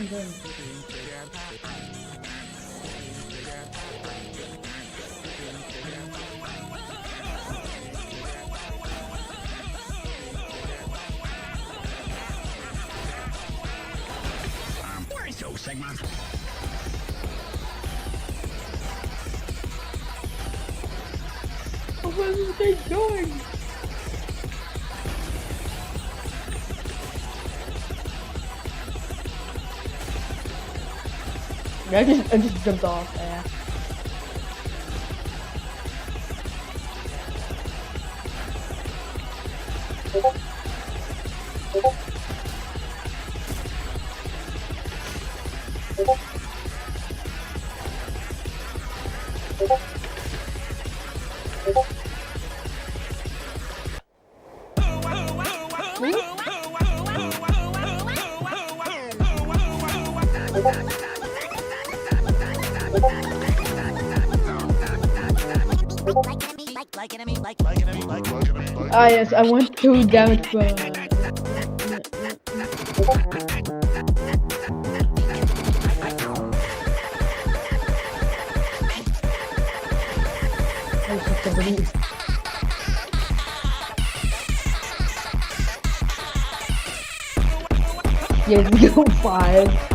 Where is your Sigma? Where are they going? I just jumped off. Yeah. Ah yes, I want 2 damage per. Yes, we go 5.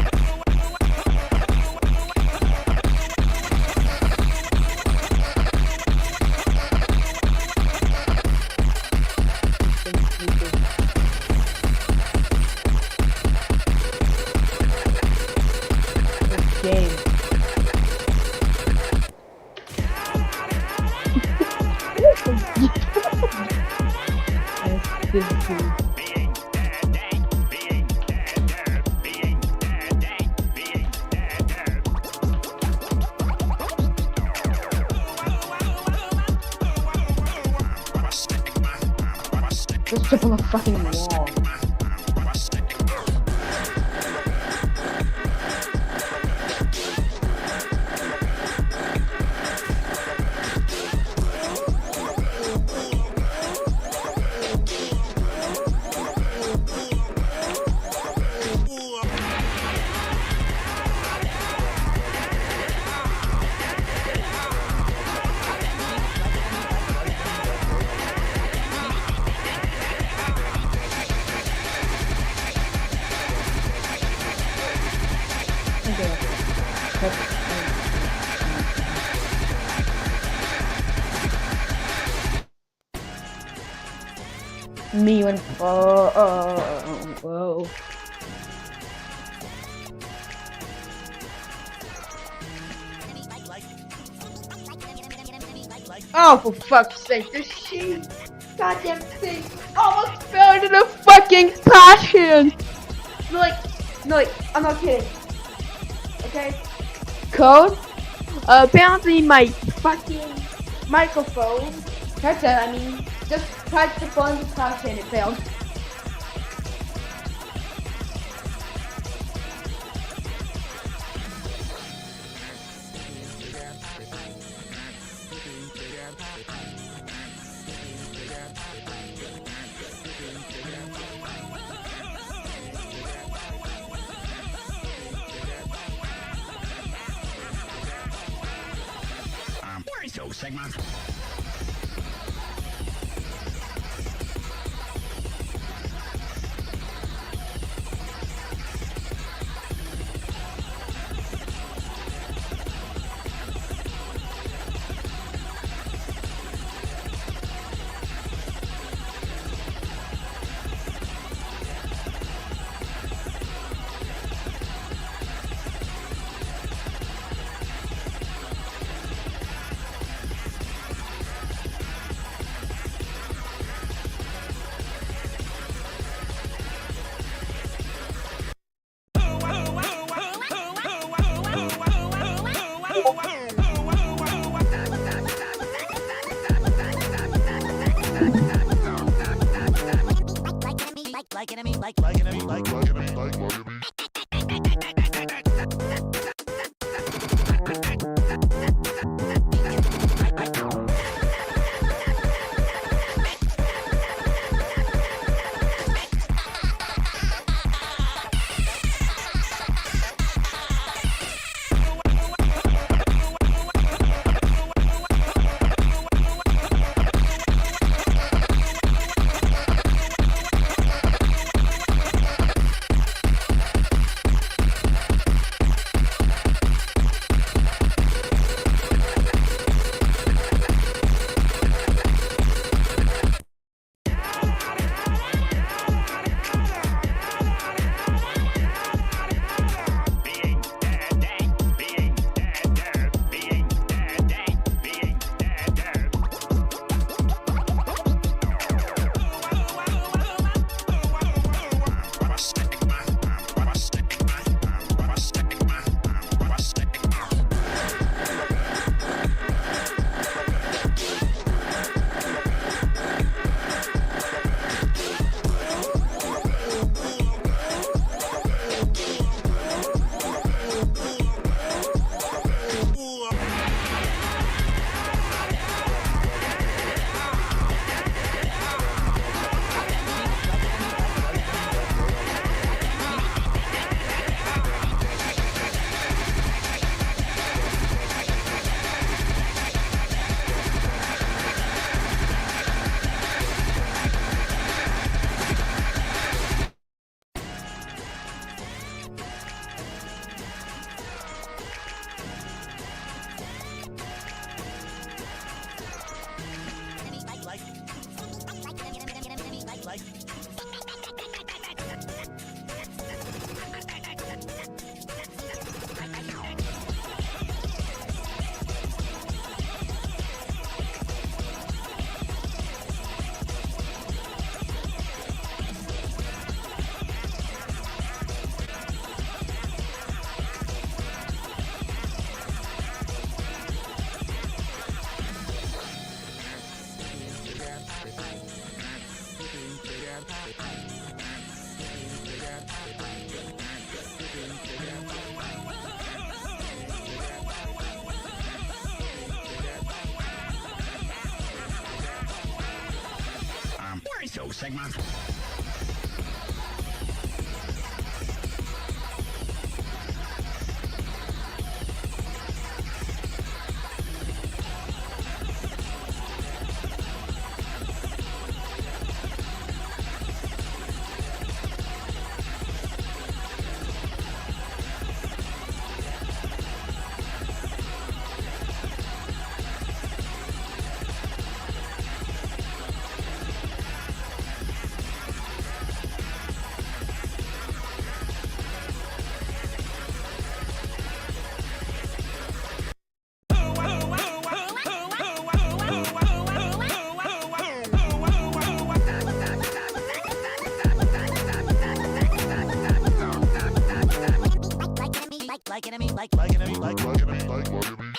Just jump on the fucking wall. Me went whoa. Oh, for fuck's sake, this shit, goddamn thing almost fell into the fucking passion. No, I'm not kidding. Okay, code. Apparently my fucking microphone headset, I mean, just tried to phone the touch and it failed. Where is your Sigma? Why so, Sigma? Like enemy, like enemy, like enemy, like enemy.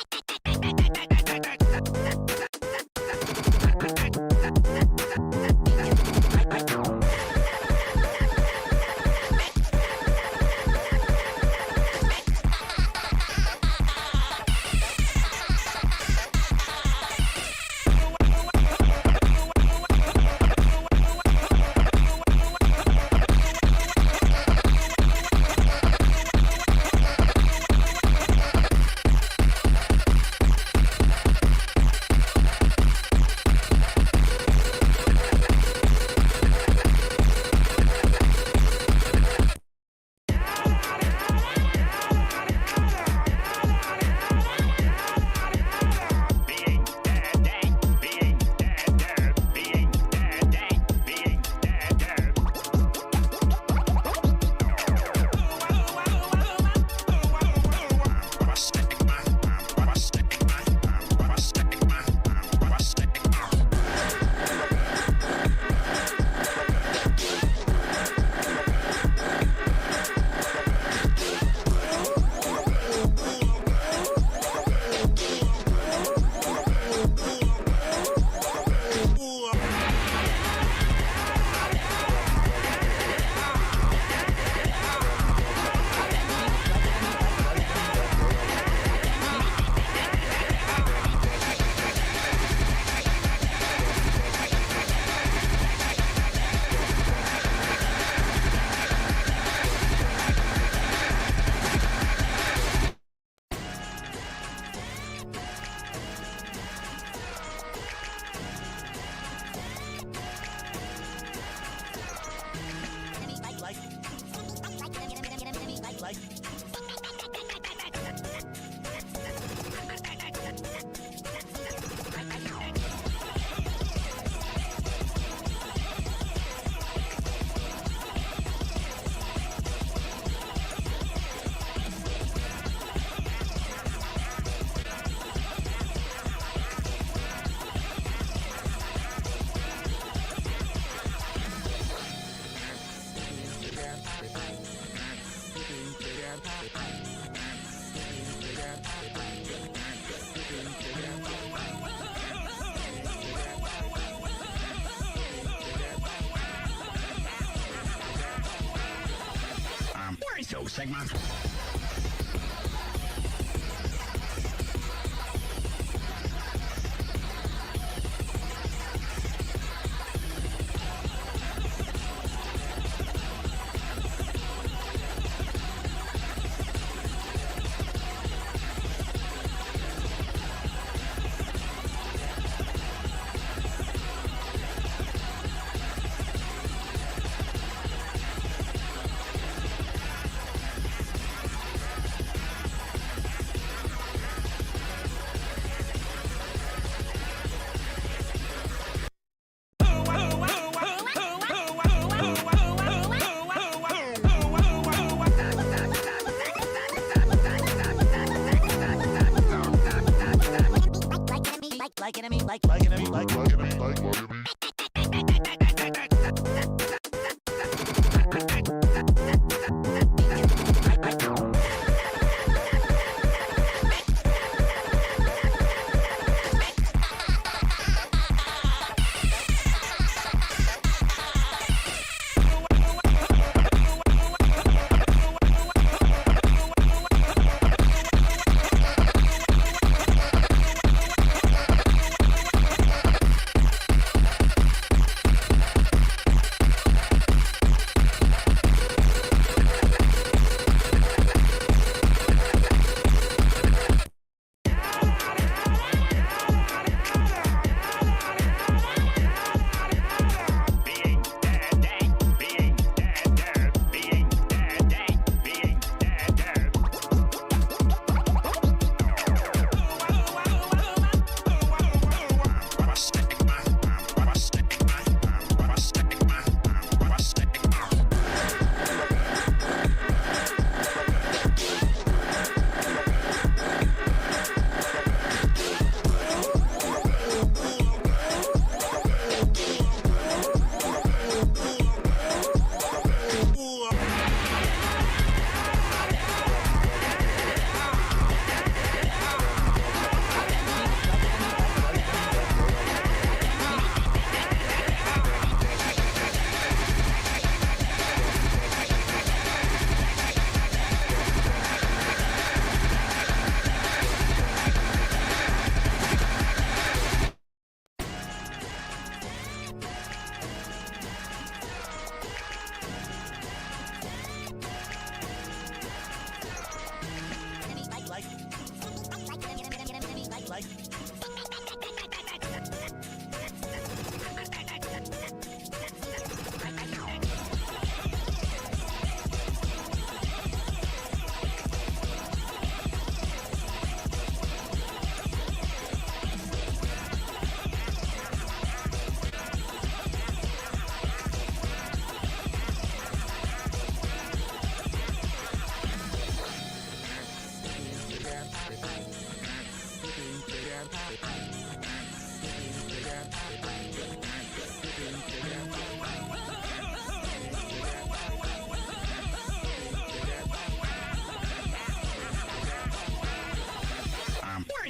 So, Sigma.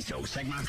so, Sigma.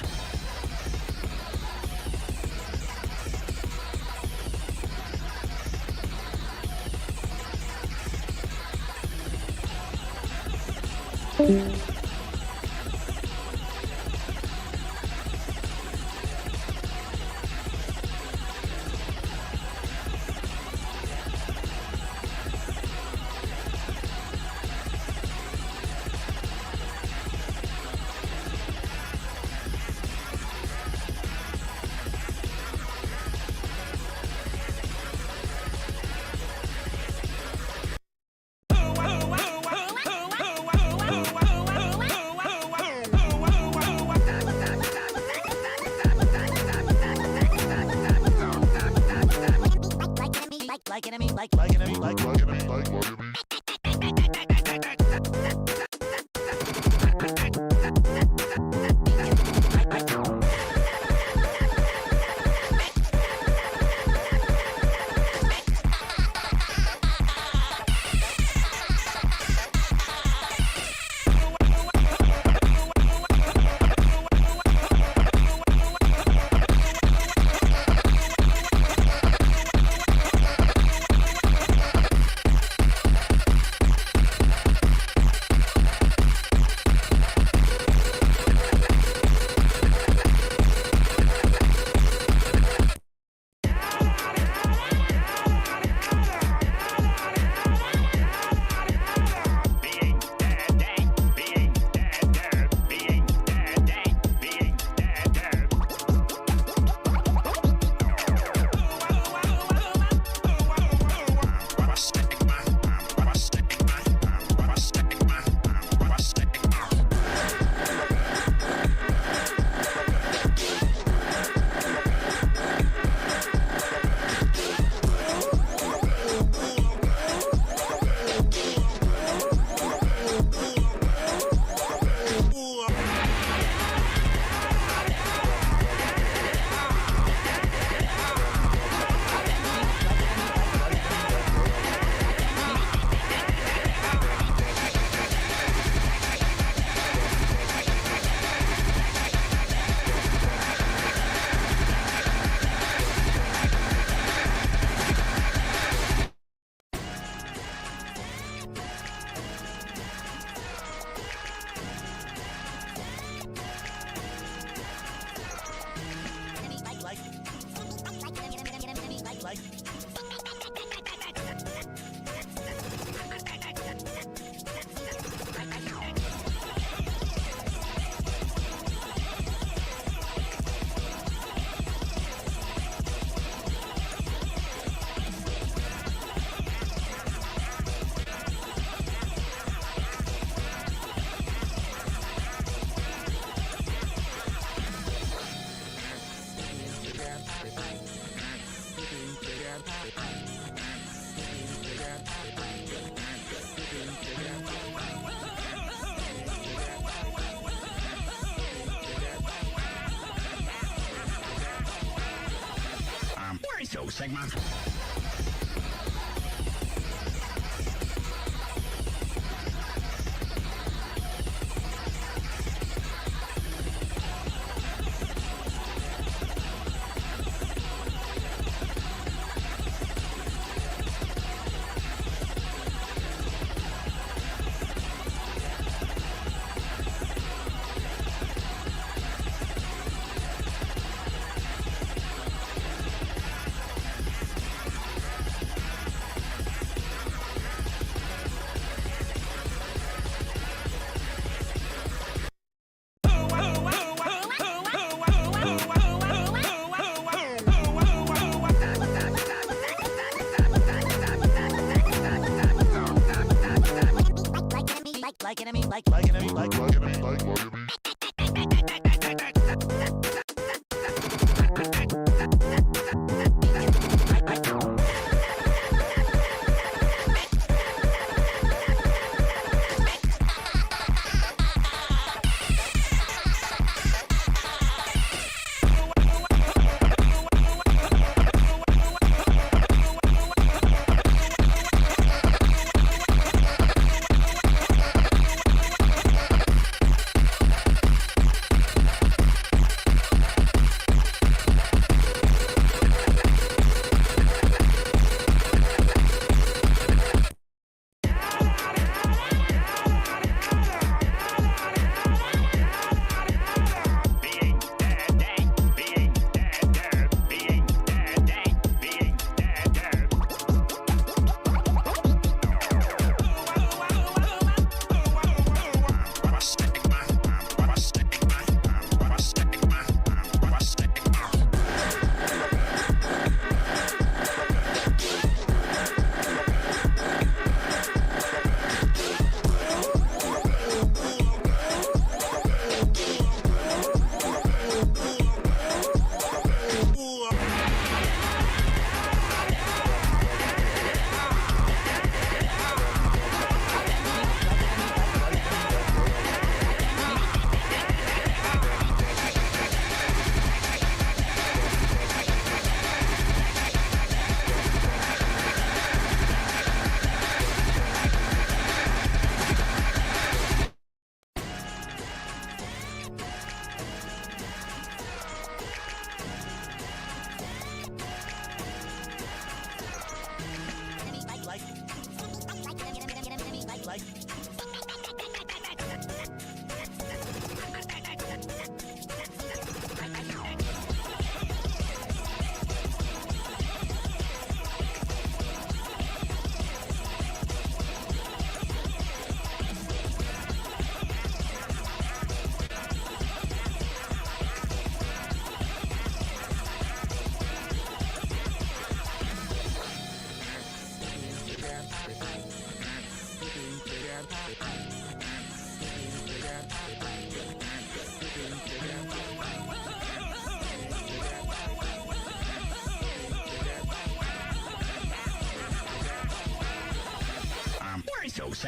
So, Sigma.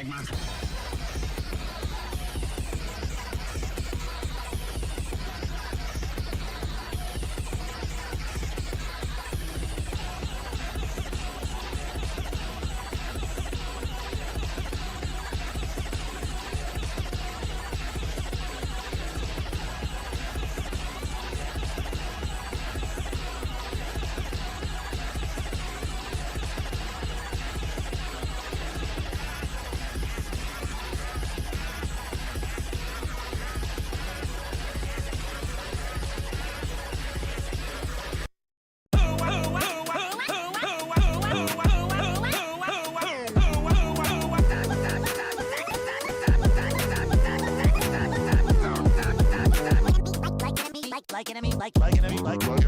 Sigma. Like enemy, like enemy, like enemy.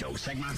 So, Sigma.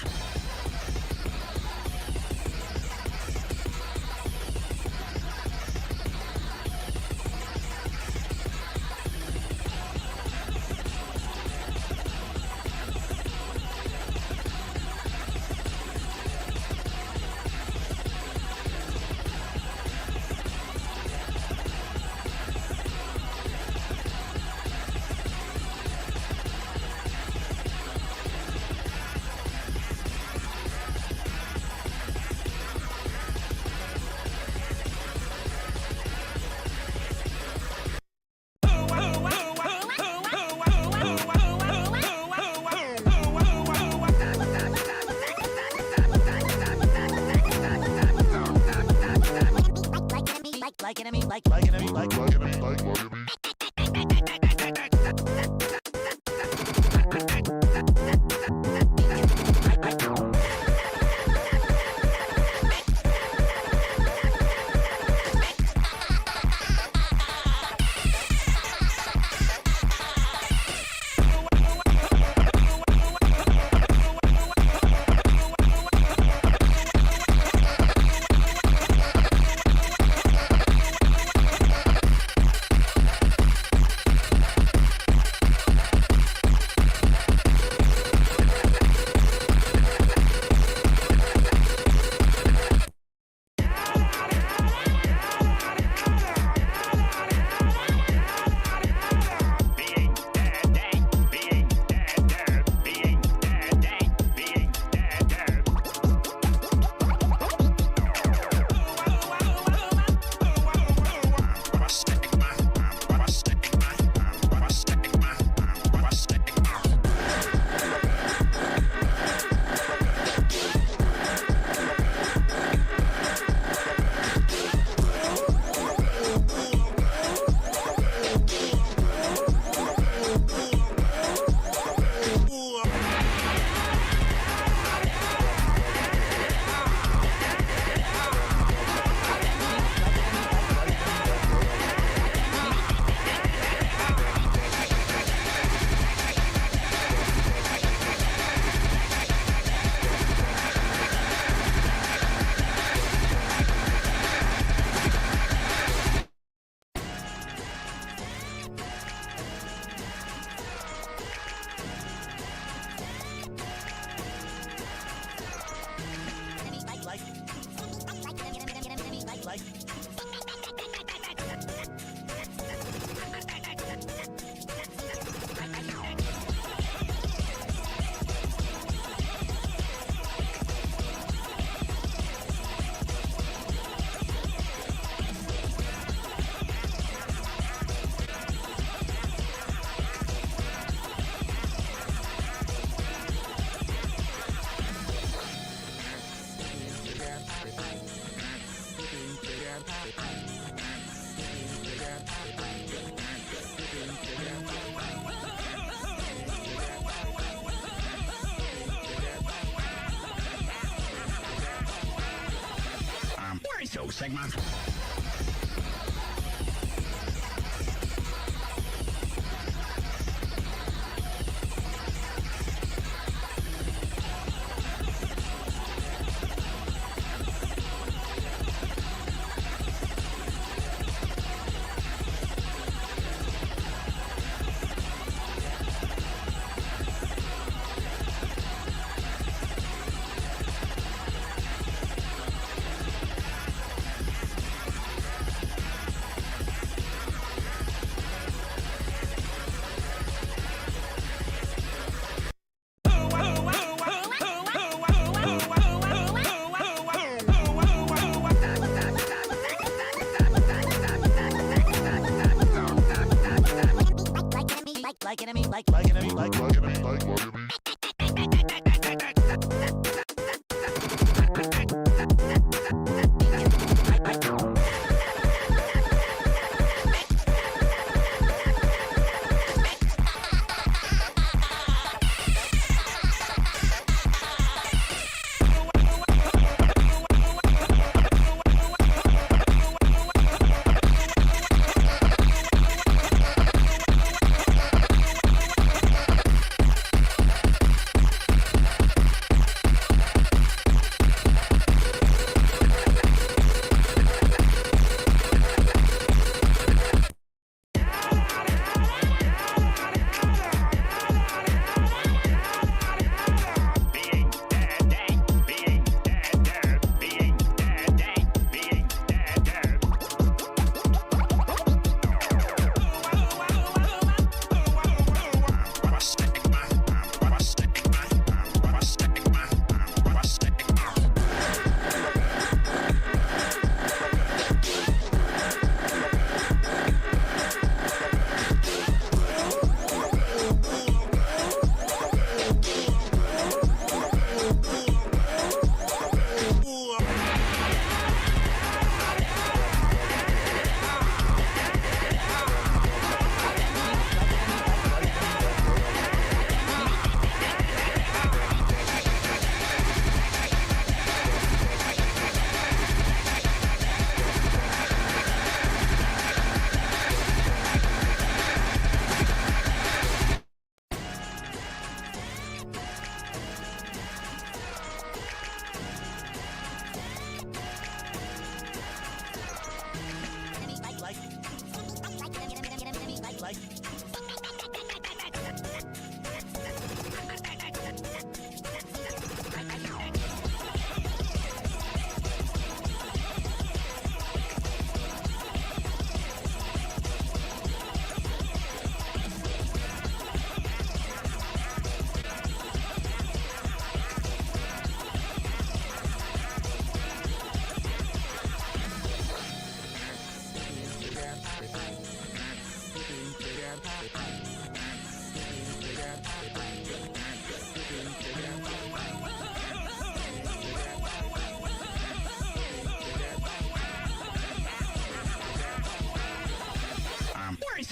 Sigma.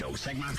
So, Sigma.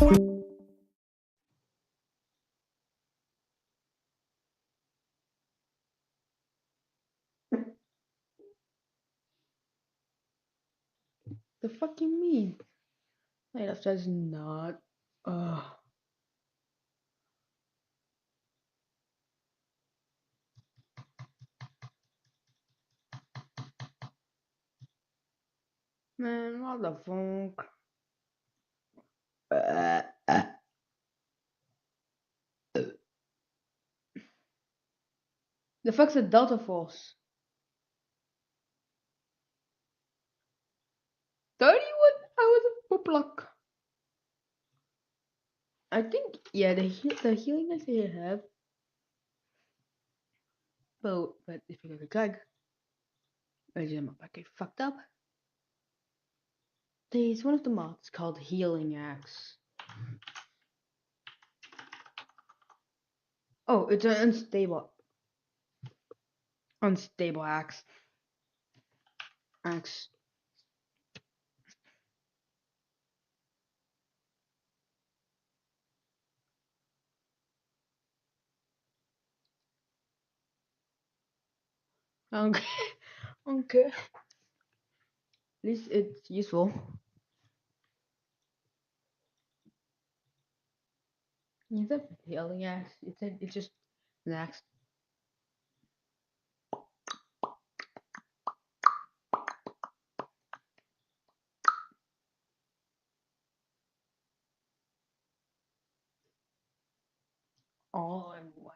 The fuck you mean? Hey, that says not. Man, what the fuck? The fuck's a Delta Force? 31 hours of block. I think, yeah, the healing I say I have. But if you go to Greg, I get fucked up. There's one of the mods called Healing Axe. Oh, it's an unstable axe. Okay. Okay. At least it's useful. It's a healing axe. It's just an axe. All in one.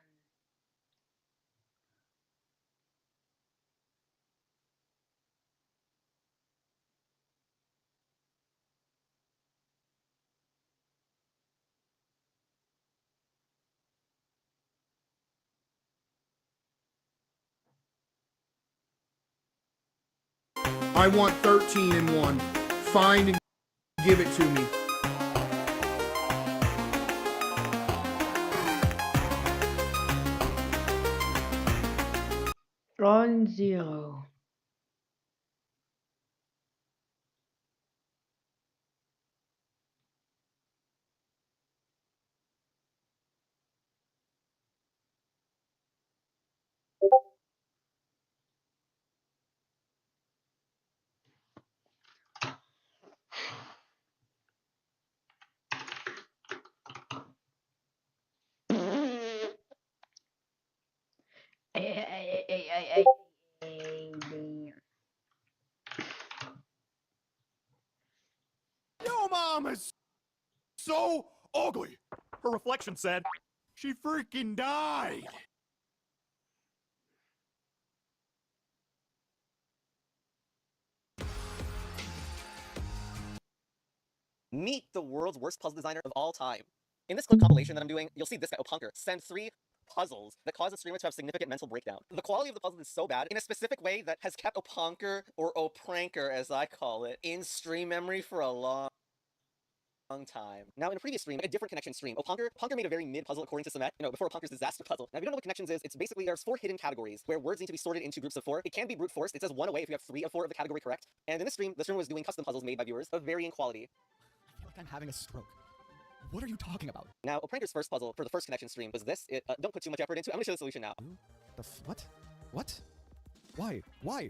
I want 13 in one. Find and give it to me. Ground Zero. Yo mama's so ugly. Her reflection said she freaking died. Meet the world's worst puzzle designer of all time. In this clip compilation that I'm doing, you'll see this guy, Opunker, send 3 puzzles that cause a streamer to have significant mental breakdown. The quality of the puzzle is so bad in a specific way that has kept Opunker, or Opranker as I call it, in stream memory for a long time. Now, in a previous stream, a different connection stream, Punker made a very mid puzzle according to Samet, before Punker's disaster puzzle. Now, if you don't know what connections is, it's basically there's 4 hidden categories where words need to be sorted into groups of 4. It can be brute forced. It says 1 away if you have 3 of 4 of the category correct. And in this stream, the streamer was doing custom puzzles made by viewers of varying quality. I feel like I'm having a stroke. What are you talking about? Now, Opranker's first puzzle for the first connection stream was this. Don't put too much effort into it. I'm gonna show the solution now. What? What? Why? Why?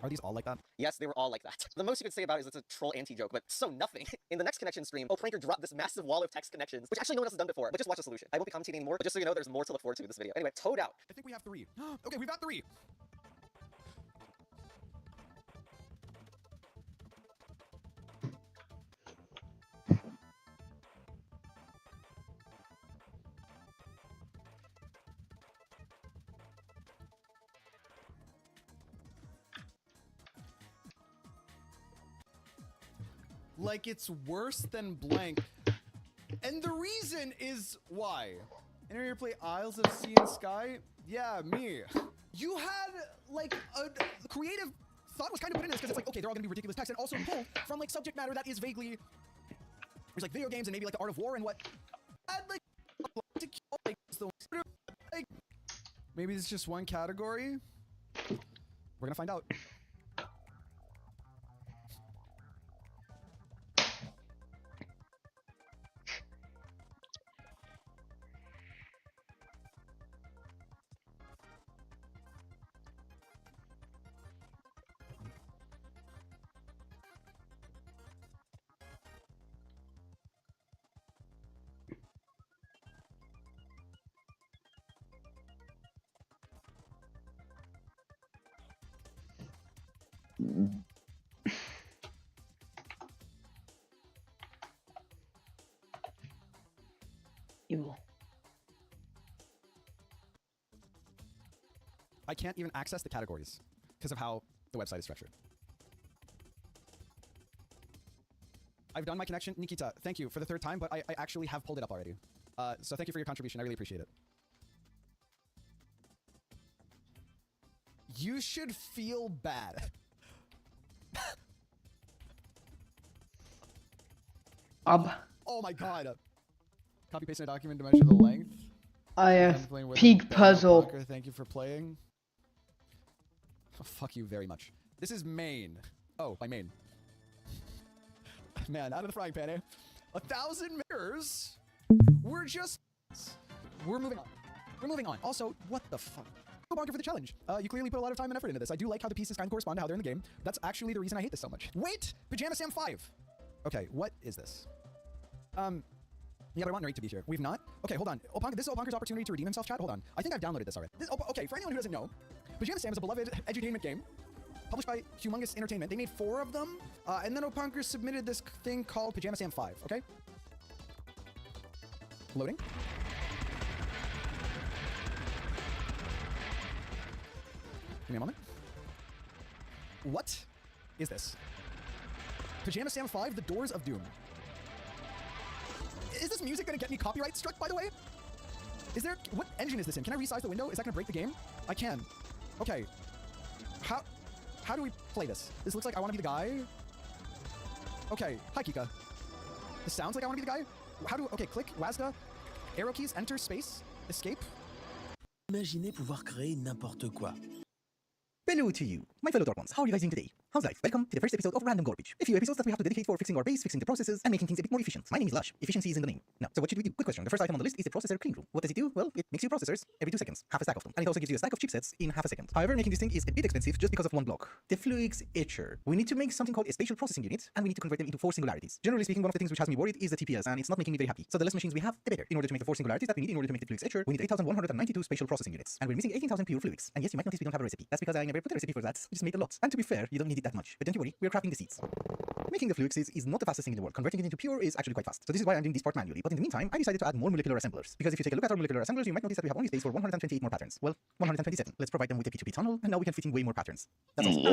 Are these all like that? Yes, they were all like that. The most you could say about it is it's a troll anti-joke, but so nothing. In the next connection stream, Opranker dropped this massive wall of text connections, which actually no one else has done before, but just watch the solution. I won't be commentating anymore, but just so you know, there's more to look forward to in this video. Anyway, Toad out. I think we have 3. Okay, we've got 3. Like it's worse than blank. And the reason is why. Anyone here play Isles of Sea and Sky? Yeah, me. You had like a creative thought was kind of put in this because it's like, okay, they're all gonna be ridiculous text and also pull from like subject matter that is vaguely there's like video games and maybe like the Art of War and what add like maybe it's just one category. We're gonna find out. Evil. I can't even access the categories because of how the website is structured. I've done my connection. Nikita, thank you for the 3rd time, but I actually have pulled it up already. So thank you for your contribution. I really appreciate it. You should feel bad. Oh my god. Copy paste in a document to measure the length. I have Peak Puzzle. Bunker, thank you for playing. Oh, fuck you very much. This is Maine. Oh, by Maine. Man, out of the frying pan, eh? 1,000 mirrors? We're moving on. We're moving on. Also, what the fuck? Go Bonker for the challenge. You clearly put a lot of time and effort into this. I do like how the pieces kind of correspond to how they're in the game. That's actually the reason I hate this so much. Wait! Pajama Sam 5! Okay, what is this? Yeah, but I want Narrate to be here. We've not? Okay, hold on. This is Oponker's opportunity to redeem himself, chat. Hold on. I think I've downloaded this already. Okay, for anyone who doesn't know, Pajama Sam is a beloved edutainment game published by Humongous Entertainment. They made 4 of them, and then Oponker submitted this thing called Pajama Sam 5, okay? Loading. Give me a moment. What is this? Pajama Sam 5, The Doors of Doom. Is this music gonna get me copyright struck, by the way? Is there... What engine is this in? Can I resize the window? Is that gonna break the game? I can. Okay. How do we play this? This looks like I wanna be the guy. Okay. Hi, Kika. This sounds like I wanna be the guy. How do... Okay, click, WASD, arrow keys, enter, space, escape. Imaginez pouvoir créer n'importe quoi. Hello to you, my fellow Dark Ones. How are you guys doing today? How's life? Welcome to the first episode of Random Garbage. A few episodes that we have to dedicate for fixing our base, fixing the processes, and making things a bit more efficient. My name is Lush. Efficiency is in the name. Now, so what should we do? Good question. The first item on the list is the processor clean room. What does it do? Well, it makes you processors every 2 seconds. Half a stack of them. And it also gives you a stack of chipsets in half a second. However, making this thing is a bit expensive just because of one block. The Fluix Etcher. We need to make something called a spatial processing unit, and we need to convert them into 4 singularities. Generally speaking, one of the things which has me worried is the TPS, and it's not making me very happy. So the less machines we have, the better. In order to make the 4 singularities that we need in order to make the Fluix Etcher, we need 8,192 spatial processing units. And we're missing 18,000 pure Fluix. And yes, you might notice we don't have a recipe. That's because I never put a recipe for that. We just made a lot. And to be fair, you don't need it that much. But don't you worry, we're crafting the seeds. Making the Fluixes is not the fastest thing in the world. Converting it into pure is actually quite fast. So this is why I'm doing this part manually. But in the meantime, I decided to add more molecular assemblers. Because if you take a look at our molecular assemblers, you might notice that we have only space for 128 more patterns. Well, 127. Let's provide them with a P2P tunnel, and now we can fit in way more patterns. That's awesome.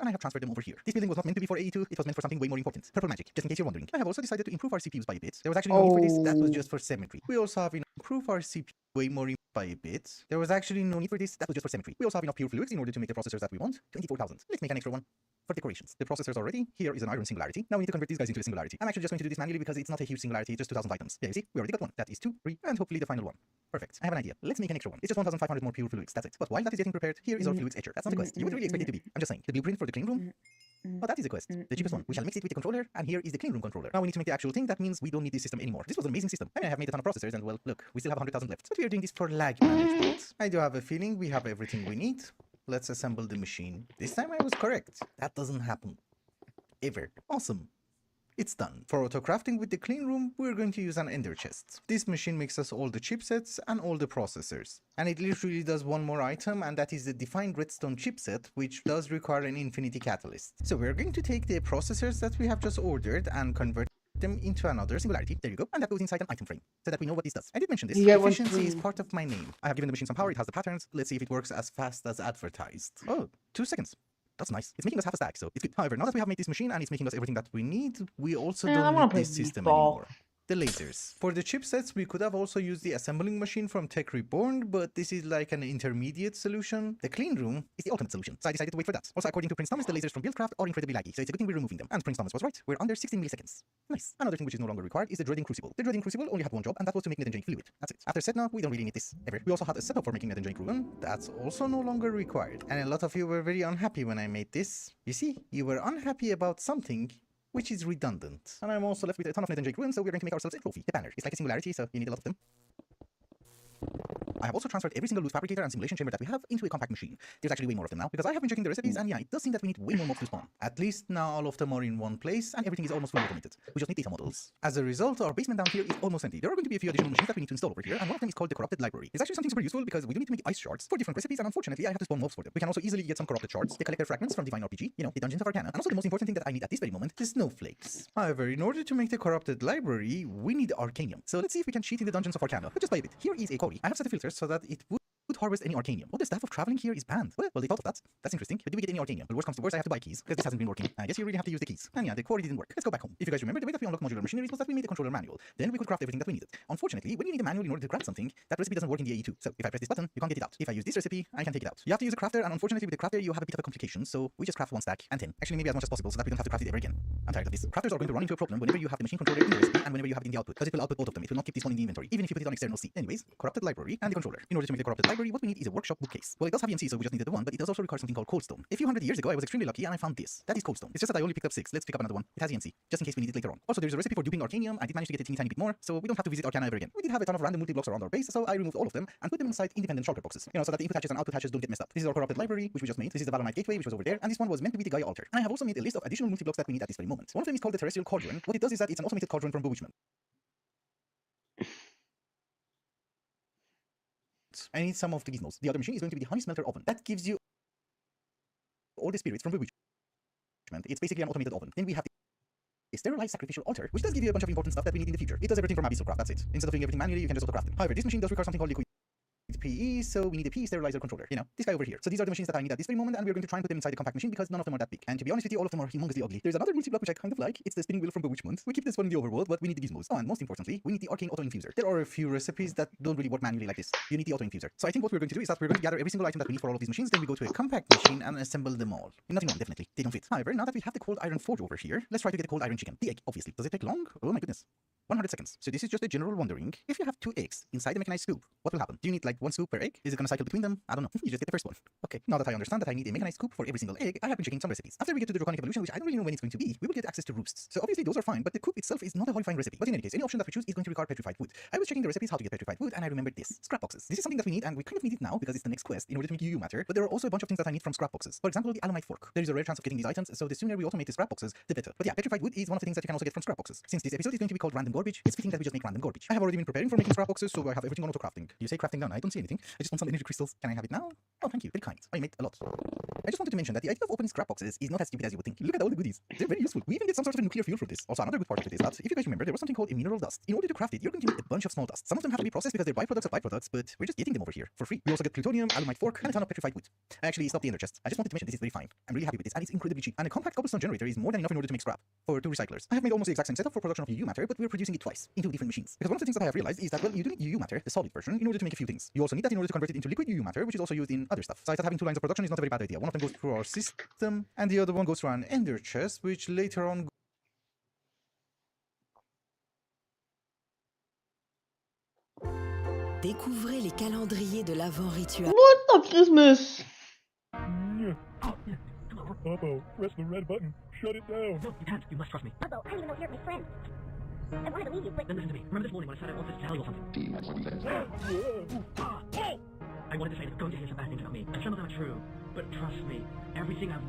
And I have transferred them over here. This building was not meant to be for AE2, it was meant for something way more important. Purple magic, just in case you're wondering. I have also decided to improve our CPUs by a bit. There was actually no need for this, that was just for symmetry. We also have improve our CPU way more by a bit. There was actually no need for this, that was just for symmetry. We also have enough pure Fluix in order to make the processors that we want. 24,000. Let's make an extra one for decorations. The processors are ready. Here is an iron singularity. Now we need to convert these guys into a singularity. I'm actually just going to do this manually because it's not a huge singularity, just 2,000 items. Yeah, you see? We already got one. That is 2, 3, and hopefully the final one. Perfect. I have an idea. Let's make an extra one. It's just 1,500 more pure Fluix. That's it. But while that is getting prepared, here is our Fluix Etcher. That's not a quest. You would really expect it to be. I'm just saying. The blueprint for the clean room. Oh, that is a quest. The cheapest one. We shall mix it with the controller, and here is the clean room controller. Now we need to make the actual thing. That means we don't need this system anymore. This was an amazing system. I mean, I have made a ton of processors, and well, look, we still have 100,000 left. But we are doing this for lag management. I do have a feeling we have everything we need. Let's assemble the machine. This time I was correct. That doesn't happen. Ever. Awesome. It's done. For auto crafting with the clean room, we're going to use an ender chest. This machine makes us all the chipsets and all the processors. And it literally does one more item, and that is the defined redstone chipset, which does require an infinity catalyst. So we're going to take the processors that we have just ordered and convert them into another singularity. There you go. And that goes inside an item frame, so that we know what this does. I did mention this. Efficiency is part of my name. I have given the machine some power. It has the patterns. Let's see if it works as fast as advertised. Oh, 2 seconds. That's nice. It's making us half a stack, so it's good. However, now that we have made this machine and it's making us everything that we need, we also don't need this system anymore. the lasers. For the chipsets, we could have also used the assembling machine from Tech Reborn, but this is like an intermediate solution. The clean room is the ultimate solution, so I decided to wait for that. Also, according to Prince Thomas, the lasers from Buildcraft are incredibly laggy, so it's a good thing we're removing them. And Prince Thomas was right, we're under 16 milliseconds. Nice. Another thing which is no longer required is the Dreading Crucible. The Dreading Crucible only had one job, and that was to make Netengenic fluid. That's it. After Setna, we don't really need this, ever. We also had a setup for making Netengenic Ruin. That's also no longer required. And a lot of you were very unhappy when I made this. You see, you were unhappy about something which is redundant. And I'm also left with a ton of Netengenic Ruins, so we're going to make ourselves a trophy. The banner. It's like a singularity, so you need a lot of them. I have also transferred every single loot fabricator and simulation chamber that we have into a compact machine. There's actually way more of them now, because I have been checking the recipes, and yeah, it does seem that we need way more mobs to spawn. At least now all of them are in one place, and everything is almost fully automated. We just need data models. As a result, our basement down here is almost empty. There are going to be a few additional machines that we need to install over here, and one of them is called the Corrupted Library. It's actually something super useful, because we do need to make ice shards for different recipes, and unfortunately, I have to spawn mobs for them. We can also easily get some corrupted shards, the collector fragments from Divine RPG, you know, the Dungeons of Arcana, and also the most important thing that I need at this very moment, the snowflakes. However, in order to make the Corrupted Library, we need Arcanium. So let's see if we can cheat in the Dungeons of Arcana, but just by a bit. Here is a quarry. I have set the filters so that it would harvest any Arcanium. Oh, the staff of traveling here is banned. Well, they thought of that. That's interesting. But do we get any Arcanium? Well, worst comes to worst, I have to buy keys, because this hasn't been working. I guess you really have to use the keys. And yeah, the quarry didn't work. Let's go back home. If you guys remember, the way that we unlocked modular machineries was that we made a controller manual. Then we could craft everything that we needed. Unfortunately, when you need a manual in order to craft something, that recipe doesn't work in the AE2. So if I press this button, you can't get it out. If I use this recipe, I can take it out. You have to use a crafter, and unfortunately with the crafter, you have a bit of a complication. So we just craft 1 stack and 10. Actually, maybe as much as possible so that we don't have to craft it ever again. I'm tired of this. Crafters are going to run into a problem whenever you have the machine controller in the recipe and whenever you have it in the output, because it will output both of them. It will not keep this one in the inventory, even if you put it on external C. Anyways, Corrupted Library and the controller. In order to make the Corrupted Library, what we need is a workshop bookcase. Well, it does have EMC, so we just needed the one, but it does also require something called Coldstone. A few hundred years ago, I was extremely lucky and I found this. That is Coldstone. It's just that I only picked up 6. Let's pick up another one. It has EMC, just in case we need it later on. Also, there's a recipe for duping Arcanium. I did manage to get a teeny tiny bit more, so we don't have to visit Arcana ever again. We did have a ton of random multi-blocks around our base, so I removed all of them and put them inside independent shulker boxes. You know, so that the input hatches and output hatches don't get messed up. This is our Corrupted Library, which we just made. This is the Valornite Gateway, which was over there, and this one was meant to be the Gaia Altar. And I have also made a list of additional multi-blocks that we need at this very moment. One of them is called the Terrestrial Cauldron. What it does is that it's an automated cauldron from Bewitchment. I need some of the gizmos. The other machine is going to be the Honey Smelter Oven. That gives you all the spirits from Bewitchment. It's basically an automated oven. Then we have the Sterilized Sacrificial Altar, which does give you a bunch of important stuff that we need in the future. It does everything from Abyssal Craft, that's it. Instead of doing everything manually, you can just auto-craft them. However, this machine does require something called Liquid PE, so we need a PE sterilizer controller. You know, this guy over here. So these are the machines that I need at this very moment, and we're going to try and put them inside the compact machine because none of them are that big. And to be honest with you, all of them are humongously ugly. There's another multi-block which I kind of like. It's the spinning wheel from Bewitchment. We keep this one in the overworld, but we need the gizmos. Oh, and most importantly, we need the Arcane Auto Infuser. There are a few recipes that don't really work manually like this. You need the Auto Infuser. So I think what we're going to do is that we're going to gather every single item that we need for all of these machines, then we go to a compact machine and assemble them all. Not in one, definitely. They don't fit. However, now that we have the Cold Iron Forge over here, let's try to get a Cold Iron Chicken. The egg, obviously. Does it take long? Oh my goodness. 100 seconds. So this is just a general wondering. If you have 2 eggs inside a mechanized scoop, what will happen? Do you need like 1 scoop per egg? Is it going to cycle between them? I don't know. You just get the first one. Okay, now that I understand that I need a mechanized scoop for every single egg, I have been checking some recipes. After we get to the Draconic Evolution, which I don't really know when it's going to be, we will get access to roosts. So obviously those are fine, but the coop itself is not a horrifying recipe. But in any case, any option that we choose is going to require petrified wood. I was checking the recipes how to get petrified wood, and I remembered this. Scrap boxes. This is something that we need, and we kind of need it now because it's the next quest in order to make UU matter, but there are also a bunch of things that I need from scrap boxes. For example, the Alumite Fork. There is a rare chance of getting these items, so the sooner we automate the scrap boxes, the better. But yeah, petrified wood is one of the things that you can also get from scrap boxes. Since this episode is going to be called Random Garbage, it's fitting that we just make random garbage. I have already been preparing for making scrap boxes, so I have everything on auto crafting. You say crafting done? I don't see anything. I just want some energy crystals. Can I have it now? Oh, thank you. Very kind. I made a lot. I just wanted to mention that the idea of opening scrap boxes is not as stupid as you would think. Look at all the goodies. They're very useful. We even get some sort of nuclear fuel from this. Also, another good part of it is that, if you guys remember, there was something called a mineral dust. In order to craft it, you're going to need a bunch of small dust. Some of them have to be processed because they're byproducts of byproducts, but we're just getting them over here for free. We also get plutonium, Alumite Fork, and a ton of petrified wood. I actually stopped the ender chest. I just wanted to mention this is very fine. I'm really happy with this, and it's incredibly cheap. And a compact cobblestone generator is more than enough in order to make scrap for 2 recyclers. I have made almost the exact same setup for production of UU matter, but we're producing it twice in 2 different machines. Because one of the things that I have realized is that, well, you do need UU matter, the solid version, in order to make a few things. You also need that in order to convert it into liquid UU matter, which is also used in other stuff. So I thought having 2 lines of production is not a very bad idea. One of them goes through our system, and the other one goes through an ender chest, which later on Découvrez les calendriers de l'Avent rituel. What the Christmas? Bubbo, press the red button. Shut it down. No, you can't. You must trust me. Bubbo, I don't even know you're my friend. I wanted to leave you, but... Then listen to me. Remember this morning when I said I wanted to tell you something? Hey! I wanted to say that you're going to hear some bad things about me, and some of them are true. But trust me, everything I've...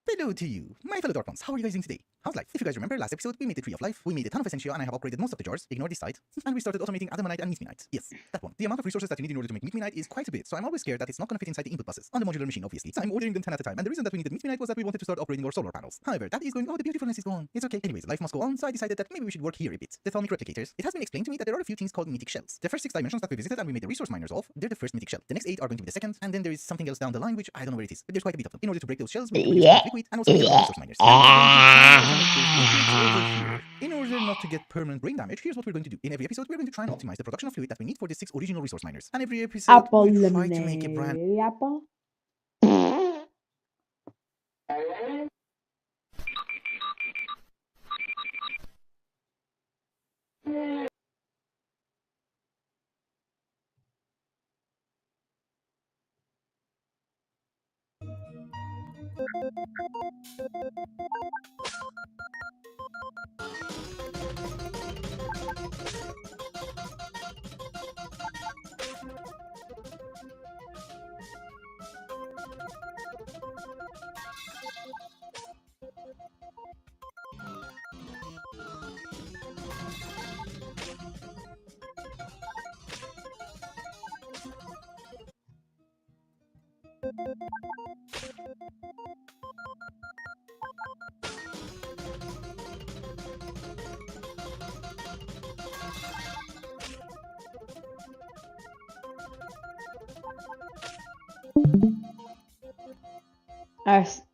Hello to you, my fellow Dark Ones. How are you guys doing today? How's life? If you guys remember, last episode we made the Tree of Life, we made a ton of Essentia, and I have upgraded most of the jars. Ignore this side. And we started automating Adamanite and Meatminite. Yes, that one. The amount of resources that you need in order to make Meatminite is quite a bit, so I'm always scared that it's not going to fit inside the input buses on the modular machine, obviously. So I'm ordering them 10 at a time, and the reason that we needed Meatminite was that we wanted to start upgrading our solar panels. However, that is going, oh, the beautifulness is gone. It's okay. Anyways, life must go on, so I decided that maybe we should work here a bit. The Thalmic Replicators. It has been explained to me that there are a few things called mythic shells. The first 6 dimensions that we visited and we made the resource miners of, they're the first mythic shell. The next 8 are going to be the second, and then there is something else down the line which I don't know where it is. But there's quite a bit of them. In order to break those shells, we need to produce liquid and also get more resource miners. And we're going to try and optimize over here. In order not to get permanent brain damage, here's what we're going to do. In every episode, we're going to try and optimize the production of fluid that we need for the 6 original resource miners. And every episode, Apple we try to make a brand. lemonade. Apple.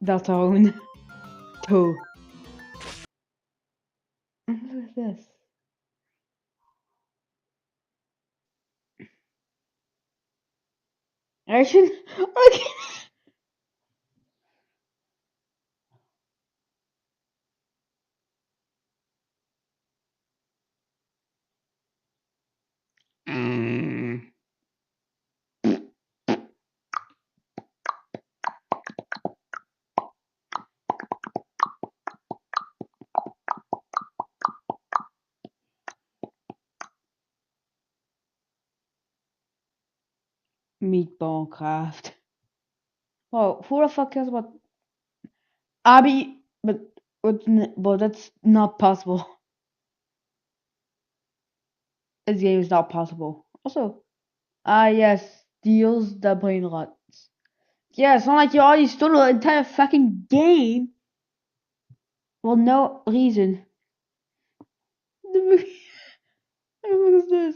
Dat gewoon. Toe. What is this? Action? Okay. Meatball craft. Oh, who the fuck cares about Abby? But that's not possible. This game is not possible. Also, yes, steals the brain rots. Yeah, it's not like you already stole the entire fucking game. Well, no reason. What the fuck is this?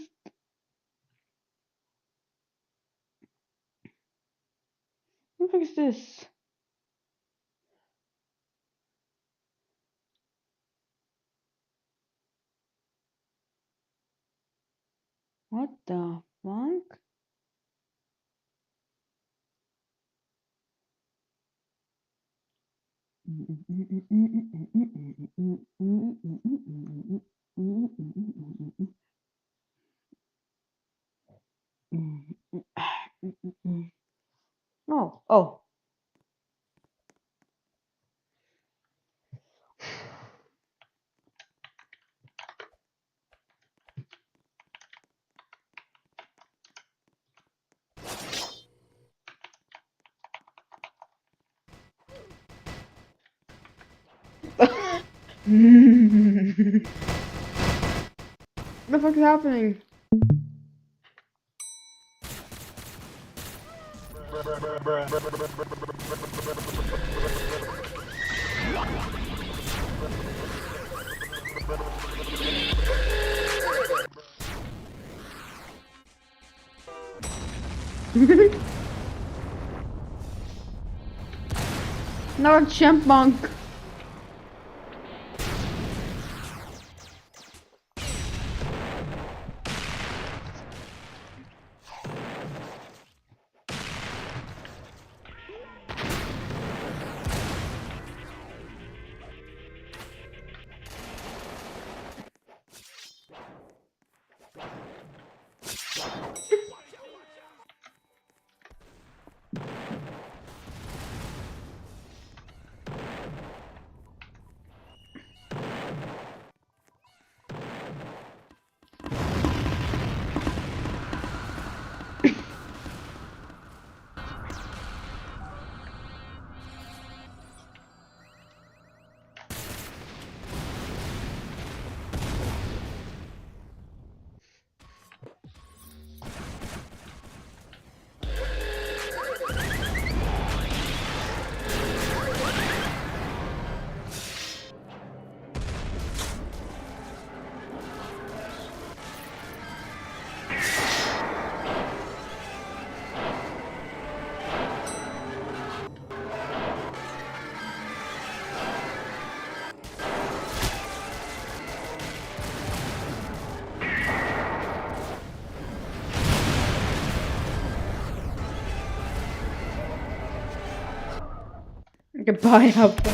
What the fuck is this? What the fuck? Oh. What the fuck is happening? Another chipmunk. I can buy apple.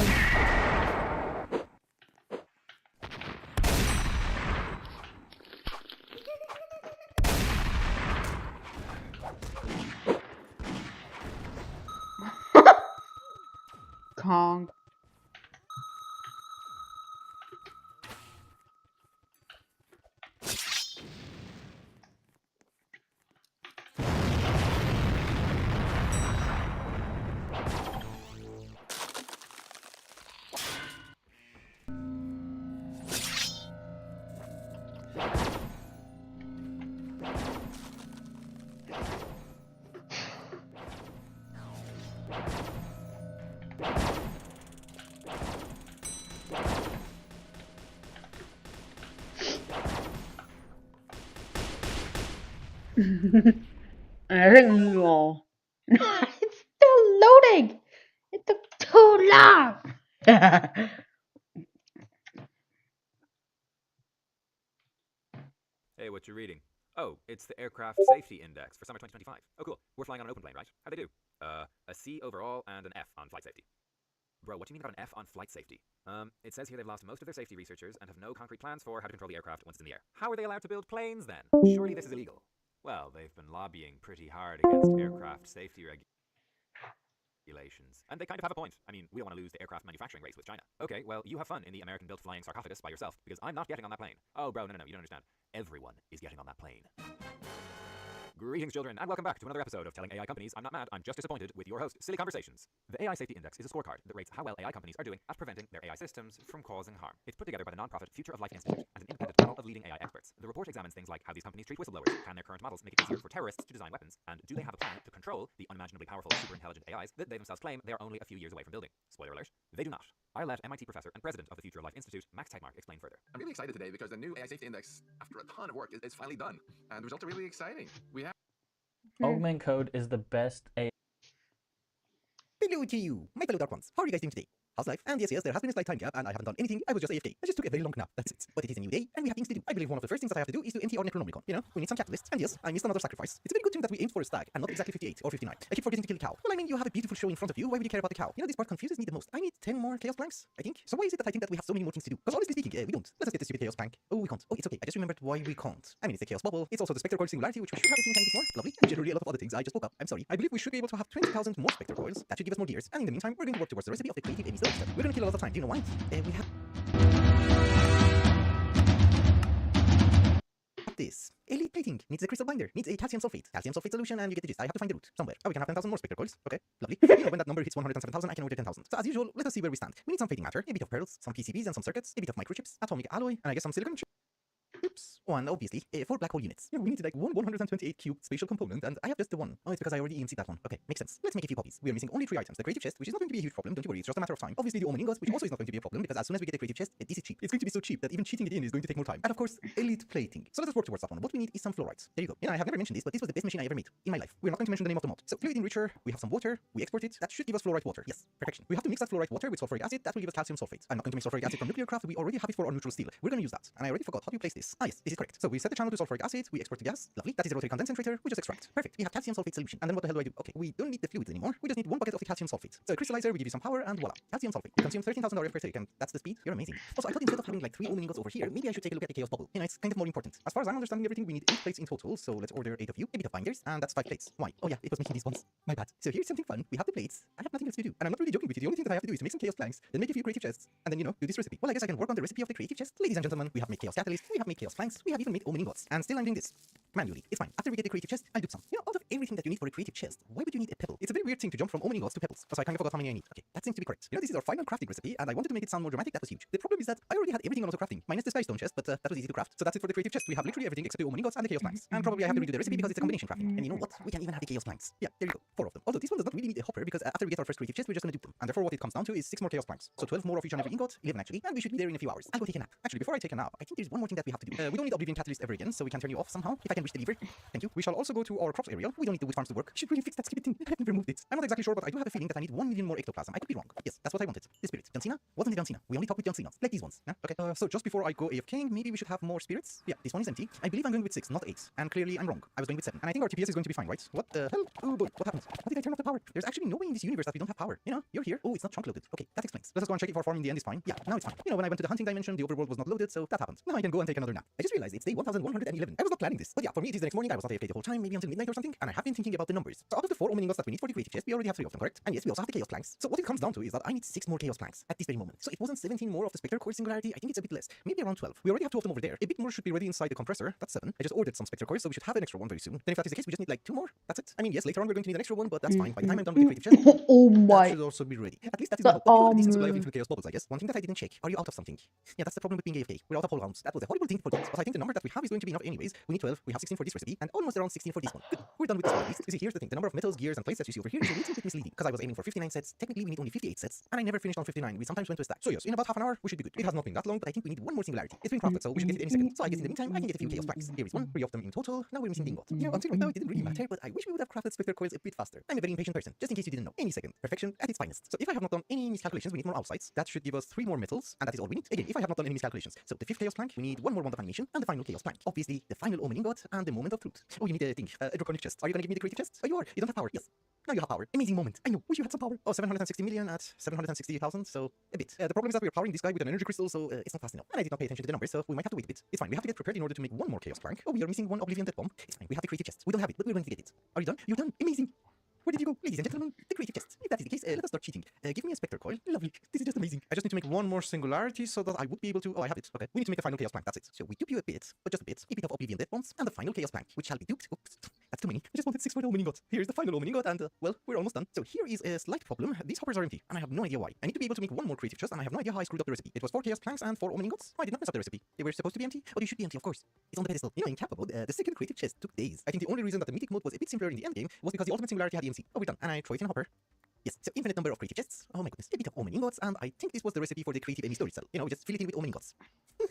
Kong. I think no. It's still loading. It took too long. Hey, what you reading? Oh, it's the Aircraft Safety Index for summer 2025. Oh, cool. We're flying on an open plane, right? How'd they do? A C overall and an F on flight safety. Bro, what do you mean about an F on flight safety? It says here they've lost most of their safety researchers and have no concrete plans for how to control the aircraft once it's in the air. How are they allowed to build planes then? Surely this is illegal. Well, they've been lobbying pretty hard against aircraft safety regulations. And they kind of have a point. I mean, we don't want to lose the aircraft manufacturing race with China. Okay, well, you have fun in the American-built flying sarcophagus by yourself, because I'm not getting on that plane. Oh, bro, no, you don't understand. Everyone is getting on that plane. Greetings, children, and welcome back to another episode of Telling AI Companies I'm Not Mad, I'm Just Disappointed with your host, Silly Conversations. The AI Safety Index is a scorecard that rates how well AI companies are doing at preventing their AI systems from causing harm. It's put together by the non-profit Future of Life Institute and an independent panel of leading AI experts. The report examines things like how these companies treat whistleblowers, can their current models make it easier for terrorists to design weapons, and do they have a plan to control the unimaginably powerful superintelligent AIs that they themselves claim they are only a few years away from building. Spoiler alert, they do not. I'll let MIT professor and president of the Future of Life Institute, Max Tegmark, explain further. I'm really excited today because the new AI Safety Index, after a ton of work, is finally done. And the results are really exciting. We have Augment Code is the best AI. Hello to you, my fellow Dark Ones. How are you guys doing today? How's life? And yes, there has been a slight time gap, and I haven't done anything. I was just AFK. I just took a very long nap. That's it. But it is a new day, and we have things to do. I believe one of the first things that I have to do is to empty our Necronomicon. You know, we need some catalysts. And yes, I missed another sacrifice. It's a very good thing that we aimed for a stag, and not exactly 58 or 59. I keep forgetting to kill the cow. Well, I mean, you have a beautiful show in front of you. Why would you care about the cow? You know, this part confuses me the most. I need 10 more chaos planks, I think. So why is it that I think that we have so many more things to do? Because honestly speaking, we don't. Let's get the stupid chaos plank. Oh, we can't. Oh, it's okay. I just remembered why we can't. I mean, it's the chaos bubble. It's also the spectre coil singularity, which we should have 18 times more. Lovely. And generally a lot of other things. I just woke up. I'm sorry. I believe we should be able to have 20,000 more spectre coils. That should give us more gears. And in the meantime, we're going to work towards the recipe of the creative Amy Stone. We're going to kill a lot of time. Do you know why? We have this. Elite plating needs a crystal binder, needs a calcium sulfate solution, and you get the gist. I have to find the root somewhere. Oh, we can have 10,000 more spectre coils. Okay, lovely. You know, when that number hits 107,000, I can order 10,000. So as usual, let us see where we stand. We need some fading matter, a bit of pearls, some PCBs and some circuits, a bit of microchips, atomic alloy, and I guess some silicon chips. Oops. Oh, and obviously, 4 black hole units. You know, we need like one 128 cube spatial component, and I have just the one. Oh, it's because I already EMC'd that one. Okay, makes sense. Let's make a few copies. We are missing only 3 items. The creative chest, which is not going to be a huge problem, don't you worry, it's just a matter of time. Obviously, the Omen ingots, which also is not going to be a problem, because as soon as we get the creative chest, this is cheap. It's going to be so cheap that even cheating it in is going to take more time. And of course, elite plating. So let us work towards that one. What we need is some fluorides. There you go. You know, I have never mentioned this, but this was the best machine I ever made in my life. We're not going to mention the name of the mod. So fluid enricher, we have some water, we export it. That should give us fluoride water. Yes, perfection. We have to mix that fluoride water with sulfuric acid. That will give us calcium sulfate. I'm not going to make sulfuric acid from nuclear craft. We already have it for our neutral steel. We're going to use that. And I already forgot how do you place this. Ah, yes, this is correct. So we set the channel to sulfuric acid, we export the gas. Lovely. That is a rotary condensator. We just extract. Perfect. We have calcium sulfate solution. And then what the hell do I do? Okay, we don't need the fluids anymore. We just need 1 bucket of the calcium sulfate. So a crystallizer, we give you some power, and voila. Calcium sulfate. We consume 13,000 RF per tick, and that's the speed. You're amazing. Also, I thought instead of having like 3 Omen ingots over here, maybe I should take a look at the chaos bubble. You know, it's kind of more important. As far as I'm understanding everything, we need 8 plates in total. So let's order 8 of you, a bit of binders, and that's 5 plates. Why? Oh yeah, it was making these ones. My bad. So here's something fun. We have the plates. I have nothing else to do. And I'm not really joking with you. The only thing that I have to do is to make some chaos planks, then make a few creative chests, and then, you know, do this recipe. Well, I guess I can work on the recipe of the creative chest. Ladies and gentlemen, we have made chaos catalyst, we have made chaos planks, we have even made Omen ingots. And still I'm doing this manually. It's fine. After we get the creative chest, I'll do some. You know, out of everything that you need for a creative chest, why would you need a pebble? It's a very weird thing to jump from Omen ingots to pebbles. So I kind of forgot how many I need. Okay, that seems to be correct. You know, this is our final crafting recipe, and I wanted to make it sound more dramatic. That was huge. The problem is that I already had everything on auto crafting, minus the skystone chest, but that was easy to craft. So that's it for the creative chest. We have literally everything except the Omen ingots and the chaos planks. And probably I have to redo the recipe because it's a combination crafting. And you know what? We can even have the chaos planks. Yeah, there you go. 4 of them. Although this one does not really need a hopper because after we get our first creative chest, we're just going to dupe them. And therefore what it comes down to is 6 more chaos planks. So 12 more of each and every ingot, 11 actually, and we should be there in a few hours. I'll go take a nap. Actually, before I take a nap, I think there's one more thing that we have to do. We don't need Oblivion Catalyst ever again, so we can turn you off somehow. If I can reach the lever. Thank you. We shall also go to our crops area. We don't need the wood farms to work. Should really fix that stupid thing. I have never moved it. I'm not exactly sure, but I do have a feeling that I need 1 million more ectoplasm. I could be wrong. Yes, that's what I wanted. The spirit. John Cena? Wasn't it John Cena? We only talk with John Cena. Like these ones. Yeah? Okay. So just before I go AFK, maybe we should have more spirits. Yeah, this one is empty. I believe I'm going with 6, not 8. And clearly I'm wrong. I was going with 7. And I think our TPS is going to be fine, right? What the hell? Oh boy, what happened? How did I turn off the power? There's actually no way in this universe that we don't have power. You know, you're here. Oh, it's not trunk loaded. Okay, that explains. Let's just go and check if our farm in the end is fine. Yeah, now it's fine. You know, when I went to the hunting dimension, the overworld was not loaded, so that happened. Now I can go and take another nap. I just realized it's day 1111. I was not planning this. But yeah, for me it is the next morning. I was not AFK the whole time, maybe until midnight or something. And I have been thinking about the numbers. So out of the 4 omen ingots that we need for the creative chest, we already have 3 of them, correct? And yes, we also have the chaos planks. So what it comes down to is that I need 6 more chaos planks at this very moment. So it wasn't 17 more of the Spectre Core Singularity. I think it's a bit less. Maybe around 12. We already have 2 of them over there. A bit more should be ready inside the compressor. That's 7. I just ordered some Spectre Cores, so we should have an extra one very soon. Then if that is the case, we just need like 2 more. That's it. I mean, yes, later on we're going to need an extra one, but that's fine. By the time I'm done with the creative chest, oh my. that should also be ready. At least that is a decent supply of infinite chaos bubbles, I guess. One thing that I didn't check. Are you out of something? Yeah, that's the problem with being AFK. We're out of whole rounds. That was a horrible thing to forget. But I think the number that we have is going to be enough anyways. We need 12. We have 16 for this recipe, and almost around 16 for this one. Good. We're done with this one at least. You see, here's the thing. The number of metals, gears, and plates that you see over here is a little bit misleading. Because I was aiming for 59 sets. Technically, we need only 58 sets. And I never finished on 59. We sometimes went to a stack. So yes, in about half an hour, we should be good. It has not been that long, but I think we need 1 more singularity. It's been crafted, so we should get it any second. So I guess in the meantime, I can get a few chaos planks. Here is 1, 3 of them in total. Now we're missing the ingot. You know, until right now, it didn't really matter, but I wish we would have crafted Spectre Coils a bit faster. I'm a very impatient person, just in case you didn't know. Any second. Perfection at its finest. So if I have not done any miscalculations, we need more outsides. That should give us 3 more metals, and that is all we need. Again, if I have not done any miscalculations. So the 5th chaos plank, we need 1 more wand of animation, and the final chaos plank. Obviously, the final omen ingot, and the moment of truth. Oh, you need a thing, a draconic chest. Are you gonna give me the creative chest? Oh, you are. You don't have power. Yes. Now you have power. Amazing moment. I know. Wish you had some power. Oh, 760 million at 760,000, so a bit. The problem is that we're powering this guy with an energy crystal, so it's not fast enough. And I did not pay attention to the numbers, so we might have to wait a bit. It's fine. We have to get prepared in order to make 1 more chaos plank. Oh, we are missing 1 oblivion death bomb. It's fine. We have the creative chest. We don't have it, but we're going to get it. Are you done? You're done. Amazing. Where did you go? Ladies and gentlemen, the creative chest. If that is the case, let us start cheating. Give me a Spectre Coil. Lovely. This is just amazing. I just need to make 1 more singularity so that I would be able to... Oh, I have it. Okay. We need to make the final chaos plank. That's it. So we dupe you a bit, but just a bit. A bit of oblivion death bombs, and the final chaos plank, which shall be duped. Oops. That's too many. I just wanted 6 for the omen ingot. Here's the final omen ingot, and, well, we're almost done. So here is a slight problem. These hoppers are empty, and I have no idea why. I need to be able to make 1 more creative chest, and I have no idea how I screwed up the recipe. It was 4 chaos planks and 4 omen ingots. Oh, I did not mess up the recipe. They were supposed to be empty. Oh, they should be empty, of course. It's on the pedestal. You know, in Kappa mode, the second creative chest took days. I think the only reason that the mythic mode was a bit simpler in the endgame was because the ultimate singularity had EMC. Oh, we're done. And I throw it in a hopper. Yes, so infinite number of creative chests. Oh my goodness, a bit of omen ingots, and I think this was the recipe for the creative Amy storage cell. You know, just fill it in with omen ingots.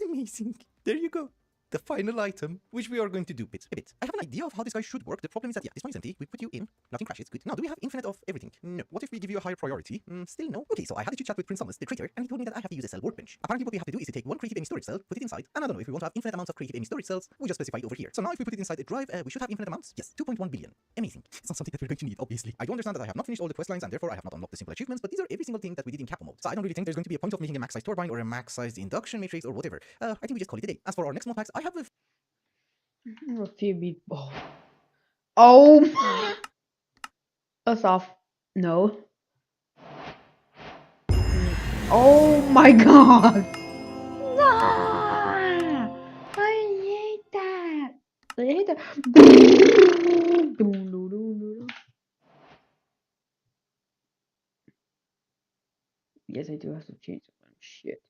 Amazing. There you go. The final item, which we are going to dupe it a bit. I have an idea of how this guy should work. The problem is that, yeah, this one is empty. We put you in. Nothing crashes. Good. Now, do we have infinite of everything? No. What if we give you a higher priority? Still no. Okay, so I had a chit chat with Prince Thomas, the traitor, and he told me that I have to use a cell workbench. Apparently, what we have to do is to take 1 creative Amy storage cell, put it inside, and I don't know if we want to have infinite amounts of creative Amy storage cells. We just specify it over here. So now, if we put it inside a drive, we should have infinite amounts. Yes, 2.1 billion. Amazing. It's not something that we're going to need, obviously. I do understand that I have not finished all the quest lines, and therefore I have not unlocked the simple achievements, but these are every single thing that we did in Kappa mode. So I don't really think there's going to be a point of making a max-sized turbine or a max-sized induction matrix or whatever. I think we just call it a day. As for our next mod packs, I have a few meatballs. Oh my. Us off. No. Oh my god. No. I hate that. I hate that. Yes, I do have to change some shit.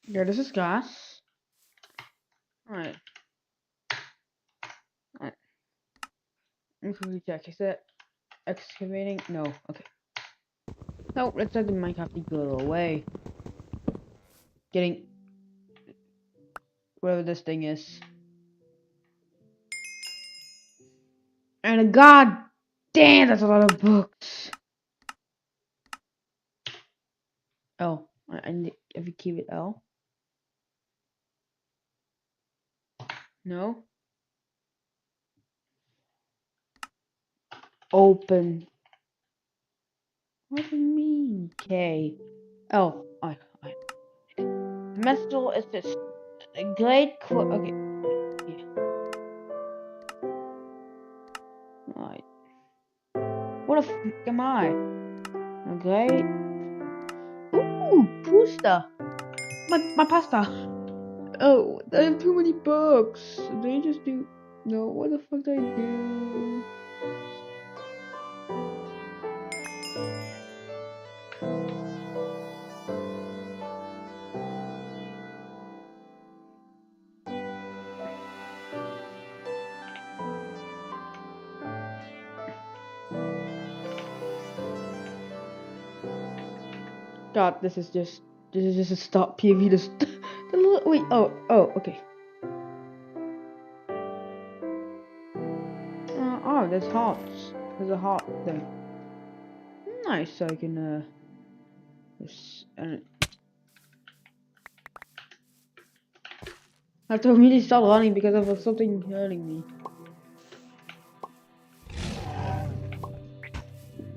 Yeah, this is glass. Alright. Alright. Include check. Is it excavating? No. Okay. No, let's let the Minecraft go away. Getting whatever this thing is. And god damn, that's a lot of books. Oh, I need if you keep it L. No. Open. What do you mean? K. Oh, I. Metal is this great okay. Yeah. Alright. What the f am I? Okay. Ooh, pasta. My pasta. Oh, I have too many books. Do I just do? No. What the fuck do I do? God, this is just a stop POV. The little wait. Oh, okay. Oh, there's hearts. There's a heart thing. Nice. So I can I have to immediately start running because of something hurting me.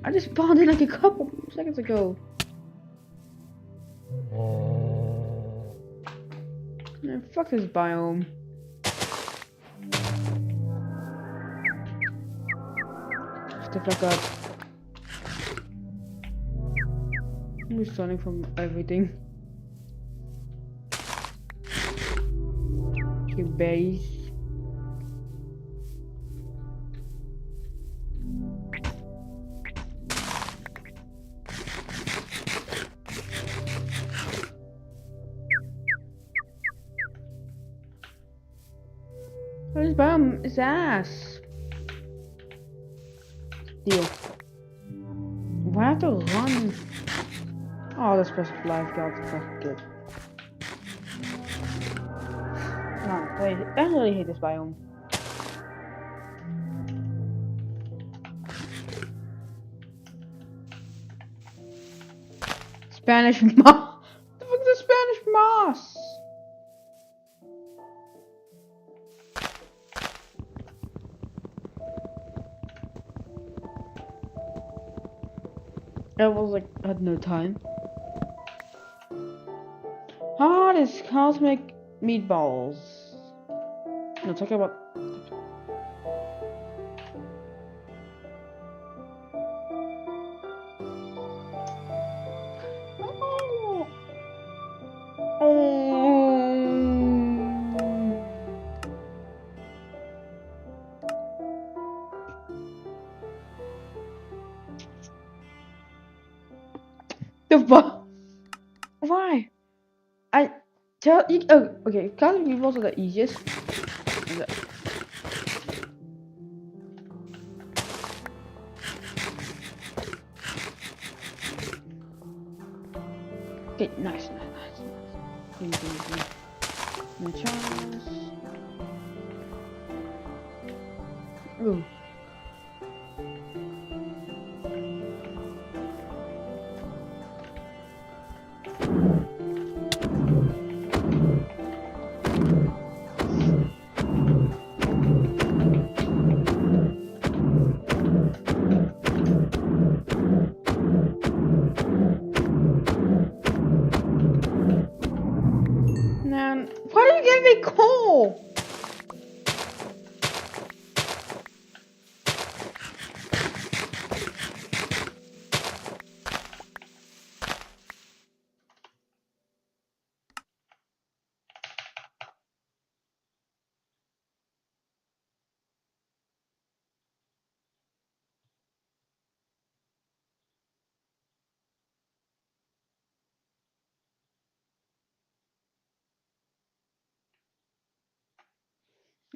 I just spawned in like a couple seconds ago. Man, fuck this biome. Shut the fuck up. I'm just running from everything. Okay, base. This biome is ass. Deal. Why have to run? Oh, this person lifeguard is fucking good. No, wait, I really hate this biome. Spanish moss. The fuck is a Spanish moss? I was like, I had no time. Hard is cosmic meatballs. No, talk about. The fuck? Why? I tell you. Oh, okay. Cosmic meatballs are the easiest. Okay, nice. No chance. Ooh. Man, why do you give me coal?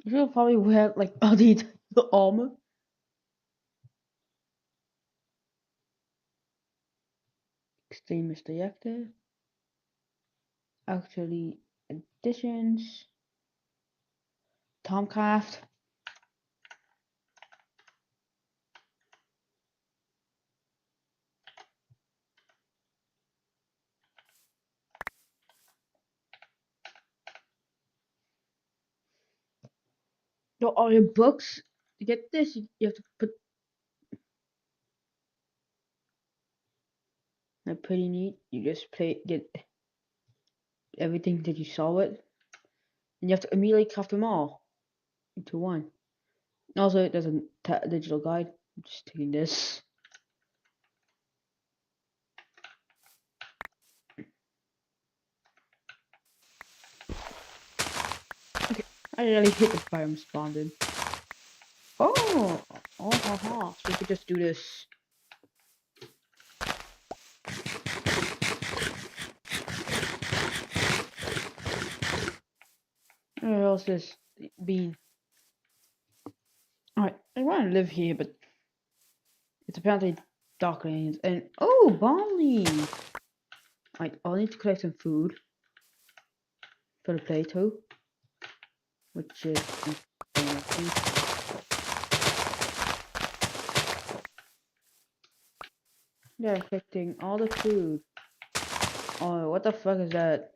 You should probably wear like all the armor. Extremist reactor. Actually, additions. Tomcraft. All your books. To get this, you have to put. They're pretty neat. You just get everything that you saw it, and you have to immediately craft them all into one. Also, there's a digital guide. I'm just taking this. Okay, I really hate the biome spawned in. Oh, so we could just do this. Where else is bean? Alright, I want to live here, but it's apparently dark lanes. And oh, barley. I'll need to collect some food for the Plato, which is yeah, collecting all the food. Oh, what the fuck is that?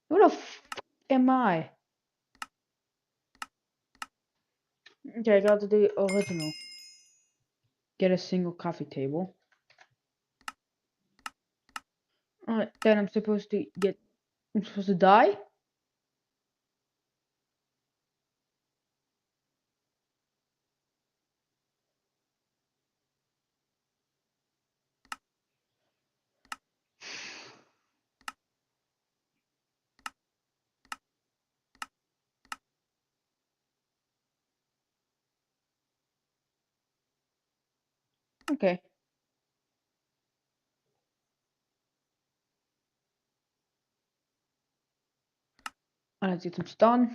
Who the f am I? Okay, I got to do original. Get a single coffee table. Alright, then I'm supposed to die? Okay. Let's get some stun.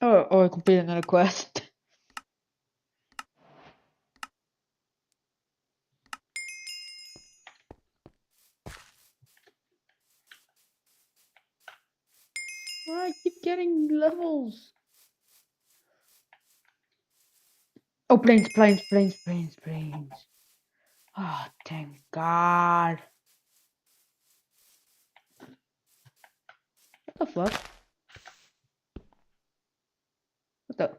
Oh, I completed another quest. I keep getting levels. Oh, planes. Oh, thank God. What the fuck? What the?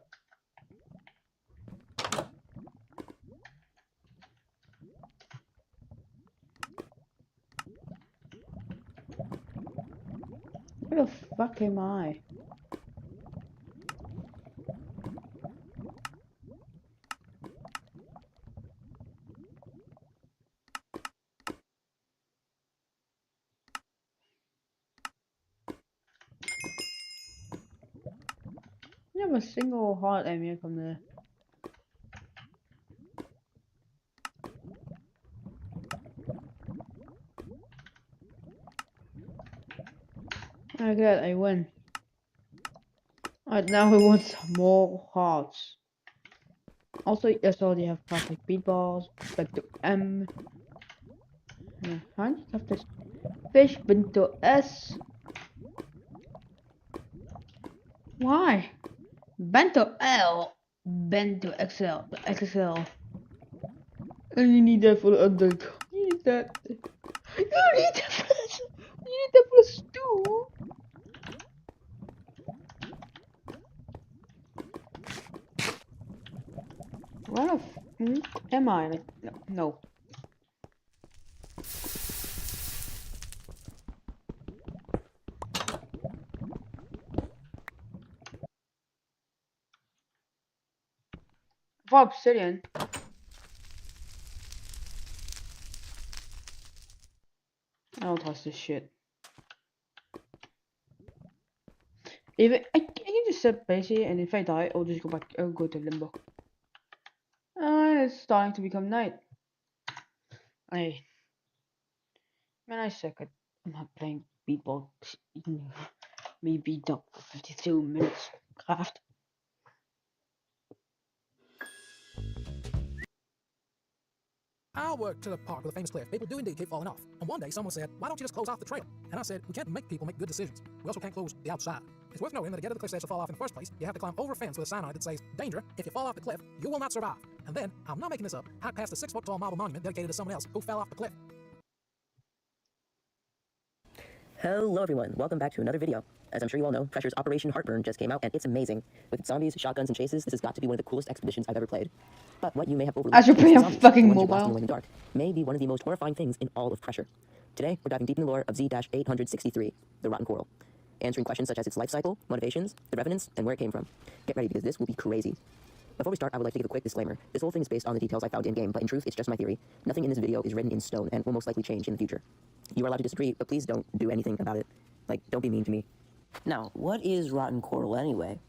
Where the fuck am I? I have a single heart enemy from there. Okay, I win. Alright, now we want some more hearts. Also, yes, I already have plastic bead balls, back to M. And I just have this fish, bento S. Why? Bento L, bento XL, XL. And you need that for the update. You need that. You need that for this. You need that for the stew. Where the f am I? Like, no. For obsidian. I don't trust this shit. Even I can just sit base here, and if I die, I'll just go back. I'll go to limbo. It's starting to become night. Man, I suck at not playing beatball. Me beat up for 52 minutes. Craft. I worked to the park with a famous cliff. People do indeed keep falling off. And one day someone said, why don't you just close off the trail? And I said, we can't make people make good decisions. We also can't close the outside. It's worth noting that to get to the cliff edge to fall off in the first place, you have to climb over a fence with a sign on it that says, danger, if you fall off the cliff, you will not survive. And then, I'm not making this up, I passed a 6-foot-tall marble monument dedicated to someone else who fell off the cliff. Hello everyone, welcome back to another video. As I'm sure you all know, Pressure's Operation Heartburn just came out, and it's amazing. With its zombies, shotguns, and chases, this has got to be one of the coolest expeditions I've ever played. But what you may have overlooked, I should play on zombies, fucking the ones who blast mobile. in the dark, may be one of the most horrifying things in all of Pressure. Today, we're diving deep in the lore of Z-863, the Rotten Coral. answering questions such as its life cycle, motivations, the revenants, and where it came from. Get ready because this will be crazy. Before we start, I would like to give a quick disclaimer. This whole thing is based on the details I found in-game, but in truth, it's just my theory. Nothing in this video is written in stone and will most likely change in the future. You are allowed to disagree, but please don't do anything about it. Like, don't be mean to me. Now, what is rotten coral anyway?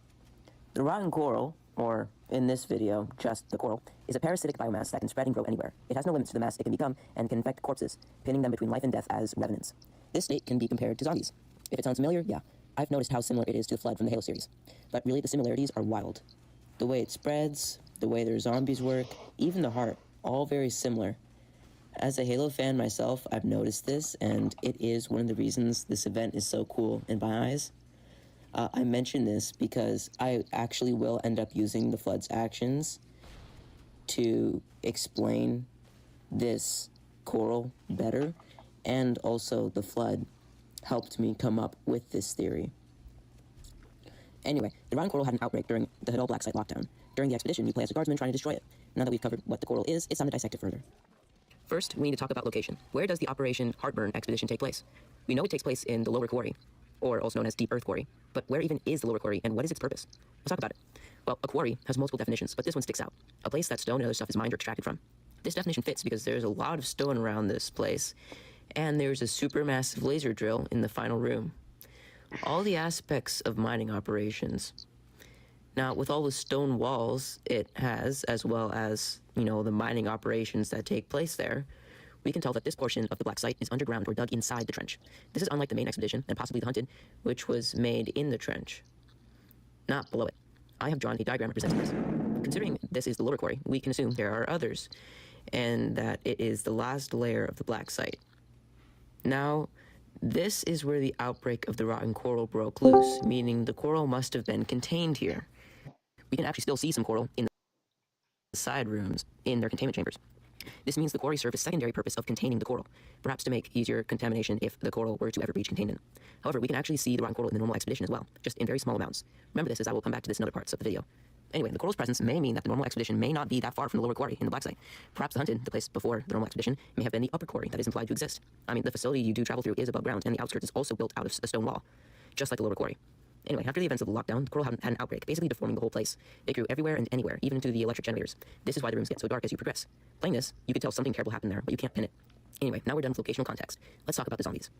The rotten coral, or in this video, just the coral, is a parasitic biomass that can spread and grow anywhere. It has no limits to the mass it can become and can infect corpses, pinning them between life and death as revenants. This state can be compared to zombies. If it sounds familiar, yeah. I've noticed how similar it is to the Flood from the Halo series. But really, the similarities are wild. The way it spreads, the way their zombies work, even the heart, all very similar. As a Halo fan myself, I've noticed this, and it is one of the reasons this event is so cool in my eyes. I mention this because I actually will end up using the Flood's actions to explain this coral better, and also the Flood helped me come up with this theory. Anyway, the rotten coral had an outbreak during the Hidal Black Site lockdown. During the expedition, you play as a guardsman trying to destroy it. Now that we've covered what the coral is, it's time to dissect it further. First, we need to talk about location. Where does the Operation Heartburn expedition take place? We know it takes place in the Lower Quarry, or also known as Deep Earth Quarry. But where even is the Lower Quarry, and what is its purpose? Let's talk about it. Well, a quarry has multiple definitions, but this one sticks out. A place that stone and other stuff is mined or extracted from. This definition fits because there's a lot of stone around this place, and there's a supermassive laser drill in the final room. All the aspects of mining operations. Now, with all the stone walls it has, as well as, the mining operations that take place there, we can tell that this portion of the Black Site is underground or dug inside the trench. This is unlike the main expedition, and possibly the Hunted, which was made in the trench, not below it. I have drawn a diagram representing this. Considering this is the Lower Quarry, we can assume there are others, and that it is the last layer of the Black Site. Now, this is where the outbreak of the rotten coral broke loose, meaning the coral must have been contained here. We can actually still see some coral in the side rooms, in their containment chambers. This means the quarry served a secondary purpose of containing the coral, perhaps to make easier contamination if the coral were to ever breach containment. However, we can actually see the rotten coral in the normal expedition as well, just in very small amounts. Remember this, as I will come back to this in other parts of the video. Anyway, the coral's presence may mean that the normal expedition may not be that far from the Lower Quarry in the Black Site. Perhaps the Hunted, the place before the normal expedition, may have been the upper quarry that is implied to exist. I mean, the facility you do travel through is above ground, and the outskirts is also built out of a stone wall, just like the Lower Quarry. Anyway, after the events of the lockdown, the coral had an outbreak, basically deforming the whole place. It grew everywhere and anywhere, even into the electric generators. This is why the rooms get so dark as you progress. Playing this, you could tell something terrible happened there, but you can't pin it. Anyway, now we're done with locational context. Let's talk about the zombies.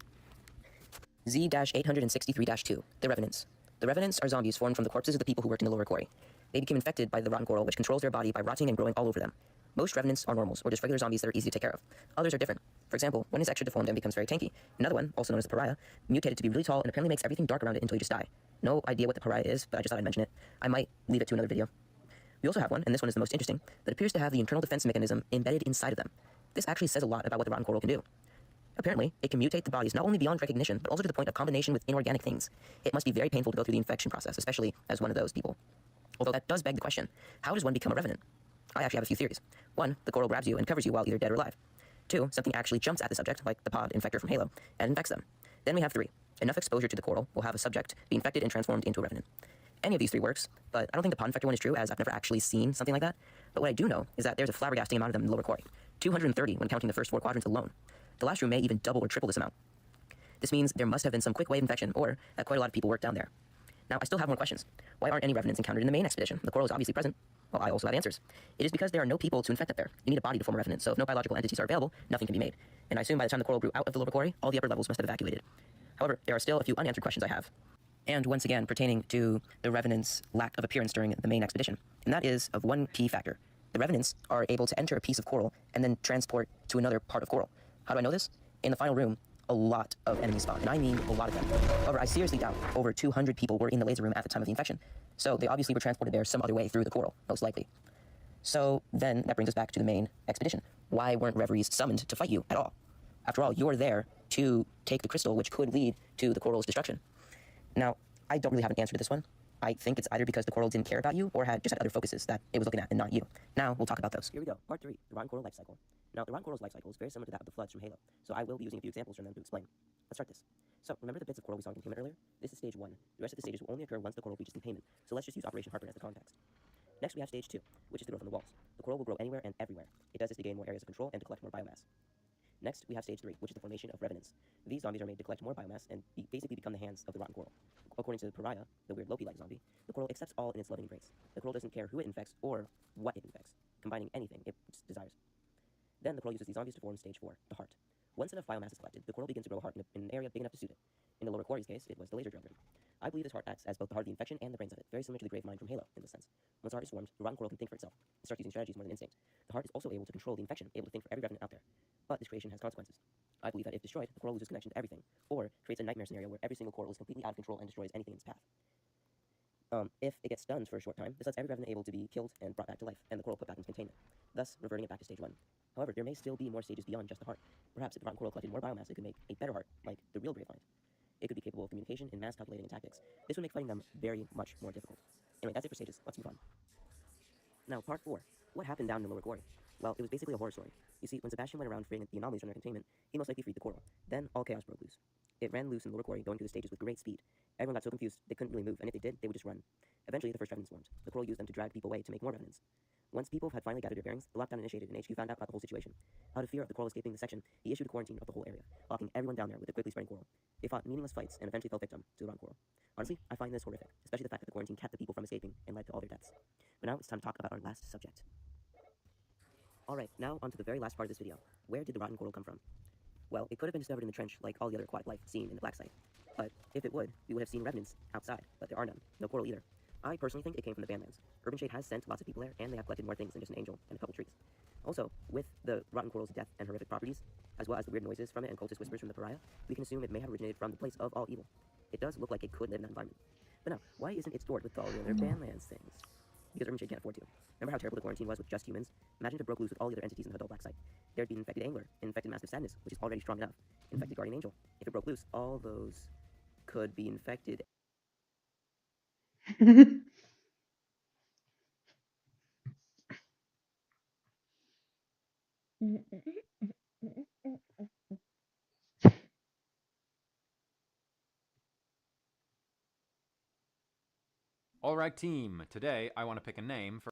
Z-863-2, the Revenants. The Revenants are zombies formed from the corpses of the people who worked in the Lower Quarry. They became infected by the rotten coral, which controls their body by rotting and growing all over them. Most Revenants are normals, or just regular zombies that are easy to take care of. Others are different. For example, one is extra deformed and becomes very tanky. Another one, also known as the Pariah, mutated to be really tall and apparently makes everything dark around it until you just die. No idea what the Pariah is, but I just thought I'd mention it. I might leave it to another video. We also have one, and this one is the most interesting, that appears to have the internal defense mechanism embedded inside of them. This actually says a lot about what the rotten coral can do. Apparently, it can mutate the bodies not only beyond recognition, but also to the point of combination with inorganic things. It must be very painful to go through the infection process, especially as one of those people. Although that does beg the question, how does one become a Revenant? I actually have a few theories. 1, the coral grabs you and covers you while either dead or alive. 2, something actually jumps at the subject, like the pod infector from Halo, and infects them. Then we have 3, enough exposure to the coral will have a subject be infected and transformed into a Revenant. Any of these 3 works, but I don't think the pod infector one is true, as I've never actually seen something like that. But what I do know is that there's a flabbergasting amount of them in the Lower Quarry. 230 when counting the first 4 quadrants alone. The last room may even double or triple this amount. This means there must have been some quick wave infection, or that quite a lot of people worked down there. Now, I still have more questions. Why aren't any Revenants encountered in the main expedition? The coral is obviously present. Well, I also have answers. It is because there are no people to infect up there. You need a body to form a Revenant, so if no biological entities are available, nothing can be made. And I assume by the time the coral grew out of the Lower Quarry, all the upper levels must have evacuated. However, there are still a few unanswered questions I have. And once again, pertaining to the Revenants' lack of appearance during the main expedition. And that is of one key factor. The Revenants are able to enter a piece of coral and then transport to another part of coral. How do I know this? In the final room, a lot of enemies spawn, and I mean a lot of them. However, I seriously doubt over 200 people were in the laser room at the time of the infection. So they obviously were transported there some other way through the coral, most likely. So then that brings us back to the main expedition. Why weren't referees summoned to fight you at all? After all, you're there to take the crystal, which could lead to the coral's destruction. Now, I don't really have an answer to this one. I think it's either because the coral didn't care about you or had other focuses that it was looking at and not you. Now, we'll talk about those. Here we go, part 3, the rotten coral life cycle. Now, the rotten coral's life cycle is very similar to that of the Floods from Halo, so I will be using a few examples from them to explain. Let's start this. So, remember the bits of coral we saw in containment earlier? This is stage 1. The rest of the stages will only occur once the coral reaches containment, so let's just use Operation Heartburn as the context. Next, we have stage 2, which is the growth on the walls. The coral will grow anywhere and everywhere. It does this to gain more areas of control and to collect more biomass. Next, we have stage 3, which is the formation of revenants. These zombies are made to collect more biomass and basically become the hands of the rotten coral. According to Pariah, the weird Loki-like zombie, the coral accepts all in its loving embrace. The coral doesn't care who it infects or what it infects, combining anything it desires. Then the coral uses these zombies to form stage 4, the heart. Once enough biomass is collected, the coral begins to grow a heart in an area big enough to suit it. In the lower quarry's case, it was the laser drill ring. I believe this heart acts as both the heart of the infection and the brains of it, very similar to the grave mind from Halo in this sense. Once the heart is formed, the rotten coral can think for itself. It starts using strategies more than instinct. The heart is also able to control the infection, able to think for every revenant out there. But this creation has consequences. I believe that if destroyed, the coral loses connection to everything, or creates a nightmare scenario where every single coral is completely out of control and destroys anything in its path. If it gets stunned for a short time, this lets every revenant able to be killed and brought back to life, and the coral put back into containment, thus reverting it back to stage 1. However, there may still be more stages beyond just the heart. Perhaps if the rotten coral collected more biomass, it could make a better heart, like the real Gravemind. It could be capable of communication and mass calculating and tactics. This would make fighting them very much more difficult. Anyway, that's it for stages. Let's move on. Now, part 4. What happened down in the lower quarry? Well, it was basically a horror story. You see, when Sebastian went around freeing the anomalies from their containment, he most likely freed the coral. Then, all chaos broke loose. It ran loose in the lower quarry, going through the stages with great speed. Everyone got so confused, they couldn't really move, and if they did, they would just run. Eventually, the first revenants swarmed. The coral used them to drag people away to make more revenants. Once people had finally gathered their bearings, the lockdown initiated and HQ found out about the whole situation. Out of fear of the coral escaping the section, he issued a quarantine of the whole area, locking everyone down there with a quickly spreading coral. They fought meaningless fights and eventually fell victim to the rotten coral. Honestly, I find this horrific, especially the fact that the quarantine kept the people from escaping and led to all their deaths. But now it's time to talk about our last subject. Alright, now on to the very last part of this video. Where did the rotten coral come from? Well, it could have been discovered in the trench like all the other aquatic life seen in the Black Site. But if it would, we would have seen revenants outside, but there are none. No coral either. I personally think it came from the Bandlands. Urban Shade has sent lots of people there, and they have collected more things than just an angel and a couple trees. Also, with the rotten coral's death and horrific properties, as well as the weird noises from it and cultist whispers from the Pariah, we can assume it may have originated from the place of all evil. It does look like it could live in that environment. But now, why isn't it stored with all the other Bandlands things? Because Urban Shade can't afford to. Remember how terrible the quarantine was with just humans? Imagine if it broke loose with all the other entities in the Hadal Black Site. There'd be infected Angler, infected Massive Sadness, which is already strong enough, infected Guardian Angel. If it broke loose, all those could be infected. Alright team, today I want to pick a name for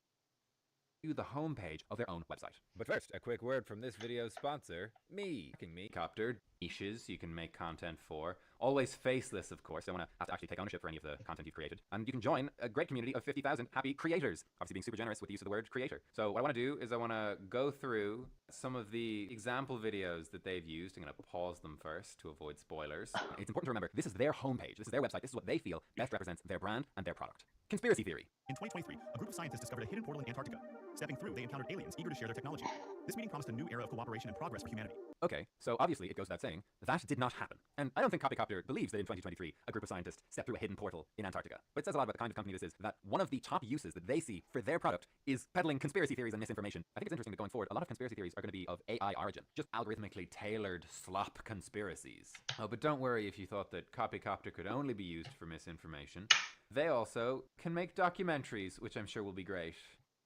the homepage of their own website. But first, a quick word from this video's sponsor, me. Copter, niches you can make content for. Always faceless, of course. Don't want to have to actually take ownership for any of the content you've created. And you can join a great community of 50,000 happy creators. Obviously being super generous with the use of the word creator. So what I want to do is I want to go through some of the example videos that they've used. I'm going to pause them first to avoid spoilers. It's important to remember, this is their homepage. This is their website. This is what they feel best represents their brand and their product. Conspiracy theory. In 2023, a group of scientists discovered a hidden portal in Antarctica. Stepping through, they encountered aliens eager to share their technology. This meeting promised a new era of cooperation and progress for humanity. Okay, so obviously it goes without saying, that did not happen. And I don't think Copycopter believes that in 2023, a group of scientists stepped through a hidden portal in Antarctica. But it says a lot about the kind of company this is, that one of the top uses that they see for their product is peddling conspiracy theories and misinformation. I think it's interesting that going forward, a lot of conspiracy theories are going to be of AI origin, just algorithmically tailored slop conspiracies. Oh, but don't worry if you thought that Copycopter could only be used for misinformation. They also can make documentaries, which I'm sure will be great.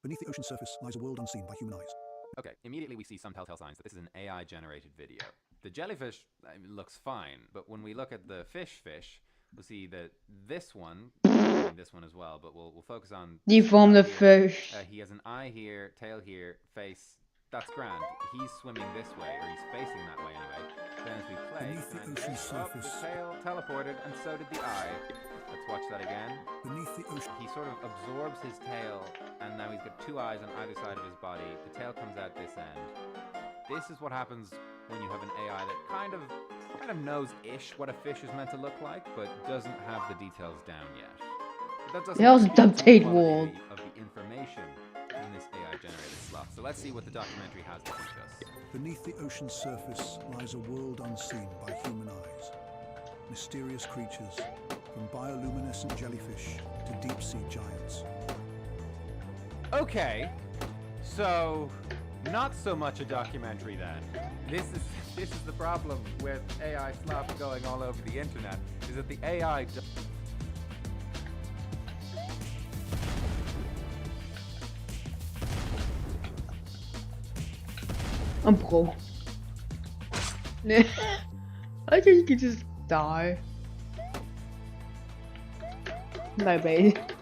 Beneath the ocean surface lies a world unseen by human eyes. Okay, immediately we see some telltale signs that this is an AI-generated video. The jellyfish looks fine, but when we look at the fish, we'll see that this one as well, but we'll focus on... Deform the fish. He has an eye here, tail here, face. That's grand. He's swimming this way, or he's facing that way anyway. Then as we play, Beneath the ocean surface. The tail teleported, and so did the eye. Let's watch that again. Beneath the ocean. He sort of absorbs his tail, and now he's got two eyes on either side of his body. The tail comes out this end. This is what happens when you have an AI that kind of knows-ish what a fish is meant to look like, but doesn't have the details down yet. But that doesn't dictate wall of the information in this AI-generated slot. So let's see what the documentary has to teach us. Beneath the ocean's surface lies a world unseen by human eyes. Mysterious creatures, from bioluminescent jellyfish to deep-sea giants. Okay, so not so much a documentary then. This is the problem with AI slop going all over the internet, is that the AI I'm pro. I think you could just die. My bad.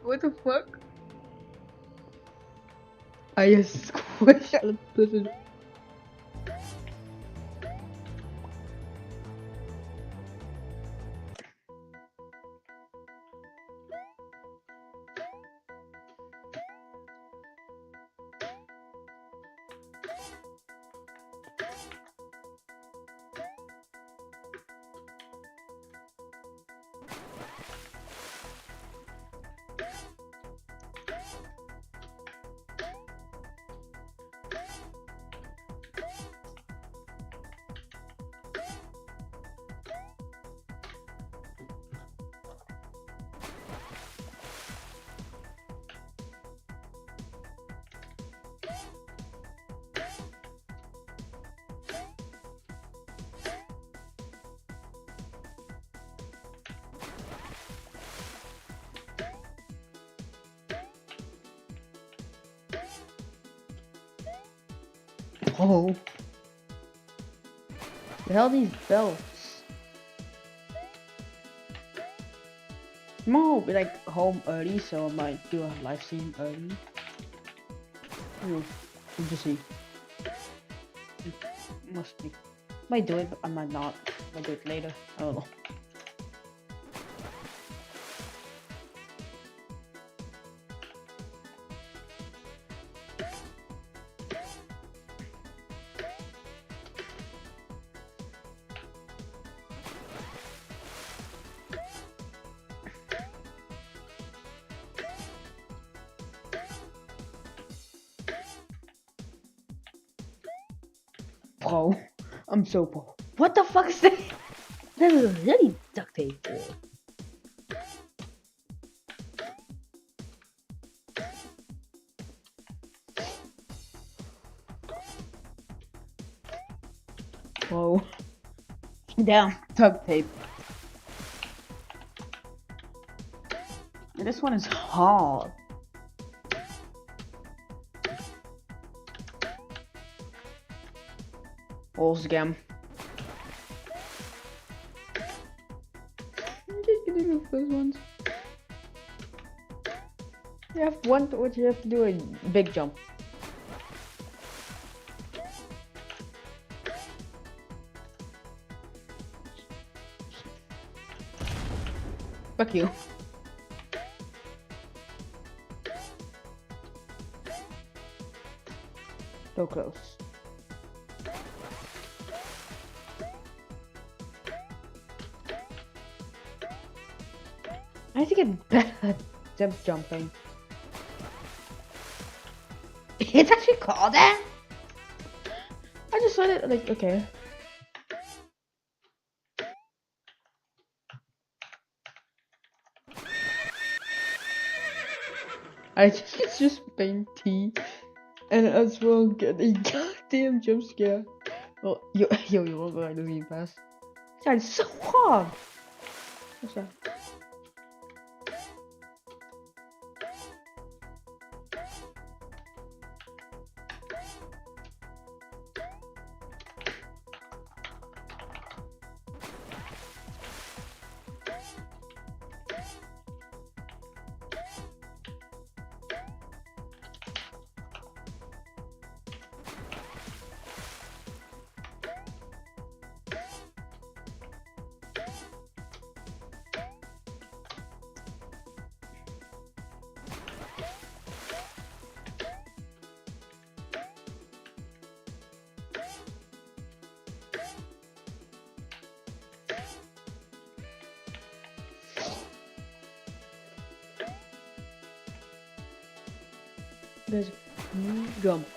What the fuck? I just squish out the person. Oh. The hell are these belts? Tomorrow I'll be like home early, so I might do a live stream early. We'll just see. Must be. Might do it, but I might not. Might do it later. I don't know. Bro, I'm so pro. What the fuck is that? That is really duct tape. Whoa. Damn, duct tape. This one is hard. Balls again. I'm just getting the first ones. You have one, what you have to do a big jump. Fuck you. So close. I need to get better at jump jumping. It's actually called that? I just saw it like, okay. It's just painty. And as well get a goddamn jump scare. Well, yo, you won't go to the pass. God, it's so hard. What's that? There's jump.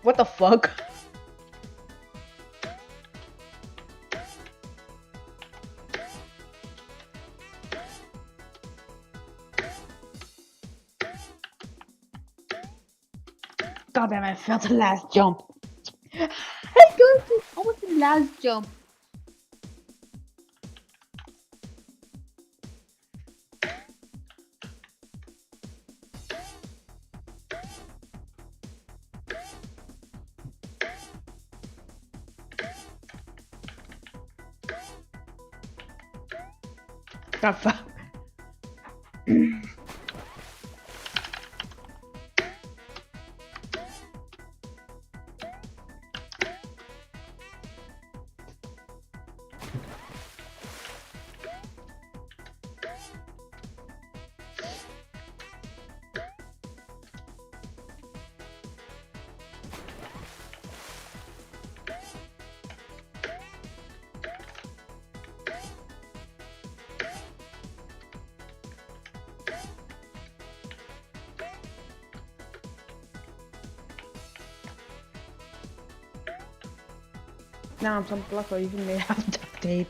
What the fuck? God damn, I failed the last jump. I go to almost the last jump. God fuck. Now I'm some block or even may have duct tape.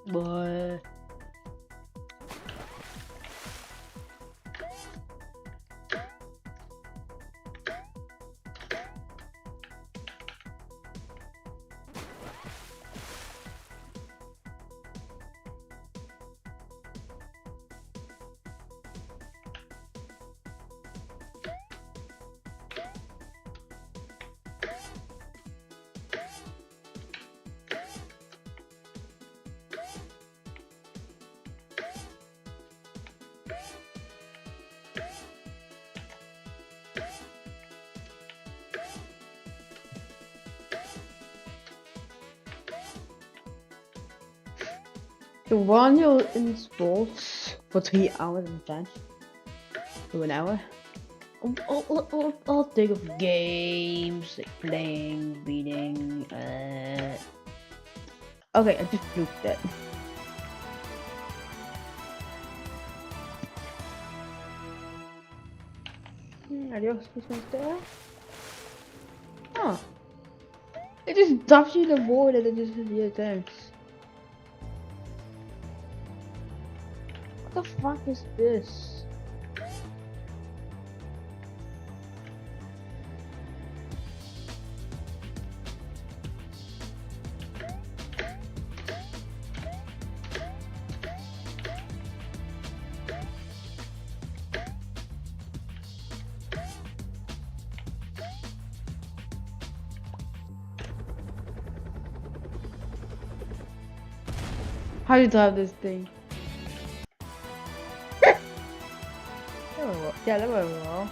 Boy. So while you're in sports for 3 hours in time, to an hour, I'll think of games, like playing, reading, okay, I just looked at. Adios, Christmas there. Huh. It just drops you the void and it just says, yeah, thanks. What the fuck is this? How do you drive this thing? Yeah, that went well.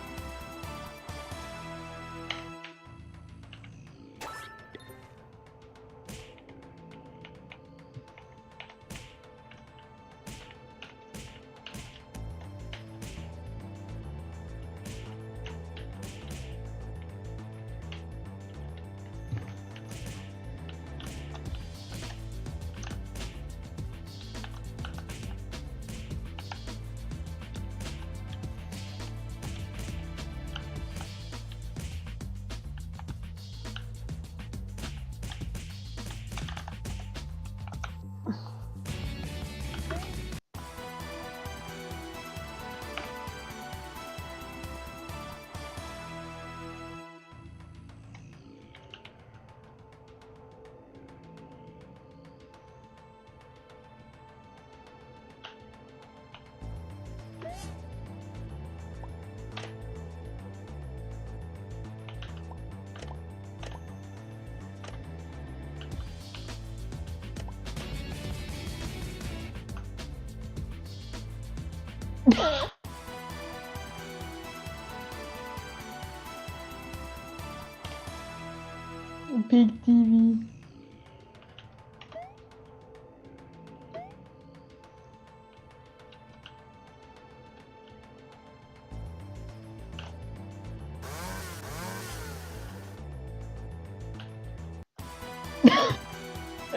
Big TV.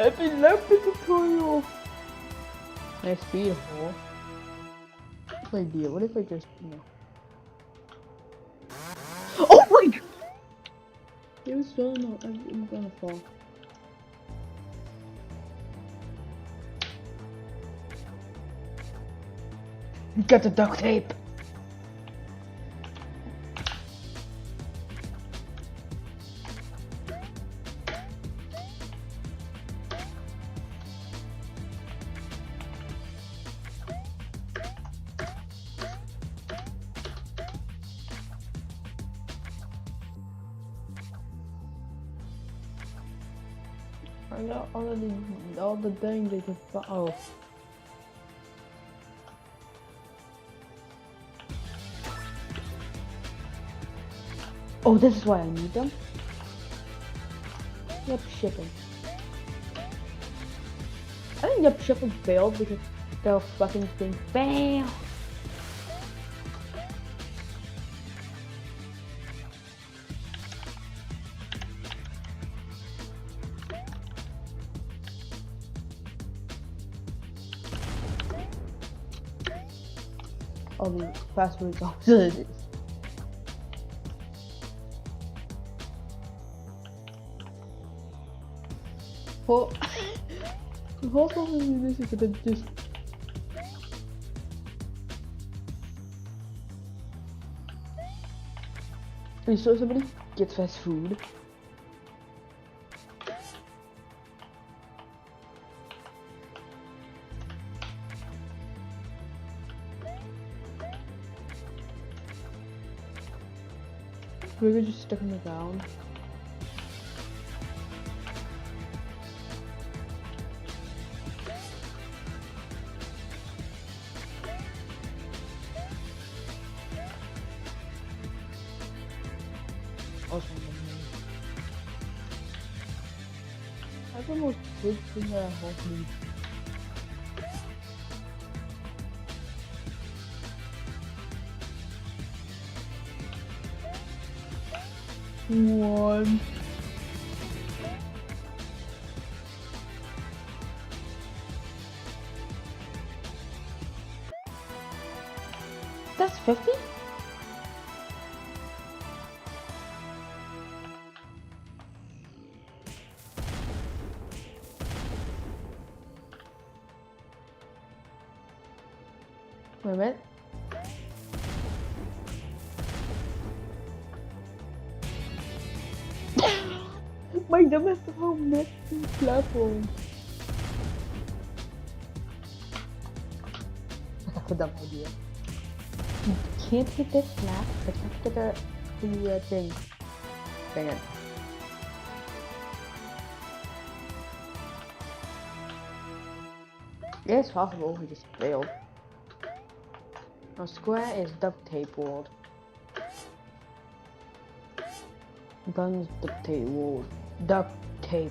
Epileptic tutorial. Nice speed hole. What idea? What if I just, you know? Oh my god! It was so no, I'm gonna fall. Get the duct tape. I got all the things they can oh. Oh, this is why I need them? Yep, shipping. I think yep, shipping failed because the fucking thing failed. All the passwords opposite. Well, the whole problem with this is that it just we saw somebody get fast food. We were just stuck in the ground. That's the most big thing that I hope me. One. That's 50? Wait a minute. My dumbass somehow missed the platform. That's a dumb idea. You can't hit this snap, but you have to get the thing. Dang it. Yeah, it's possible, we just failed. Now square is duct tape world. Guns duct tape world. Duct tape.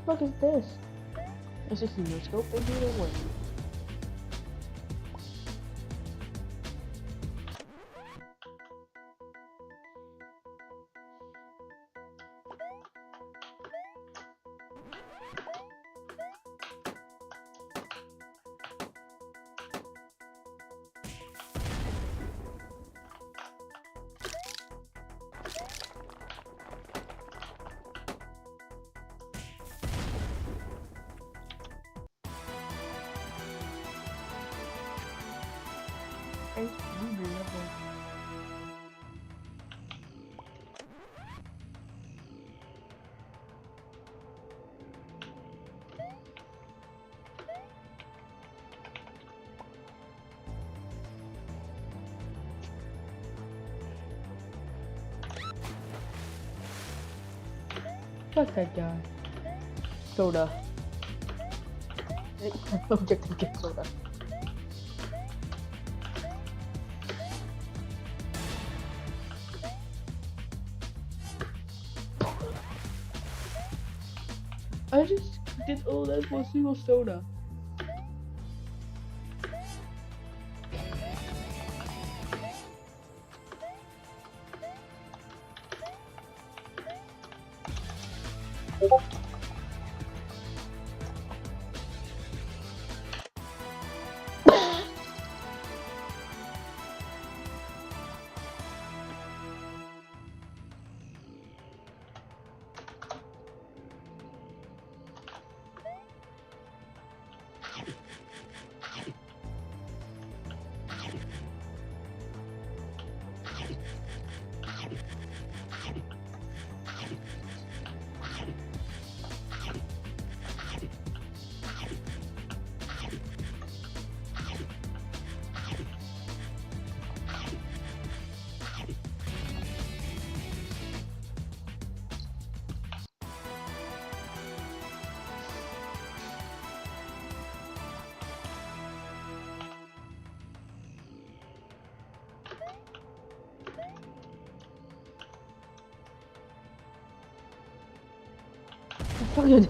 What the fuck is this? It's just a no scope into the way. Fuck that guy. Soda. Objective get soda. I just did all that for a single soda. Fuck you.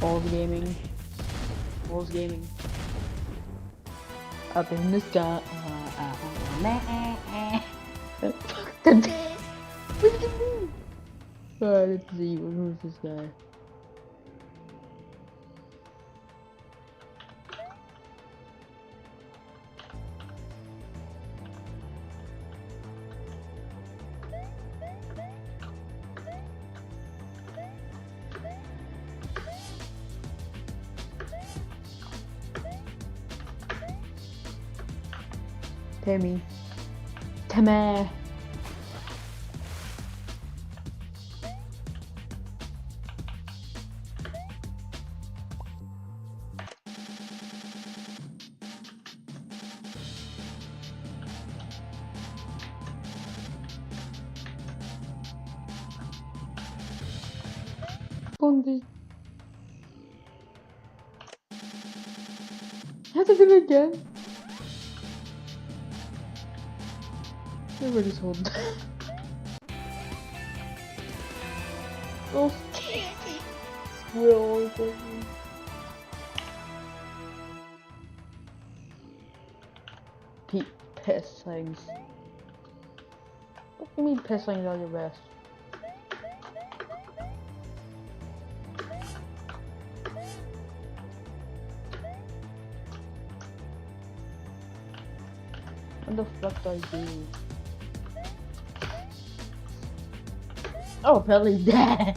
Balls gaming. Balls gaming. Up in the sky. Fuck the day. What did you mean? Alright, let's see. Who's this guy? Timmy. Timmy. Bondi. I have to do it again. Everybody's holding. Oh, squirrel. Pete, piss things. What do you mean piss things are your best? What the fuck do I do? Oh, Pelly's dead.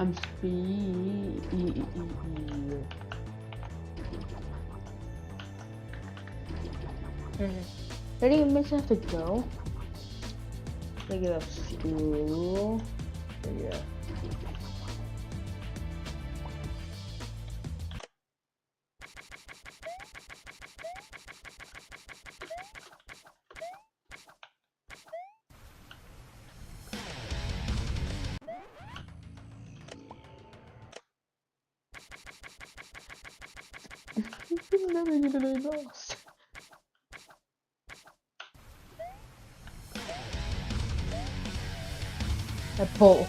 I'm speed. Where do you miss have to go? Look it up, school. Yeah. Never get it lost. A ball.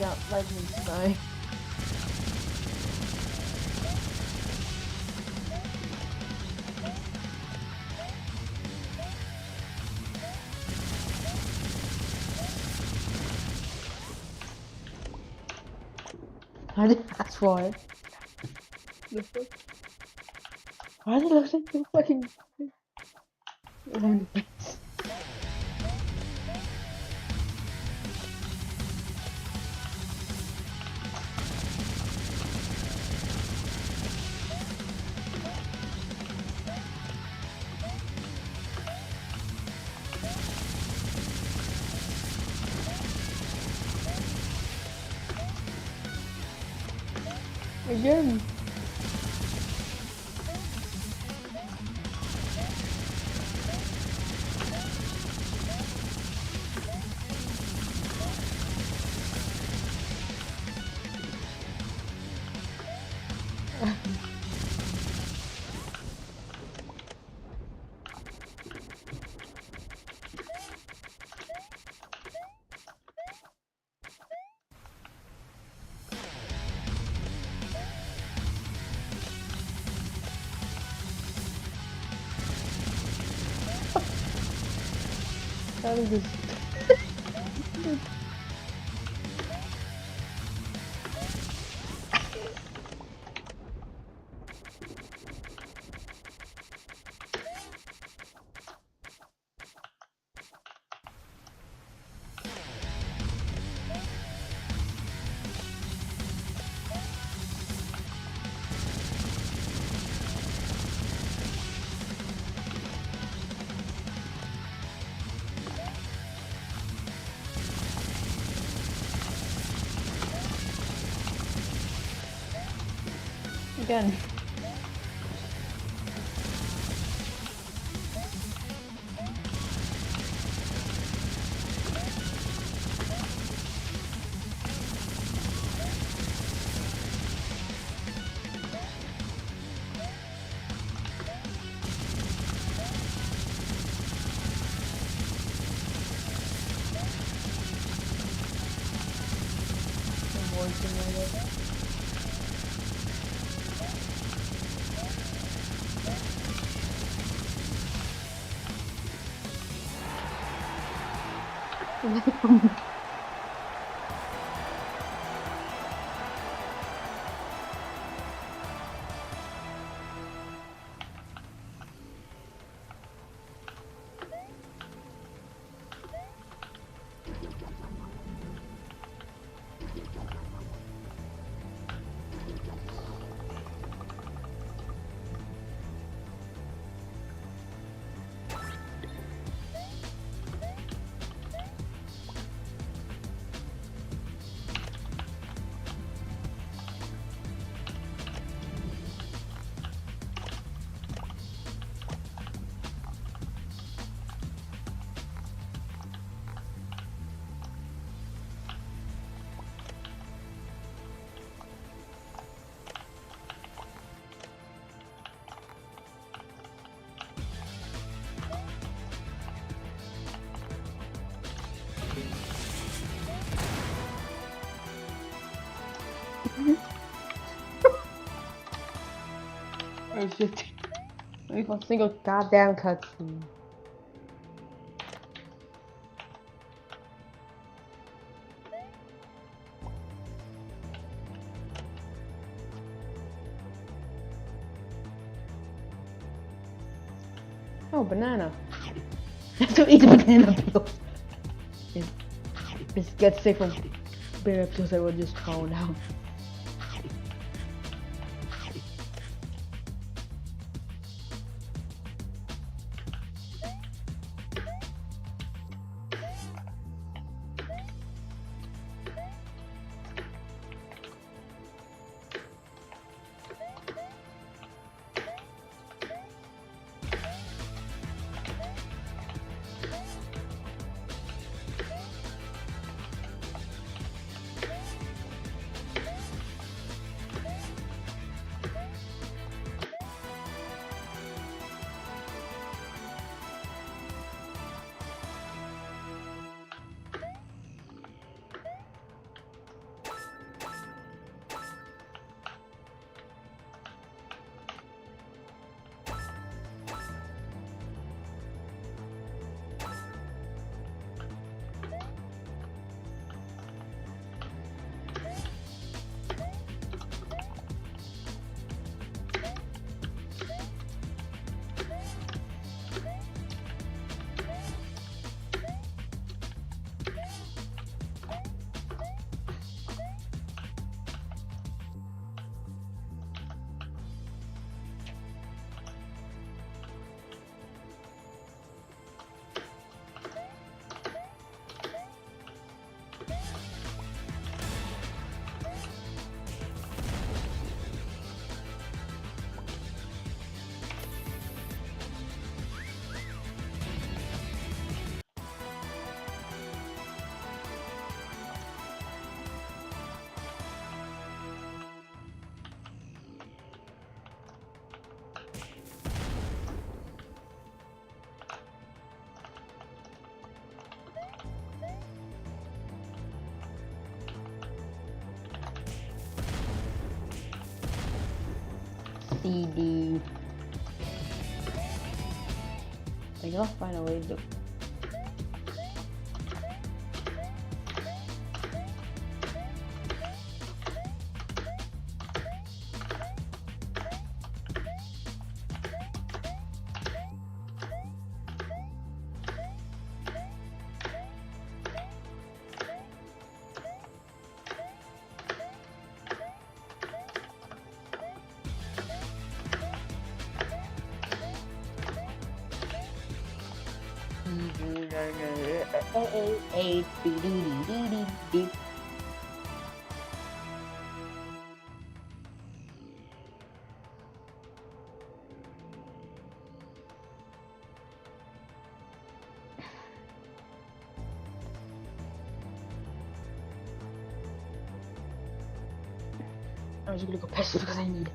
Yeah, like me today. That's why. The fuck? Why does it look like the fucking again? That is just again. Oh shit. Not even a single goddamn cutscene. Oh, banana. Don't eat the banana peel. Just get sick from spare episodes I will just throw down. CD. I gotta find a way to. I'm just gonna go piss because I need it.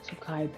Subscribe.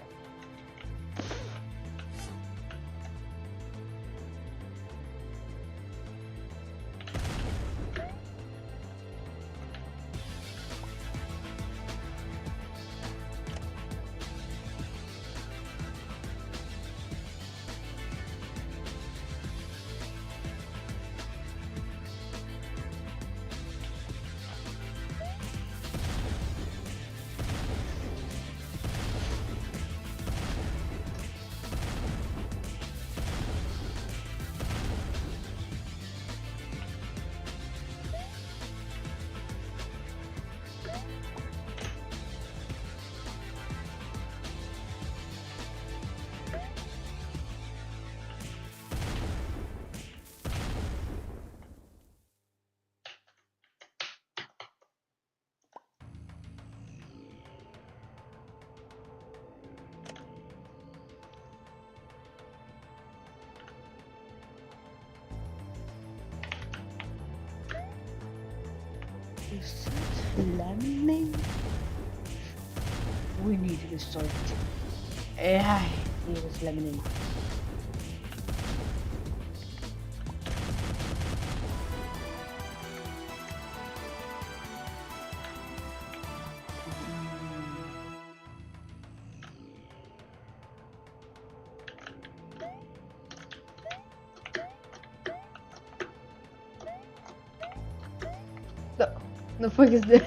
Is it lemonade? We need to start. Yeah, it was lemonade. The fuck is this?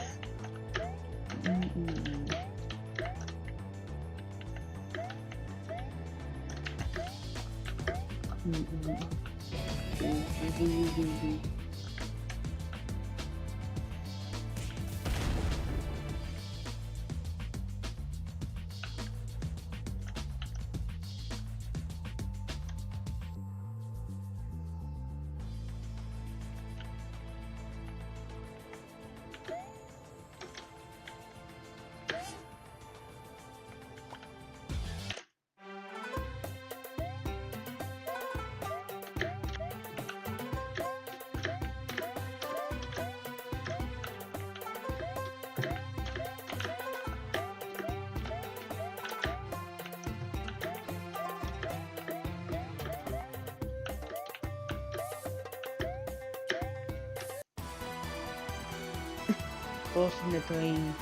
Crossing the train.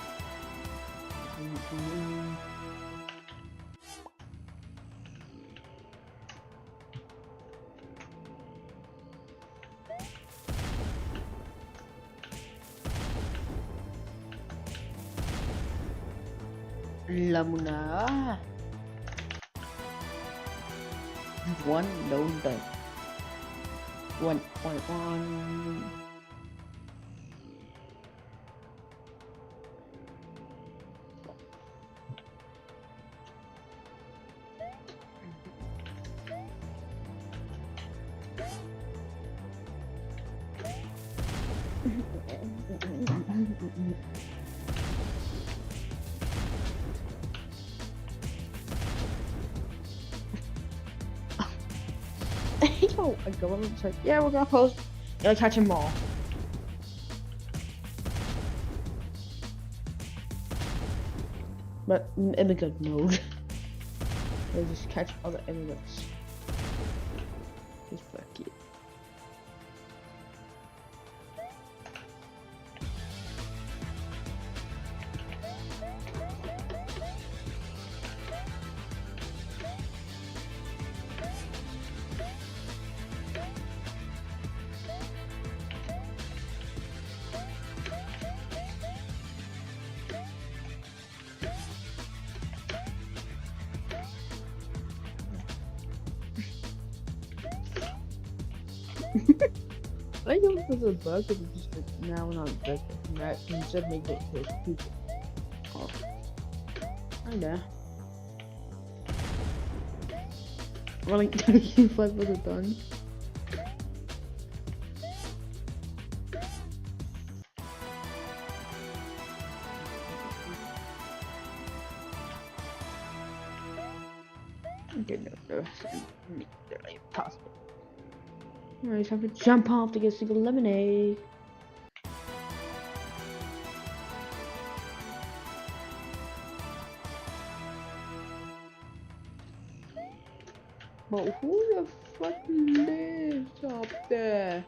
Lamuna. One load time. 1.1. Yo, I go on and say, yeah, we're gonna post. You'll catch them all. But in immigrant mode. They just catch other immigrants. Just fuck it. I don't know if it's a bug or just like now not a bug. That instead make it hit people. Oh. I know. Well, like 25 was done. Okay, no, impossible. I just have to jump off to get a single lemonade. But who the fuck lives up there?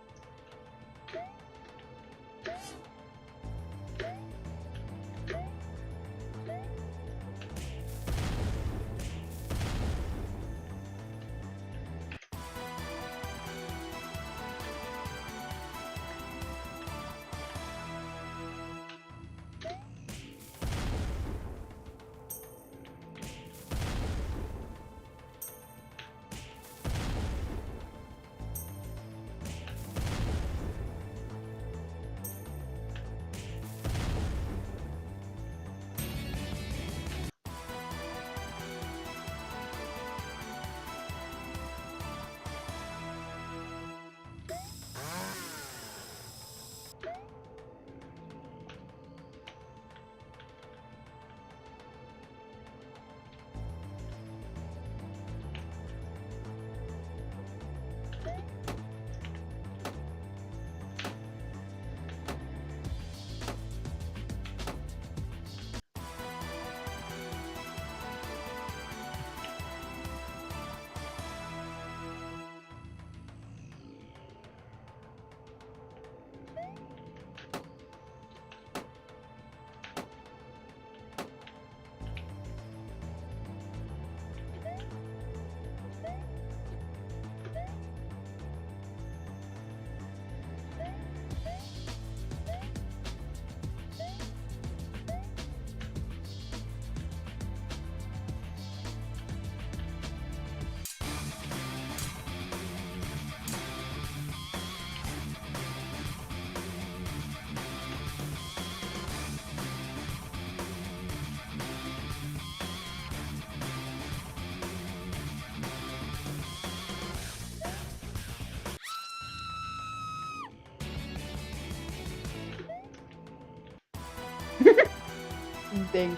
Thing.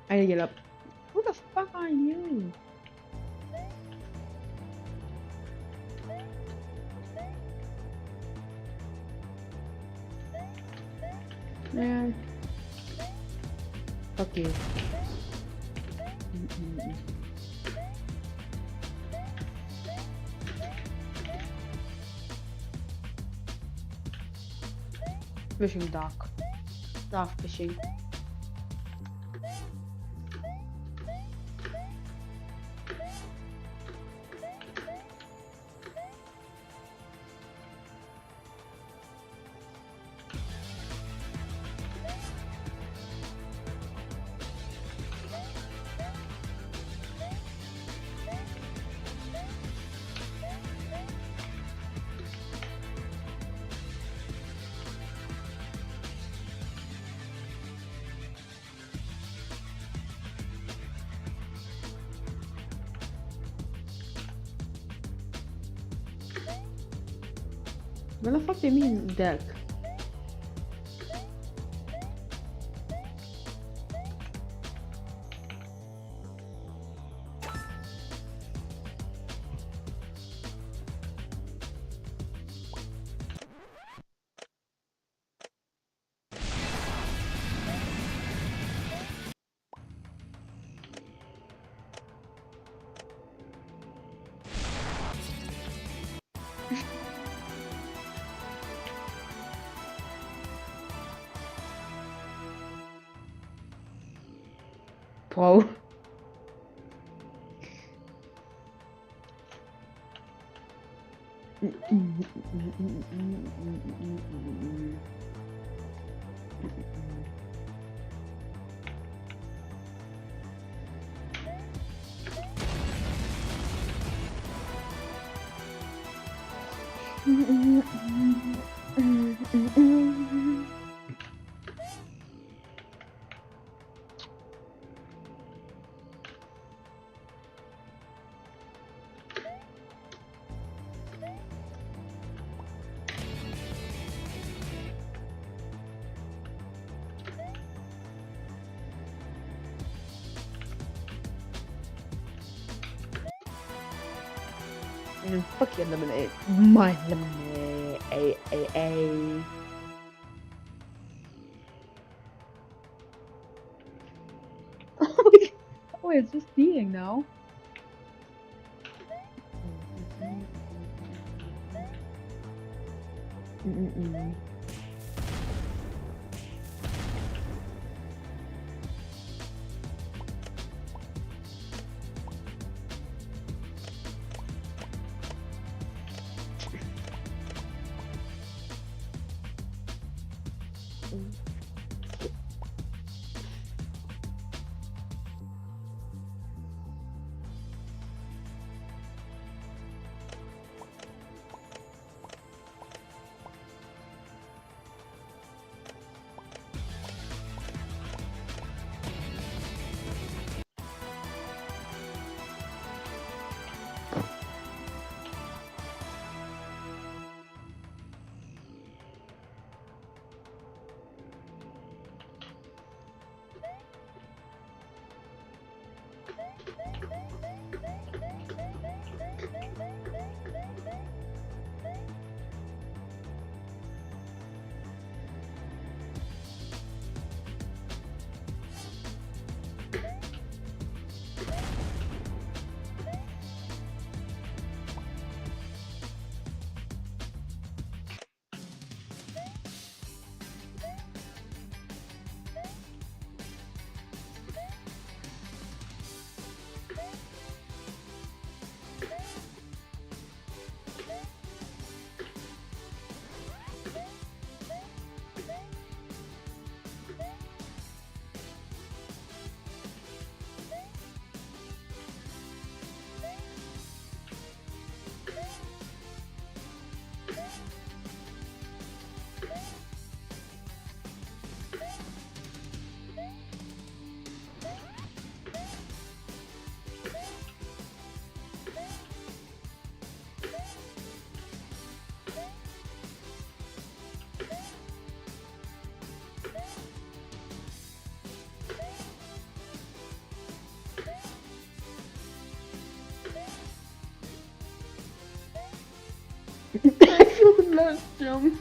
I need to get up. Who the fuck are you? Man. Fuck you. Fishing dock. Dock fishing. What the fuck do you mean deck? Whoa. Fuck your lemonade. My lemonade. A. Oh, it's just eating now. Last jump.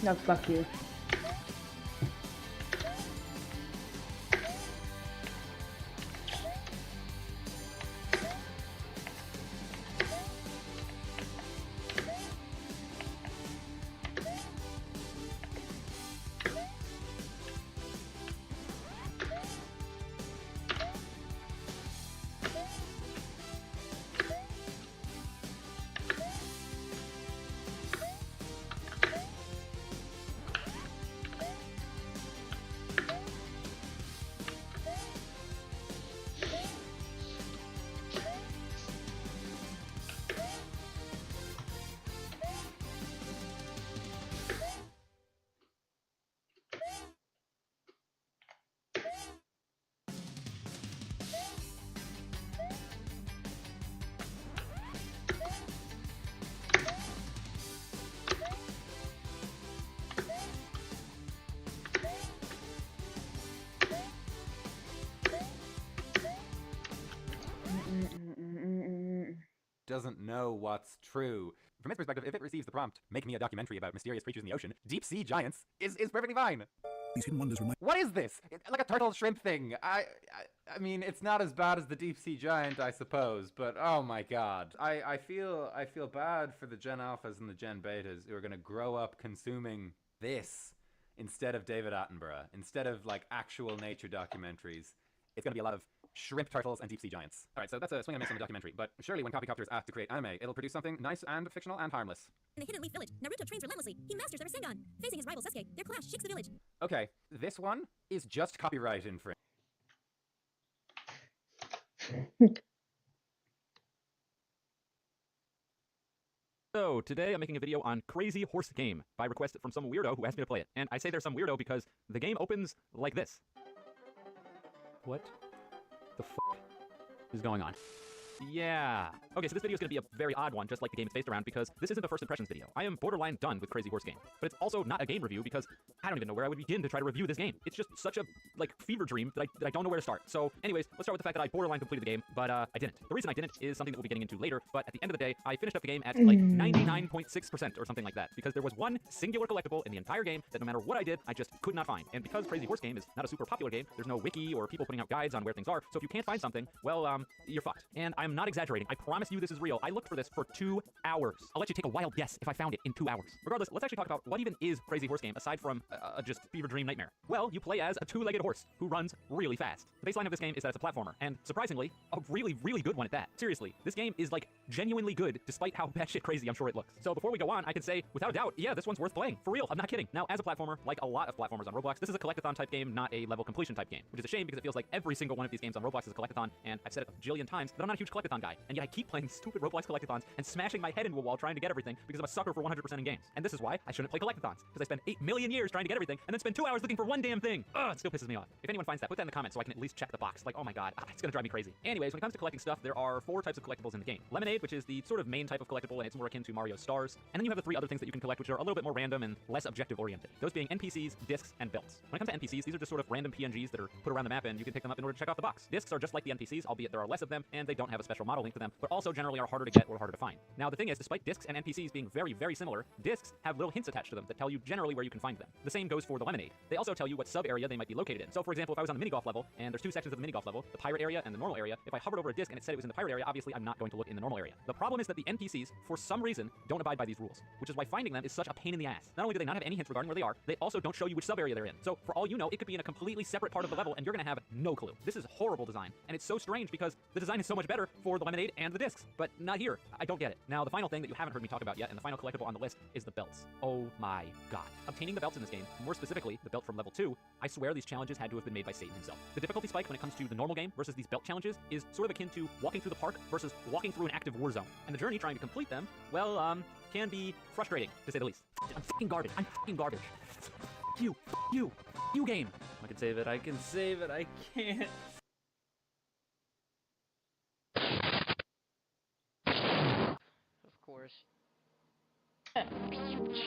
No, fuck you. Doesn't know what's true. from its perspective, if it receives the prompt, make me a documentary about mysterious creatures in the ocean, deep sea giants is perfectly fine. These hidden wonders remind. What is this? Like a turtle shrimp thing. I mean, it's not as bad as the deep sea giant, I suppose, but oh my god. I feel bad for the Gen Alphas and the Gen Betas who are gonna grow up consuming this instead of David Attenborough, instead of like actual nature documentaries. It's gonna be a lot of shrimp turtles and deep sea giants. Alright, so that's a swing and a miss on the documentary, but surely when copycopters ask to create anime, it'll produce something nice and fictional and harmless. In the Hidden Leaf Village, Naruto trains relentlessly. He masters the Rasengan. Facing his rival Sasuke, their clash shakes the village. Okay, this one is just copyright infringement. So, today I'm making a video on Crazy Horse Game by request from some weirdo who asked me to play it. And I say there's some weirdo because the game opens like this. What the fuck is going on? Yeah. Okay, so this video is going to be a very odd one, just like the game it's based around, because this isn't the first impressions video. I am borderline done with Crazy Horse Game. But it's also not a game review because I don't even know where I would begin to try to review this game. It's just such a, like, fever dream that I don't know where to start. So, anyways, let's start with the fact that I borderline completed the game, but I didn't. The reason I didn't is something that we'll be getting into later, but at the end of the day, I finished up the game at, like, 99.6% or something like that, because there was one singular collectible in the entire game that no matter what I did, I just could not find. And because Crazy Horse Game is not a super popular game, there's no wiki or people putting out guides on where things are, so if you can't find something, well, you're fucked. And I'm not exaggerating. I promise you this is real. I looked for this for 2 hours. I'll let you take a wild guess if I found it in 2 hours. Regardless, let's actually talk about what even is Crazy Horse Game aside from just fever dream nightmare. Well, you play as a two-legged horse who runs really fast. The baseline of this game is that it's a platformer, and surprisingly, a really, really good one at that. Seriously, this game is like genuinely good despite how batshit crazy I'm sure it looks. So before we go on, I can say without a doubt, yeah, this one's worth playing. For real, I'm not kidding. Now, as a platformer, like a lot of platformers on Roblox, this is a collectathon type game, not a level completion type game, which is a shame because it feels like every single one of these games on Roblox is a collectathon, and I've said it a jillion times that I'm not a huge collectathon guy, and yet I keep playing stupid Roblox collectathons and smashing my head into a wall trying to get everything because I'm a sucker for 100% in games. And this is why I shouldn't play collectathons, because I spend 8 million years trying to get everything and then spend 2 hours looking for one damn thing. Ugh, it still pisses me off. If anyone finds that, put that in the comments so I can at least check the box. Like, oh my god, it's gonna drive me crazy. Anyways, when it comes to collecting stuff, there are 4 types of collectibles in the game. Lemonade, which is the sort of main type of collectible, and it's more akin to Mario Stars. And then you have the 3 other things that you can collect, which are a little bit more random and less objective oriented. Those being NPCs, discs, and belts. When it comes to NPCs, these are just sort of random PNGs that are put around the map, and you can pick them up in order to check off the box. Discs are just like the NPCs, albeit there are less of them, and they don't have a special model link to them, but also generally are harder to get or harder to find. Now, the thing is, despite discs and NPCs being very, very similar, discs have little hints attached to them that tell you generally where you can find them. The same goes for the Lemonade. They also tell you what sub-area they might be located in. So, for example, if I was on the mini-golf level, and there's 2 sections of the mini-golf level, the pirate area and the normal area, if I hovered over a disc and it said it was in the pirate area, obviously I'm not going to look in the normal area. The problem is that the NPCs, for some reason, don't abide by these rules, which is why finding them is such a pain in the ass. Not only do they not have any hints regarding where they are, they also don't show you which sub-area they're in. So, for all you know, it could be in a completely separate part of the level, and you're gonna have no clue. This is horrible design, and it's so strange because the design is so much better for the Lemonade and the discs, but not here. I don't get it. Now, the final thing that you haven't heard me talk about yet, and the final collectible on the list, is the belts. Oh my god. Obtaining the belts in this game, more specifically, the belt from level 2, I swear these challenges had to have been made by Satan himself. The difficulty spike when it comes to the normal game versus these belt challenges is sort of akin to walking through the park versus walking through an active war zone. And the journey trying to complete them, well, can be frustrating, to say the least. I'm fucking garbage. I'm fucking garbage. You game. I can save it, I can save it, I can't. Of course.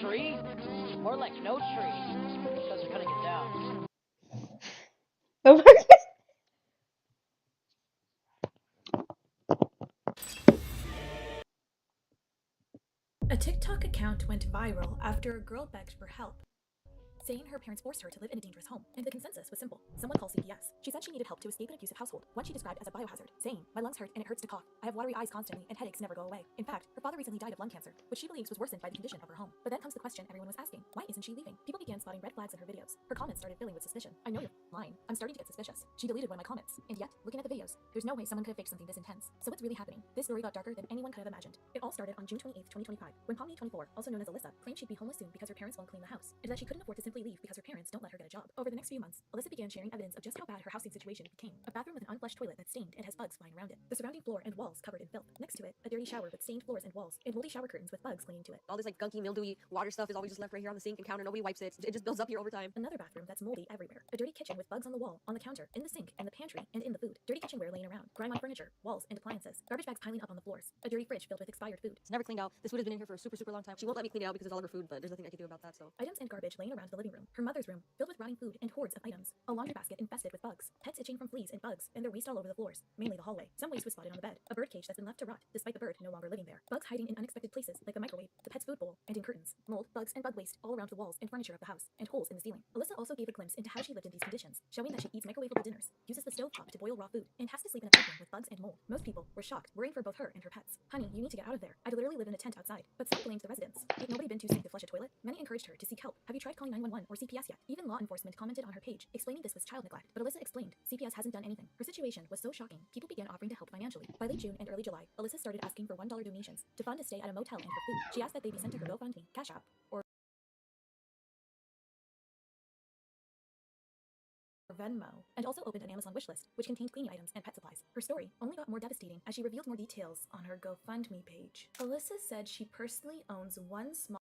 Tree? More like no tree. Because we're cutting it down. A TikTok account went viral after a girl begged for help, saying her parents forced her to live in a dangerous home, and the consensus was simple. Someone called CPS. She said she needed help to escape an abusive household, one she described as a biohazard, saying, "My lungs hurt and it hurts to cough. I have watery eyes constantly and headaches never go away." In fact, her father recently died of lung cancer, which she believes was worsened by the condition of her home. But then comes the question everyone was asking, why isn't she leaving? People began spotting red flags in her videos. Her comments started filling with suspicion. "I know you're lying. I'm starting to get suspicious." She deleted one of my comments, and yet, looking at the videos, there's no way someone could have faked something this intense. So what's really happening? This story got darker than anyone could have imagined. It all started on June 28th, 2025, when Pomni24, also known as Alyssa, claimed she'd be homeless soon because her parents won't clean the house, and that she couldn't afford to simply leave because her parents don't let her get a job. Over the next few months, Alyssa began sharing evidence of just how bad her housing situation became. A bathroom with an unflushed toilet that's stained and has bugs flying around it. The surrounding floor and walls covered in filth. Next to it, a dirty shower with stained floors and walls, and moldy shower curtains with bugs clinging to it. All this like gunky, mildewy water stuff is always just left right here on the sink and counter. Nobody wipes it. It just builds up here over time. Another bathroom that's moldy everywhere. A dirty kitchen with bugs on the wall, on the counter, in the sink, and the pantry, and in the food. Dirty kitchenware laying around. Grime on furniture, walls, and appliances. Garbage bags piling up on the floors. A dirty fridge filled with expired food. It's never cleaned out. This food has been in here for a super long time. She won't let me clean it out because it's all of her food, but there's nothing I can do about that, so. Items and garbage laying around the living room living room, her mother's room, filled with rotting food and hordes of items, a laundry basket infested with bugs, pets itching from fleas and bugs, and their waste all over the floors, mainly the hallway. Some waste was spotted on the bed, a bird cage that's been left to rot, despite the bird no longer living there. Bugs hiding in unexpected places, like the microwave, the pet's food bowl, and in curtains. Mold, bugs, and bug waste all around the walls and furniture of the house, and holes in the ceiling. Alyssa also gave a glimpse into how she lived in these conditions, showing that she eats microwavable dinners, uses the stove top to boil raw food, and has to sleep in a bedroom with bugs and mold. Most people were shocked, worrying for both her and her pets. Honey, you need to get out of there. I'd literally live in a tent outside. But some blamed the residents. Ain't nobody been too sick to flush a toilet? Many encouraged her to seek help. Have you tried calling 911 or CPS yet? Even law enforcement commented on her page, explaining this was child neglect. But Alyssa explained, CPS hasn't done anything. Her situation was so shocking, people began offering to help financially. By late June and early July, Alyssa started asking for $1 donations to fund a stay at a motel and for food. She asked that they be sent to her GoFundMe, Cash App, or Venmo, and also opened an Amazon wishlist, which contained cleaning items and pet supplies. Her story only got more devastating as she revealed more details on her GoFundMe page. Alyssa said she personally owns one small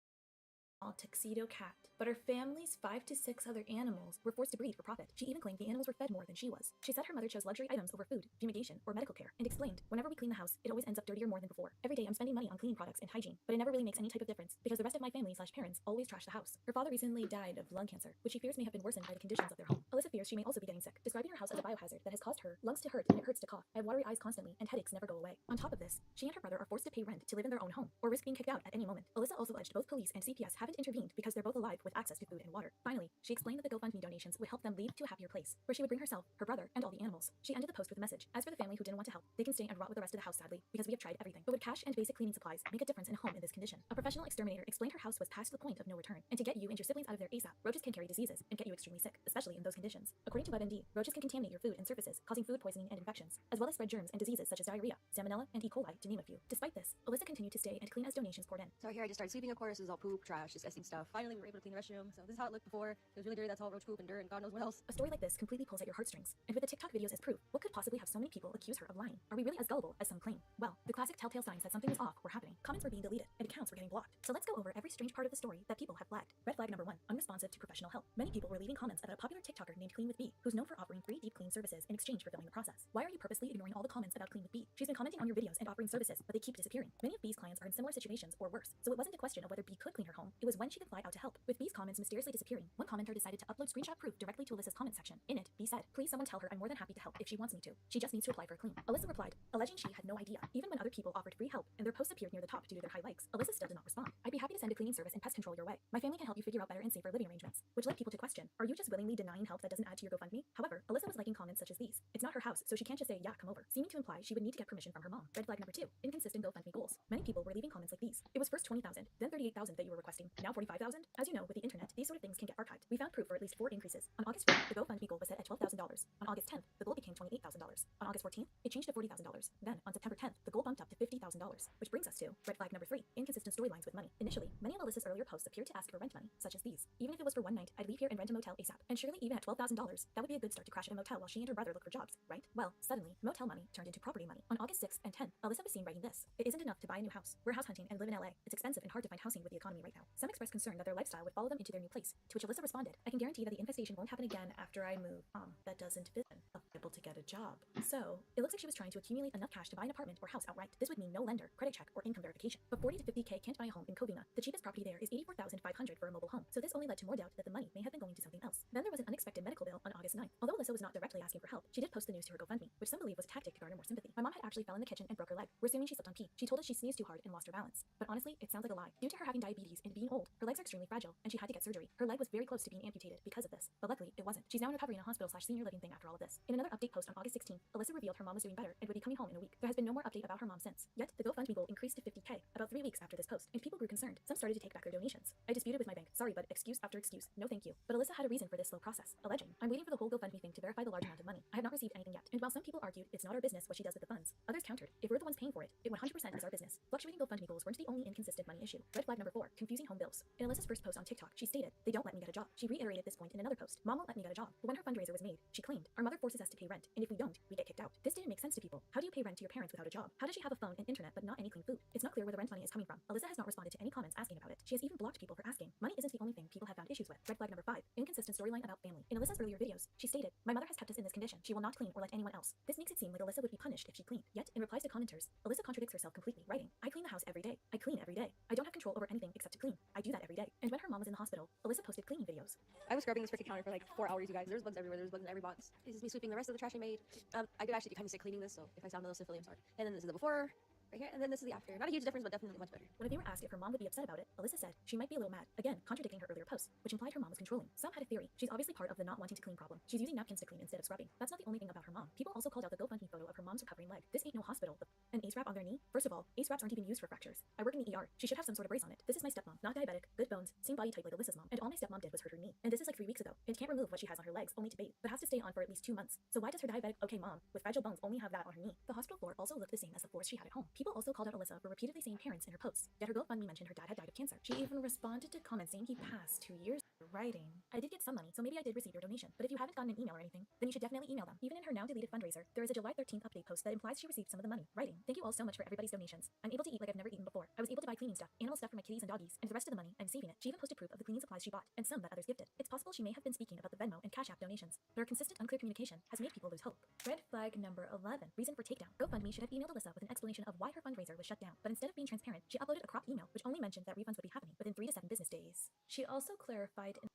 tuxedo cat, but her family's 5 to 6 other animals were forced to breed for profit. She even claimed the animals were fed more than she was. She said her mother chose luxury items over food, fumigation, or medical care, and explained, whenever we clean the house, it always ends up dirtier more than before. Every day I'm spending money on cleaning products and hygiene, but it never really makes any type of difference because the rest of my family/parents always trash the house. Her father recently died of lung cancer, which she fears may have been worsened by the conditions of their home. Alyssa fears she may also be getting sick, describing her house as a biohazard that has caused her lungs to hurt and it hurts to cough. I have watery eyes constantly and headaches never go away. On top of this, she and her brother are forced to pay rent to live in their own home or risk being kicked out at any moment. Alyssa also alleged both police and CPS haven't intervened because they're both alive with access to food and water. Finally, she explained that the GoFundMe donations would help them leave to a happier place, where she would bring herself, her brother, and all the animals. She ended the post with a message. As for the family who didn't want to help, they can stay and rot with the rest of the house sadly, because we have tried everything. But would cash and basic cleaning supplies make a difference in a home in this condition? A professional exterminator explained her house was past the point of no return, and to get you and your siblings out of there ASAP, roaches can carry diseases and get you extremely sick, especially in those conditions. According to WebMD, roaches can contaminate your food and surfaces, causing food poisoning and infections, as well as spread germs and diseases such as diarrhea, salmonella, and E. coli, to name a few. Despite this, Alyssa continued to stay and clean as donations poured in. So here I just started sleeping, of course. This is all poop, trash, disgusting stuff. Finally, we were able to clean the restroom. So this is how it looked before. It was really dirty. That's all roach poop and dirt and God knows what else. A story like this completely pulls at your heartstrings. And with the TikTok videos as proof, what could possibly have so many people accuse her of lying? Are we really as gullible as some claim? Well, the classic telltale signs that something was off were happening. Comments were being deleted, and accounts were getting blocked. So let's go over every strange part of the story that people have flagged. Red flag number 1, unresponsive to professional help. Many people were leaving comments about a popular TikToker named Clean with Bee, who's known for offering free deep clean services in exchange for filming the process. Why are you purposely ignoring all the comments about Clean with Bee? She's been commenting on your videos and offering services, but they keep disappearing. Many of Bee's clients are in similar situations or worse, so it wasn't a question of whether Bee could clean her home, it was when she could fly out to help. With Bee's comments mysteriously disappearing, one commenter decided to upload screenshot proof directly to Alyssa's comment section. In it, Bee said, "Please someone tell her I'm more than happy to help if she wants me to. She just needs to apply for a clean." Alyssa replied, alleging she had no idea. Even when other people offered free help and their posts appeared near the top due to their high likes, Alyssa still did not respond. "I'd be happy to send a cleaning service and pest control your way. My family can help you figure out better and safer living arrangements," which led people to question, are you just willingly denying help that doesn't add to your GoFundMe? However, Alyssa was liking comments such as these. It's not her house, so she can't just say, yeah, come over, seeming to imply she would need to get permission from her mom. Red flag number 2, inconsistent GoFundMe goals. Many people were leaving comments like these. It was first 20,000, then 38,000 that you were requesting, now 45,000? As you know, with the internet, these sort of things can get archived. We found proof for at least 4 increases. On August 5th, the GoFundMe goal was set at $12,000. On August 10th, the goal became $28,000. On August 14th, it changed to $40,000. Then, on September 10th, the goal bumped up to $50,000. Which brings us to red flag number 3, inconsistent storylines with money. Initially, many of Alyssa's earlier posts appeared to ask for rent money, such as these. Even if it was for one night, I'd leave here and rent a motel ASAP. And surely even at $12,000, that would be a good start to crash at a motel while she and her brother look for jobs, right? Well, suddenly, motel money turned into property money. On August 6th and 10th, Alyssa was seen writing this. "It isn't enough to buy a new house. We're house hunting and live in LA. It's expensive and hard to find housing with the economy right now." Some expressed concern that their lifestyle would follow them into their new place, to which Alyssa responded, "I can guarantee that the infestation won't happen again after I move. That doesn't fit. Able to get a job." So, it looks like she was trying to accumulate enough cash to buy an apartment or house outright. This would mean no lender, credit check, or income verification. But 40 to 50K can't buy a home in Covina. The cheapest property there is $84,500 for a mobile home. So this only led to more doubt that the money may have been going to something else. Then there was an unexpected medical bill on August 9th. Although Alyssa was not directly asking for help, she did post the news to her GoFundMe, which some believe was a tactic to garner more sympathy. "My mom had actually fell in the kitchen and broke her leg. We're assuming she slipped on pee. She told us she sneezed too hard and lost her balance. But honestly, it sounds like a lie. Due to her having diabetes and being old, her legs are extremely fragile, and she had to get surgery. Her leg was very close to being amputated because of this. But luckily, it wasn't. She's now in recovery in a hospital/senior living thing after all of this." In another update post on August 16th, Alyssa revealed her mom was doing better and would be coming home in a week. There has been no more update about her mom since. Yet, the GoFundMe goal increased to 50K about 3 weeks after this post, and people grew concerned. Some started to take back their donations. "I disputed with my bank. Sorry, but excuse after excuse. No thank you." But Alyssa had a reason for this slow process, alleging, "I'm waiting for the whole GoFundMe thing to verify the large amount of money. I have not received anything yet." And while some people argued it's not our business what she does with the funds, others countered, "If we're the ones paying for it, it 100% is our business." Fluctuating GoFundMe goals weren't the only inconsistent money issue. Red flag number 4, confusing home bills. In Alyssa's first post on TikTok, she stated, "They don't let me get a job." She reiterated this point in another post. "Mom won't let me get a job." But when her fundraiser was made, she claimed, "Our mother forces us to pay rent, and if we don't, we get kicked out." This didn't make sense to people. How do you pay rent to your parents without a job? How does she have a phone and internet but not any clean food? It's not clear where the rent money is coming from. Alyssa has not responded to any comments asking about it. She has even blocked people for asking. Money isn't the only thing people have found issues with. Red flag number 5, inconsistent storyline about family. In Alyssa's earlier videos, she stated, My mother has kept us in this condition. She will not clean or let anyone else. This makes it seem like Alyssa would be punished if she cleaned. Yet, in replies to commenters, Alyssa contradicts herself completely, writing, I clean the house every day. I clean every day. I don't have control over anything except to clean. I do that every day. And when her mom was in the hospital, Alyssa posted cleaning videos. I was scrubbing this freaking counter for like 4 hours, you guys. There's bugs everywhere. There's bugs in every box. This is me sweeping the rest of the trash I made. I did actually kind of say cleaning this, so if I sound a little silly, I'm sorry. And then this is the before, right here, and then this is the after. Not a huge difference, but definitely much better. When a viewer asked if her mom would be upset about it, Alyssa said she might be a little mad, again contradicting her earlier posts, which implied her mom was controlling. Some had a theory. She's obviously part of the not wanting to clean problem. She's using napkins to clean instead of scrubbing. That's not the only thing about her mom. People also called out the GoFundMe photo of her mom's recovering leg. This ain't no hospital. An ACE wrap on their knee? First of all, ACE wraps aren't even used for fractures. I work in the ER. She should have some sort of brace on it. This is my stepmom, not diabetic, good bones, same body type like Alyssa's mom, and all my stepmom did was hurt her knee. And this is like 3 weeks ago. It can't remove what she has on her legs, only to bathe, but has to stay on for at least 2 months. So why does her diabetic okay mom with fragile bones only have that on her knee? The hospital floor also looked the same as the floors she had at home. People also called out Alyssa for repeatedly saying parents in her posts. Yet her GoFundMe mentioned her dad had died of cancer. She even responded to comments saying he passed 2 years ago. Writing, I did get some money, so maybe I did receive your donation. But if you haven't gotten an email or anything, then you should definitely email them. Even in her now deleted fundraiser, there is a July 13th update post that implies she received some of the money. Writing, thank you all so much for everybody's donations. I'm able to eat like I've never eaten before. I was able to buy cleaning stuff, animal stuff for my kitties and doggies, and the rest of the money, I'm saving it. She even posted proof of the cleaning supplies she bought, and some that others gifted. It's possible she may have been speaking about the Venmo and Cash App donations. Her consistent, unclear communication has made people lose hope. Red flag number 11. Reason for takedown. GoFundMe should have emailed Alyssa with an explanation of why her fundraiser was shut down, but instead of being transparent, she uploaded a cropped email which only mentioned that refunds would be happening within 3 to 7 business days. She also clarified in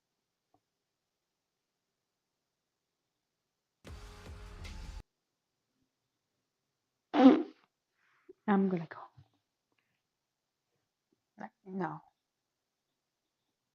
I'm gonna go. No.